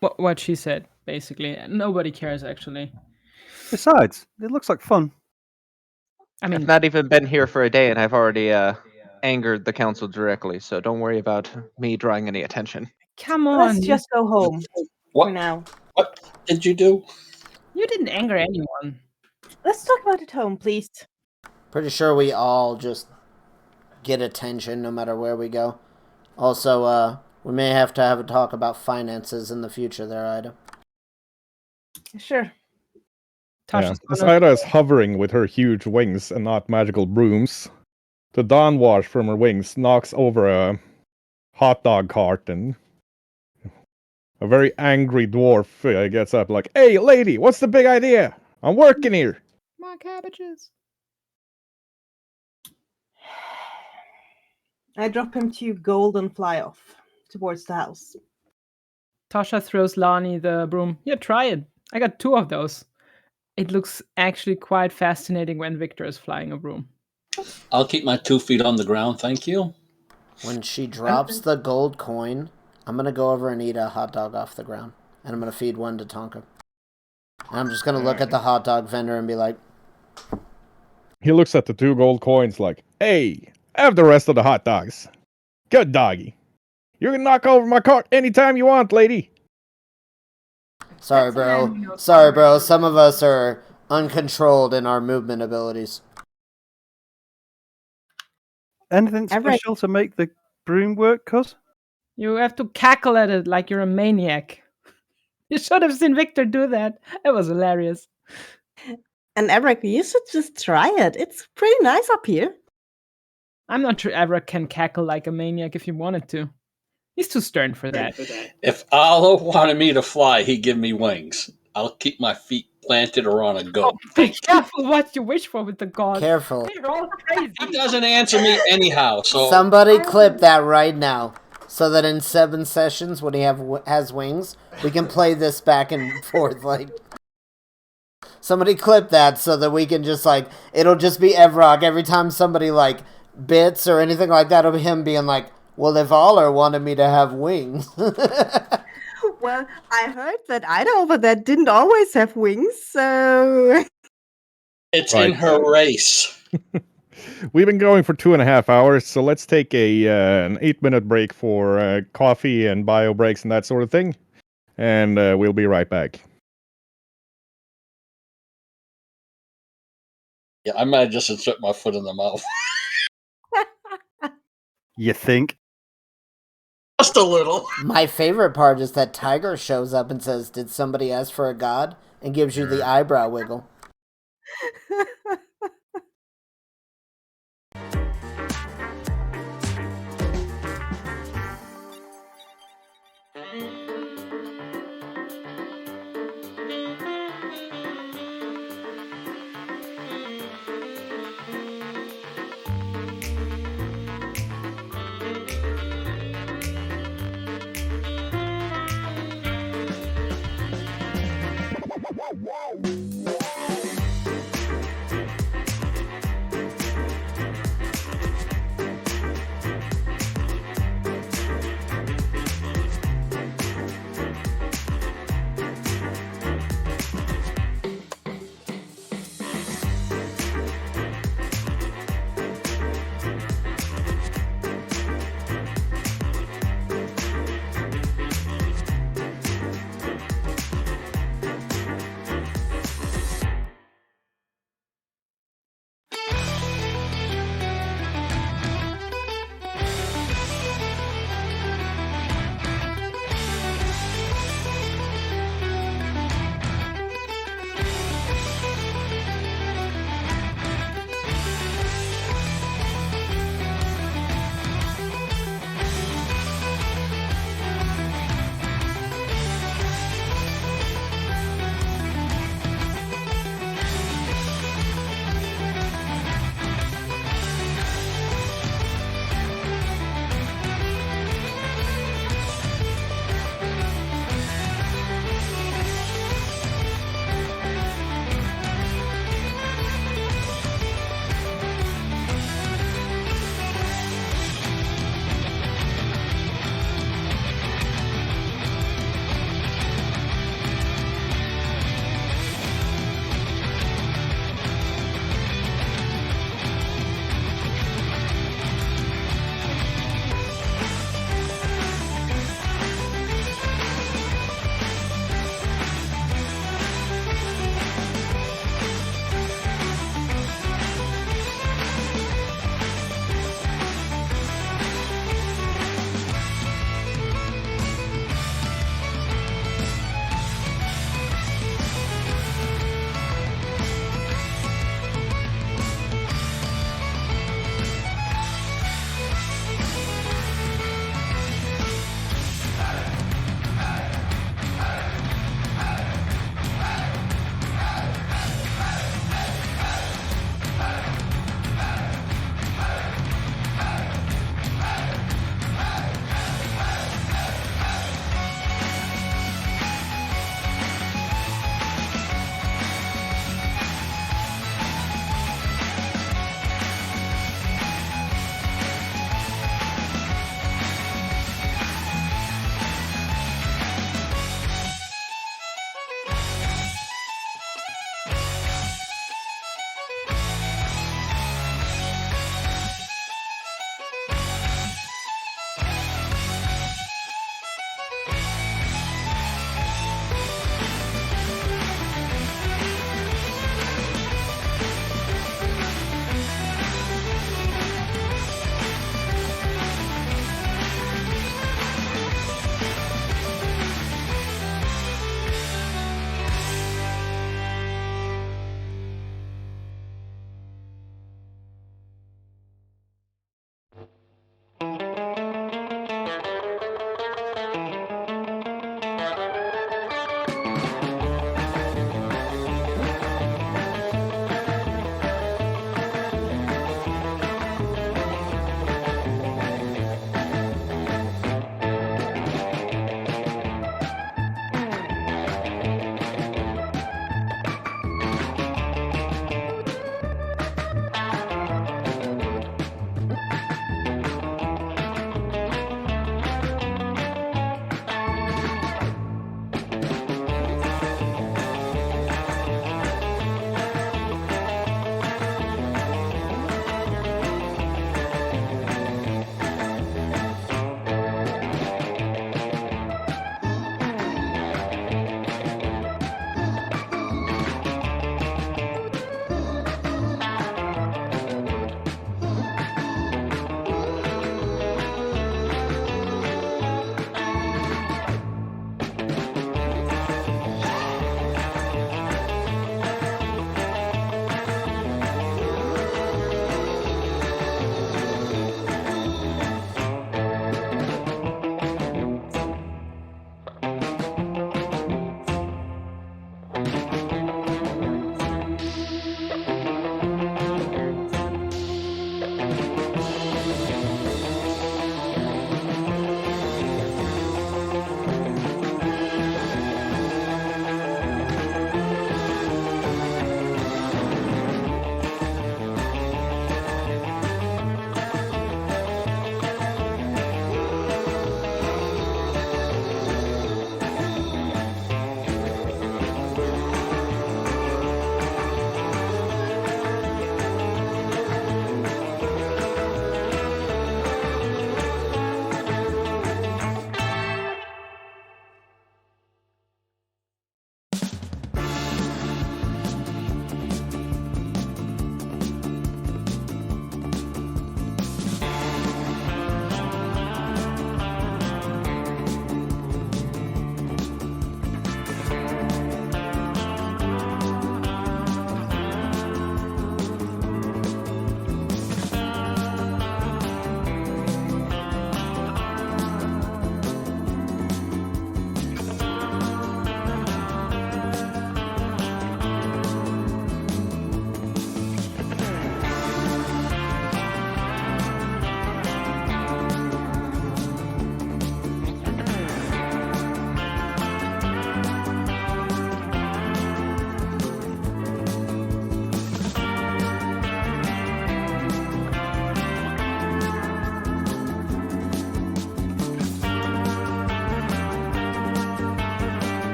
what she said, basically. Nobody cares, actually. Besides, it looks like fun. I mean, I've not even been here for a day, and I've already angered the council directly. So don't worry about me drawing any attention. come on. Let's just go home for What? now. What did you do? You didn't anger anyone. Let's talk about it home, please. Pretty sure we all just get attention no matter where we go. Also, we may have to have a talk about finances in the future there, Ida. Sure. Tasha's As gonna- Ida is hovering with her huge wings and not magical brooms, the dawn wash from her wings knocks over a hot dog cart, and a very angry dwarf gets up like, "Hey, lady, what's the big idea? I'm working here." My cabbages. I drop him 2 gold and fly off towards the house. Tasha throws Lani the broom. Yeah, try it. I got 2 of those. It looks actually quite fascinating when Victor is flying a broom. I'll keep my 2 feet on the ground, thank you. When she drops the gold coin, I'm going to go over and eat a hot dog off the ground. And I'm going to feed one to Tonka. And I'm just going to look at the hot dog vendor and be like, He looks at the 2 gold coins like, "Hey, have the rest of the hot dogs. Good doggy. You can knock over my cart anytime you want, lady." sorry, That's a man who bro. knows Sorry, how bro. to- Some of us are uncontrolled in our movement abilities. Anything I've read- special to make the broom work, cuz? You have to cackle at it like you're a maniac. You should have seen Victor do that. It was hilarious. And Eric, you should just try it. It's pretty nice up here. I'm not sure Evra can cackle like a maniac if he wanted to. He's too stern for that. If Allah wanted me to fly, he'd give me wings. I'll keep my feet planted or on a goat. Be careful what you wish for with the gods. Careful. They're all crazy. He doesn't answer me anyhow, so Somebody clip that right now. So that in 7 sessions, when he has wings, we can play this back and forth. Like, somebody clip that so that we can just, like, it'll just be Evrock every time somebody, like, bits or anything like that of him being like, well, if Aller wanted me to have wings. Well, I heard that Ida that didn't always have wings, so It's Right. in her race. We've been going for 2.5 hours, so let's take an 8-minute break for coffee and bio breaks and that sort of thing, and we'll be right back. Yeah, I might just insert my foot in the mouth. You think? Just a little. My favorite part is that Tiger shows up and says, did somebody ask for a god? And gives you the eyebrow wiggle.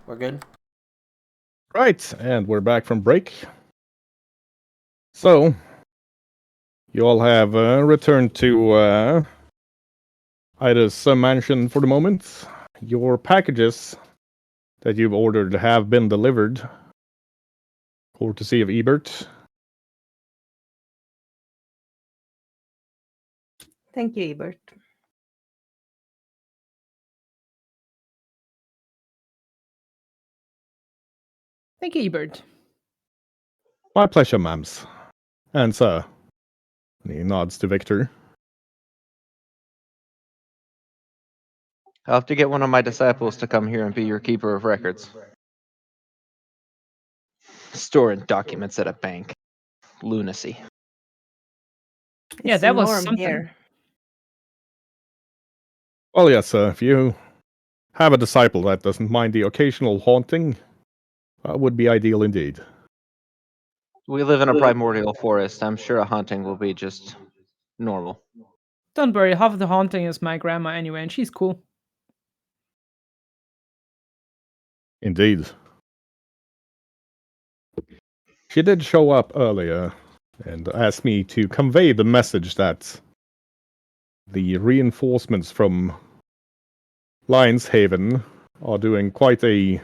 We're good. Right, and we're back from break. So, you all have returned to Ida's mansion for the moment. Your packages that you've ordered have been delivered, courtesy of Ebert. Thank you, Ebert. Thank you, Ebert. My pleasure, ma'ams. And sir. And he nods to Victor. I'll have to get one of my disciples to come here and be your keeper of records. Storing documents at a bank. Lunacy. Yeah, It's that the was norm something. here. Well, yes, sir. If you have a disciple that doesn't mind the occasional haunting, would be ideal indeed. We live in a primordial forest. I'm sure a haunting will be just normal. Don't worry, half of the haunting is my grandma anyway, and she's cool. Indeed. She did show up earlier and asked me to convey the message that the reinforcements from Lions Haven are doing quite a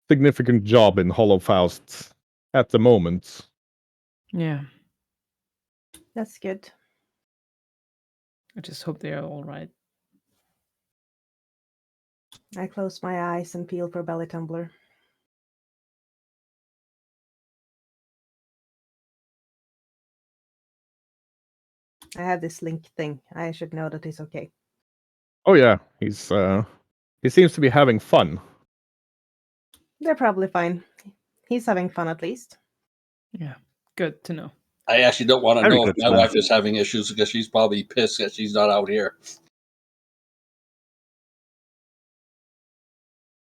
significant job in Hollowfaust at the moment. Yeah, That's good. I just hope they are all right. I close my eyes and feel for belly tumbler. I have this link thing. I should know that he's okay. Oh yeah, he seems to be having fun. They're probably fine. He's having fun at least. Yeah, good to know. I actually don't want to Very know if good, my man. wife is having issues because she's probably pissed that she's not out here.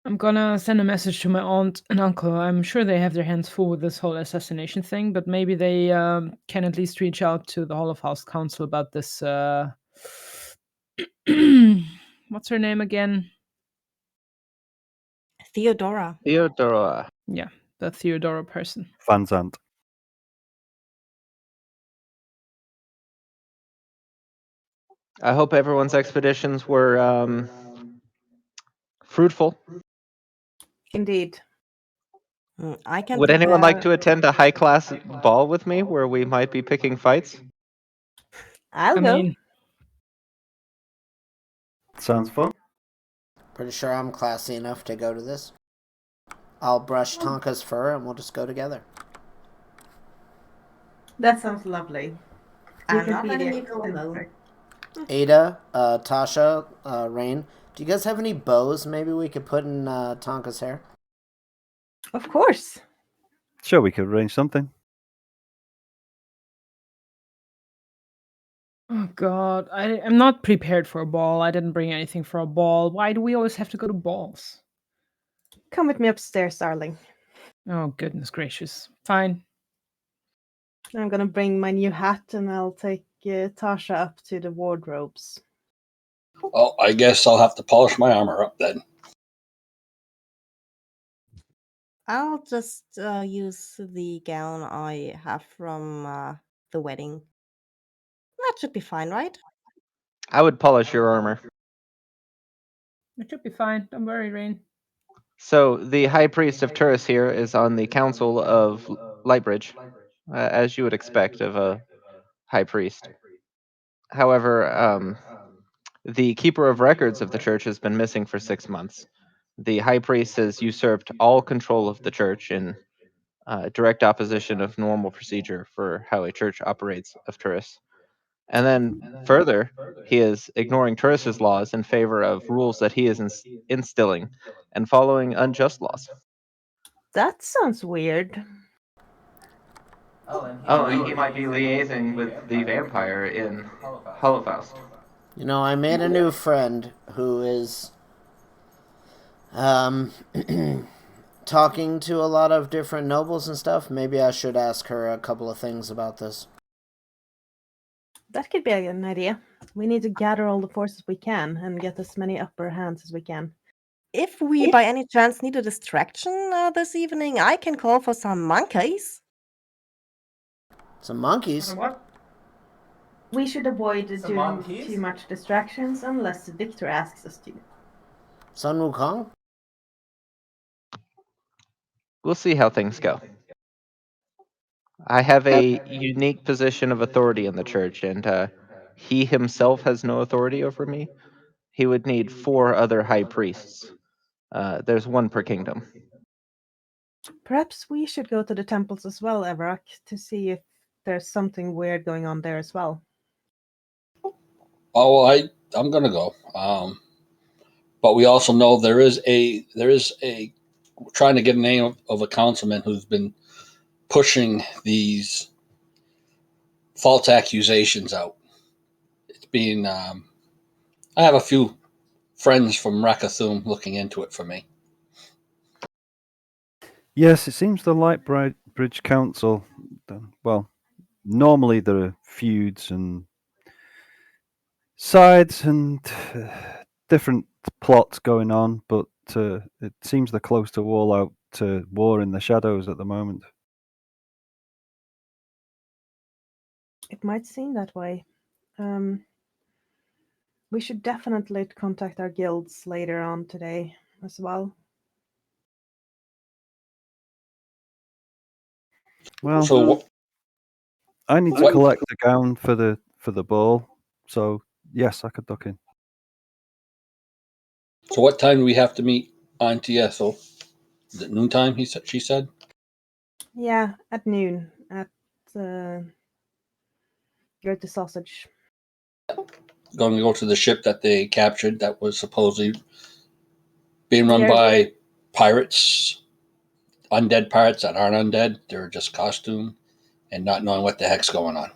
I'm gonna send a message to my aunt and uncle. I'm sure they have their hands full with this whole assassination thing, but maybe they can at least reach out to the Holocaust Council about this. What's her name again? Theodora. Theodora. Yeah, the Theodora person. Fanzant. I hope everyone's expeditions were fruitful. Indeed. I can Would take anyone like a- to attend a high-class ball with me where we might be picking fights? I'll I go. mean, Sounds fun. Pretty sure I'm classy enough to go to this. I'll brush Tonka's fur and we'll just go together. That sounds lovely. I'm not letting you go alone. Ada, Tasha, Rain, do you guys have any bows maybe we could put in Tonka's hair? Of course. Sure, we could arrange something. oh god, I'm not prepared for a ball. I didn't bring anything for a ball. Why do we always have to go to balls? Come with me upstairs, darling. Oh goodness gracious. Fine. I'm gonna bring my new hat and I'll take Tasha up to the wardrobes. Well, I guess I'll have to polish my armor up then. I'll just use the gown I have from the wedding. That should be fine, right? I would polish your armor. It should be fine. Don't worry, Rain. So the High Priest of Turris here is on the Council of Lightbridge, as you would expect of a High Priest. However, the Keeper of Records of the Church has been missing for 6 months. The High Priest has usurped all control of the Church in direct opposition of normal procedure for how a church operates of Turris. And then further, he is ignoring Turris's laws in favor of rules that he is instilling and following unjust laws. That sounds weird. Oh, and he might be liaising with the vampire in Holocaust. You know, I made a new friend who is talking to a lot of different nobles and stuff. Maybe I should ask her a couple of things about this. That could be an idea. We need to gather all the forces we can and get as many upper hands as we can. if we by any chance need a distraction this evening, I can call for some monkeys. Some monkeys. What? We should avoid Some doing monkeys? too much distractions unless Victor asks us to. Sun Wukong? We'll see how things go. I have a unique position of authority in the church, and he himself has no authority over me. He would need 4 other high priests. There's 1 per kingdom. Perhaps we should go to the temples as well, Evrak, to see if there's something weird going on there as well. Oh, I'm gonna go. But we also know there is a trying to get a name of a councilman who's been pushing these false accusations out. It's being I have a few friends from Rakathum looking into it for me. Yes, it seems the Lightbridge Council. Well, normally there are feuds and sides and different plots going on, but it seems they're close to all-out war in the shadows at the moment. It might seem that way. We should definitely contact our guilds later on today as well. Well, So I need to what- collect a gown for the ball, so yes, I could duck in. So what time do we have to meet Auntie Ethel? Is it noontime? She said. Yeah, at noon at Go to Sausage. Going to go to the ship that they captured that was supposedly being run Yeah. by pirates, undead pirates that aren't undead. They're just costume and not knowing what the heck's going on.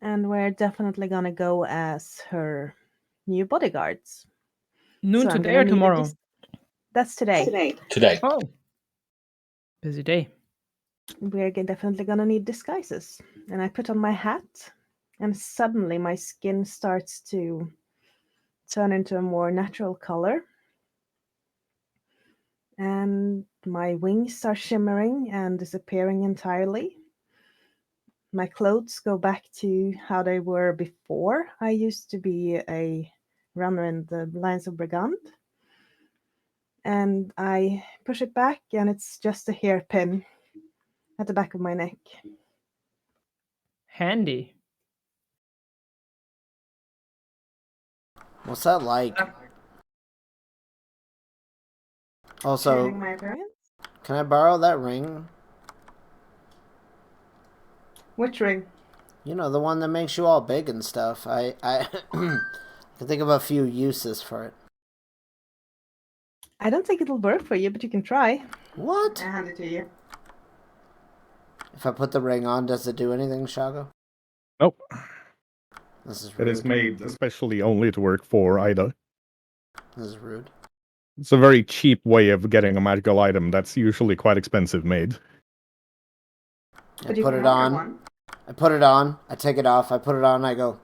And we're definitely gonna go as her new bodyguards. Noon So I'm today gonna or need a tomorrow? That's today. Today. Oh. Busy day. We're definitely gonna need disguises. And I put on my hat, and suddenly my skin starts to turn into a more natural color. And my wings are shimmering and disappearing entirely. My clothes go back to how they were before. I used to be a runner in the Lines of Brigand. And I push it back, and it's just a hairpin at the back of my neck. Handy. What's that like? Also, Sharing my appearance? can I borrow that ring? Which ring? You know, the one that makes you all big and stuff. I can think of a few uses for it. I don't think it'll work for you, but you can try. What? I hand it to you. If I put the ring on, does it do anything, Shago? Nope. This is It rude. is made especially only to work for Ida. This is rude. It's a very cheap way of getting a magical item that's usually quite expensive made. I But you put can it order on. one. I put it on. I take it off. I put it on. I go.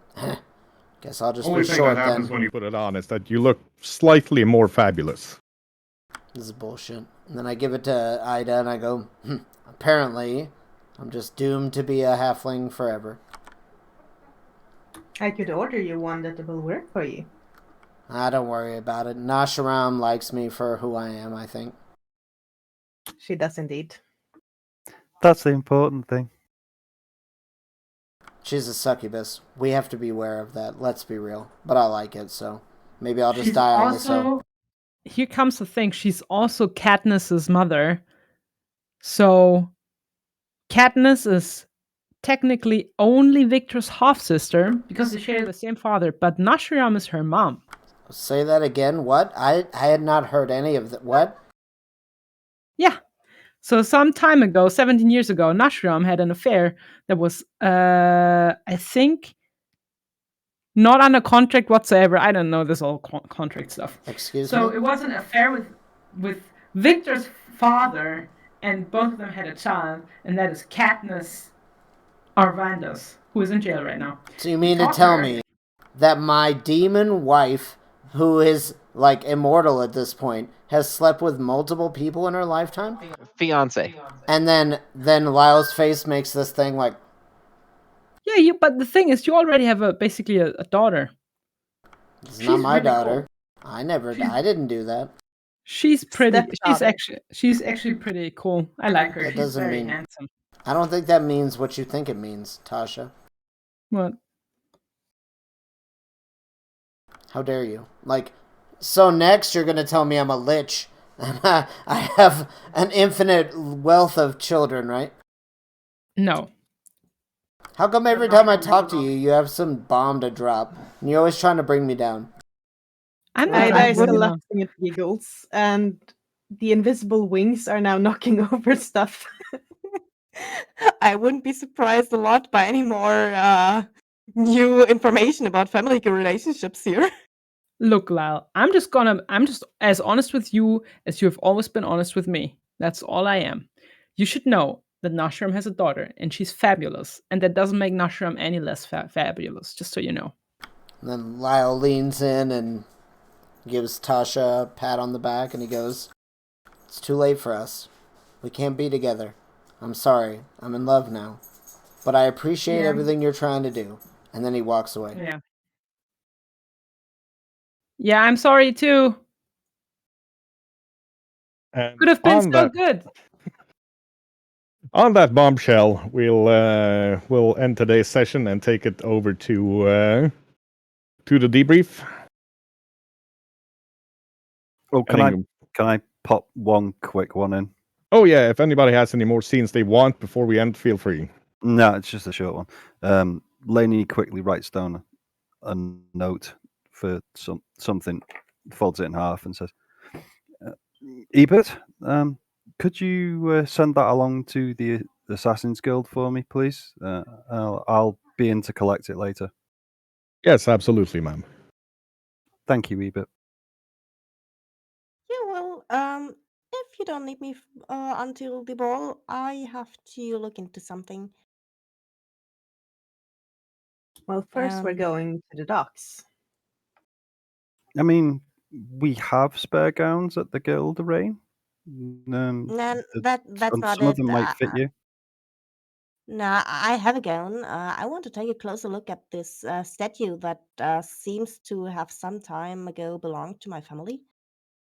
Guess I'll just Only be thing short that happens then. when you put it on is that you look slightly more fabulous. This is bullshit. And then I give it to Ida and I go. Apparently, I'm just doomed to be a halfling forever. I could order you one that will work for you. Don't worry about it. Nasharam likes me for who I am, I think. She does indeed. That's the important thing. She's a succubus. We have to be aware of that. Let's be real. But I like it, so maybe I'll just She's die on this hill. also. Here comes the thing. She's also Katniss's mother. So Katniss is technically only Victor's half sister because they share the same father, but Nashriam is her mom. Say that again. What? I had not heard any of that. What? Yeah. So some time ago, 17 years ago, Nashriam had an affair that was, I think, not under contract whatsoever. I don't know this all contract stuff. Excuse So me? it was an affair with Victor's father, and both of them had a child, and that is Katniss Arvandas, who is in jail right now. So you mean to Taught tell her- me that my demon wife who is like immortal at this point, has slept with multiple people in her lifetime? Fiance. And then Lyle's face makes this thing like, Yeah, but the thing is, you already have basically a daughter. it's She's not my really daughter. cool. I didn't do that. She's pretty. Stepdaughter. She's actually pretty cool. I like her. That She's doesn't very mean- handsome. I don't think that means what you think it means, Tasha. What? How dare you? Like, so next you're gonna tell me I'm a lich, and I have an infinite wealth of children, right? No. How come every time I talk to you, you have some bomb to drop, and you're always trying to bring me down? I'm not. Ida I is wouldn't know. collapsing at giggles, and the invisible wings are now knocking over stuff. I wouldn't be surprised a lot by any more new information about family relationships here. Look, Lyle, I'm just as honest with you as you have always been honest with me. That's all I am. You should know that Nashram has a daughter, and she's fabulous, and that doesn't make Nashram any less fabulous, just so you know. And then Lyle leans in and gives Tasha a pat on the back, and he goes, "It's too late for us. We can't be together. I'm sorry. I'm in love now. But I appreciate everything you're trying to do." And then he walks away. Yeah. Yeah, I'm sorry too. And Could have been on so that, good. on that bombshell, we'll end today's session and take it over to the debrief. Oh, can I pop one quick one in? Oh yeah, if anybody has any more scenes they want before we end, feel free. No, it's just a short one. Lainey quickly writes down a note for something, folds it in half, and says, "Ebert, could you send that along to the Assassin's Guild for me, please? I'll be in to collect it later. Yes, absolutely, ma'am. Thank you, Ebert." Yeah, well, if you don't need me until the ball, I have to look into something. Well, first we're Um, going to the docks. I mean, we have spare gowns at the Guild Array. Then that's not Some of it. them might fit you. Nah, I have a gown. I want to take a closer look at this statue that seems to have some time ago belonged to my family.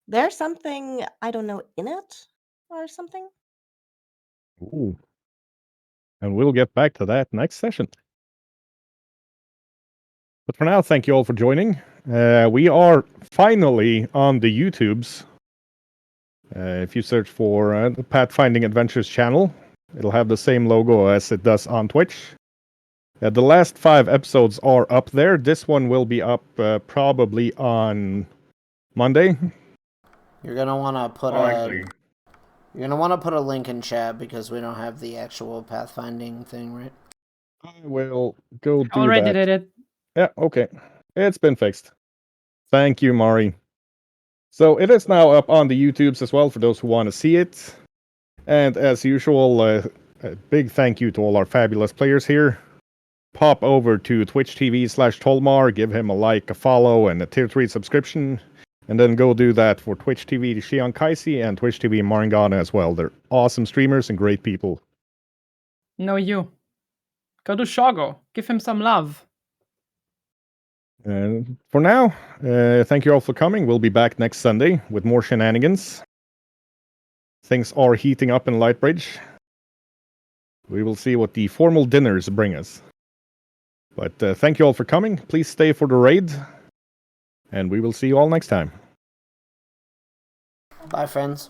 There's something I don't know in it, or something. Ooh. And we'll get back to that next session. But for now, thank you all for joining. We are finally on the YouTubes. If you search for the Pathfinding Adventures channel, it'll have the same logo as it does on Twitch. The last 5 episodes are up there. This one will be up probably on Monday. You're gonna want to put You're gonna want to put a link in chat because we don't have the actual pathfinding thing, right? I will go do Already that. did it. Yeah, okay. It's been fixed. Thank you, Mari. So it is now up on the YouTubes as well for those who want to see it. And as usual, a big thank you to all our fabulous players here. Pop over to Twitch TV/Tolmar, give him a like, a follow, and a tier 3 subscription. And then go do that for Twitch TV to Shion Kaisi and Twitch TV Marangana as well. They're awesome streamers and great people. No, you. Go to Shogo. Give him some love. And for now, thank you all for coming. We'll be back next Sunday with more shenanigans. Things are heating up in Lightbridge. We will see what the formal dinners bring us. But thank you all for coming. Please stay for the raid. And we will see you all next time. Bye, friends.